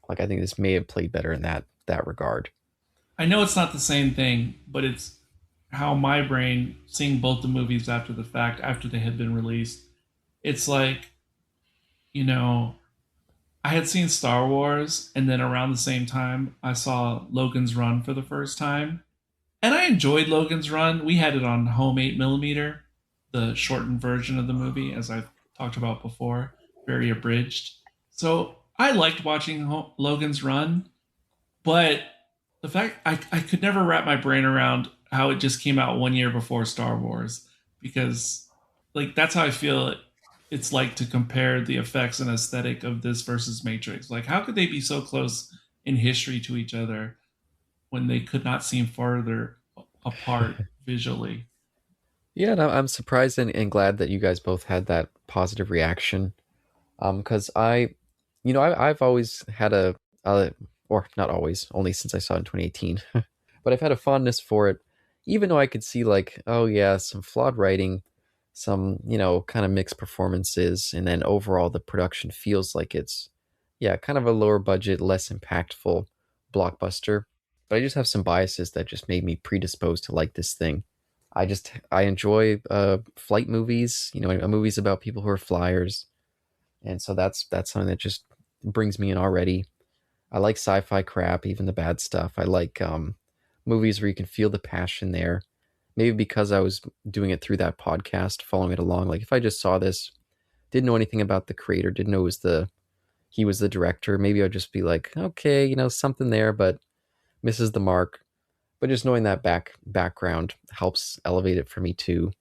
Like I think this may have played better in that regard. I know it's not the same thing, but it's how my brain, seeing both the movies after the fact, after they had been released, it's like, I had seen Star Wars, and then around the same time, I saw Logan's Run for the first time. And I enjoyed Logan's Run. We had it on home 8mm, the shortened version of the movie, as I've talked about before, very abridged. So I liked watching Logan's Run, but the fact I could never wrap my brain around how it just came out 1 year before Star Wars, because like that's how I feel it's like to compare the effects and aesthetic of this versus Matrix. Like how could they be so close in history to each other when they could not seem farther apart visually? Yeah, and I'm surprised and glad that you guys both had that positive reaction. Because I've always had or not always, only since I saw it in 2018, but I've had a fondness for it, even though I could see like, oh yeah, some flawed writing, some, kind of mixed performances, and then overall the production feels like it's, yeah, kind of a lower budget, less impactful blockbuster. But I just have some biases that just made me predisposed to like this thing. I enjoy flight movies, movies about people who are flyers, and so that's something that just brings me in already. I like sci-fi crap, even the bad stuff. I like movies where you can feel the passion there. Maybe because I was doing it through that podcast, following it along. Like if I just saw this, didn't know anything about the creator, didn't know he was the director, maybe I'd just be like, okay, something there, but misses the mark. But just knowing that background helps elevate it for me too.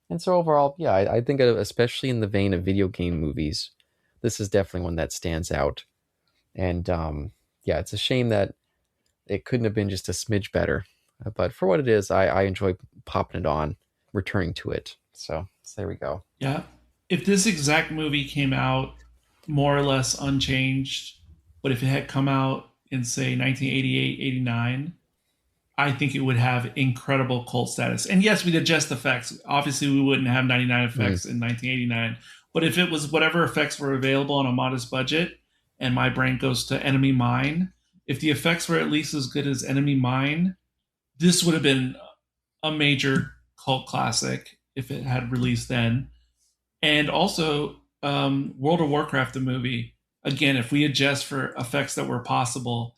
And so overall, yeah, I think especially in the vein of video game movies, this is definitely one that stands out. And yeah, it's a shame that it couldn't have been just a smidge better. But for what it is, I enjoy popping it on, returning to it. So there we go. Yeah. If this exact movie came out more or less unchanged, but if it had come out in, say, 1988, 89, I think it would have incredible cult status. And yes, we'd adjust effects. Obviously, we wouldn't have 99 effects in 1989. But if it was whatever effects were available on a modest budget, and my brain goes to Enemy Mine, if the effects were at least as good as Enemy Mine, this would have been a major cult classic if it had released then. And also, World of Warcraft, the movie, again, if we adjust for effects that were possible,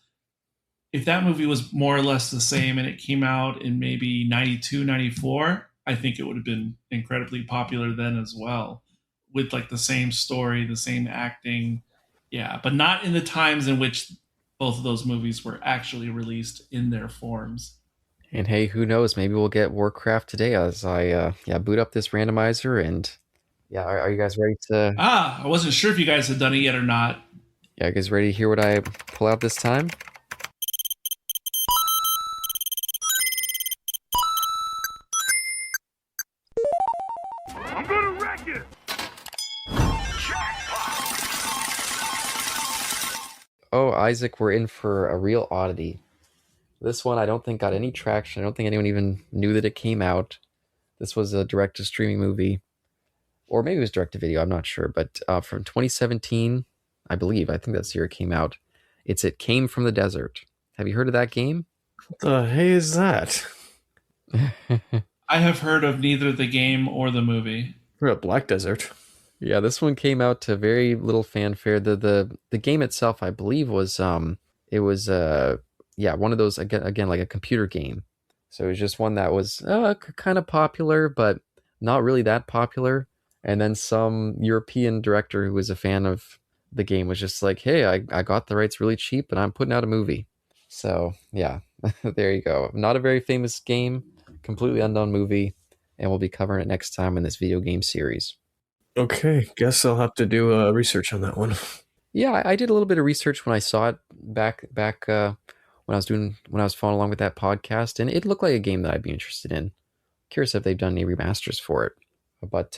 if that movie was more or less the same and it came out in maybe 92, 94, I think it would have been incredibly popular then as well, with like the same story, the same acting. Yeah, but not in the times in which both of those movies were actually released in their forms. And hey, who knows? Maybe we'll get Warcraft today as I boot up this randomizer. And yeah, are you guys ready to? I wasn't sure if you guys had done it yet or not. Yeah, you guys ready to hear what I pull out this time? I'm gonna wreck it! Oh, Isaac, we're in for a real oddity. This one I don't think got any traction. I don't think anyone even knew that it came out. This was a direct-to-streaming movie. Or maybe it was direct-to-video, I'm not sure. But from 2017, I believe. I think that's the year it came out. It Came from the Desert. Have you heard of that game? What the hey is that? I have heard of neither the game or the movie. We're at Black Desert. Yeah, this one came out to very little fanfare. The game itself, I believe, was one of those again like a computer game. So it was just one that was kind of popular, but not really that popular. And then some European director who was a fan of the game was just like, "Hey, I got the rights really cheap, and I'm putting out a movie." So yeah, there you go. Not a very famous game, completely unknown movie, and we'll be covering it next time in this video game series. Okay, guess I'll have to do research on that one. Yeah, I did a little bit of research when I saw it back when I was following along with that podcast, and it looked like a game that I'd be interested in. Curious if they've done any remasters for it. But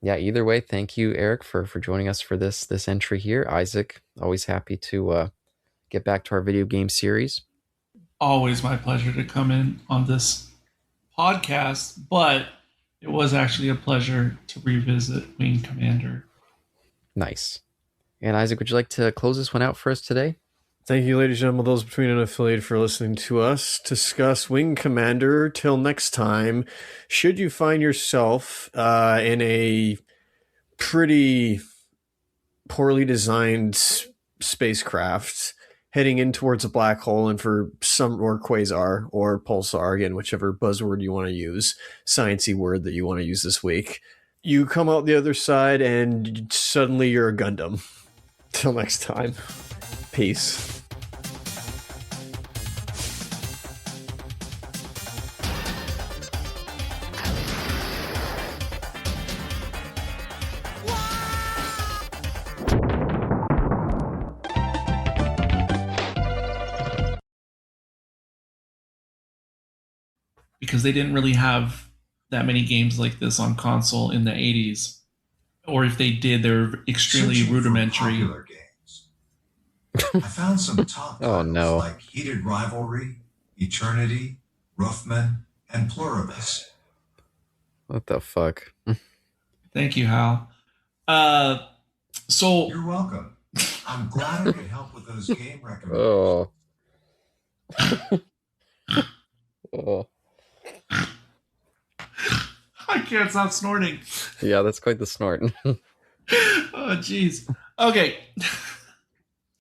yeah, either way, thank you, Eric, for joining us for this entry here. Isaac, always happy to get back to our video game series. Always my pleasure to come in on this podcast, but it was actually a pleasure to revisit Wing Commander. Nice. And Isaac, would you like to close this one out for us today? Thank you, ladies and gentlemen, those between and affiliated, for listening to us discuss Wing Commander. Till next time, should you find yourself in a pretty poorly designed spacecraft heading in towards a black hole, and for some, or quasar or pulsar, again, whichever buzzword you want to use, sciencey word that you want to use this week, you come out the other side and suddenly you're a Gundam. Till next time, peace. Because they didn't really have that many games like this on console in the 80s. Or if they did, they're extremely Searching for rudimentary. popular games. I found some top Oh, titles no. like Heated Rivalry, Eternity, Roofman, and Pluribus. What the fuck? Thank you, Hal. So You're welcome. I'm glad I could help with those game recommendations. Oh. I can't stop snorting. Yeah, that's quite the snort. Oh, jeez. Okay.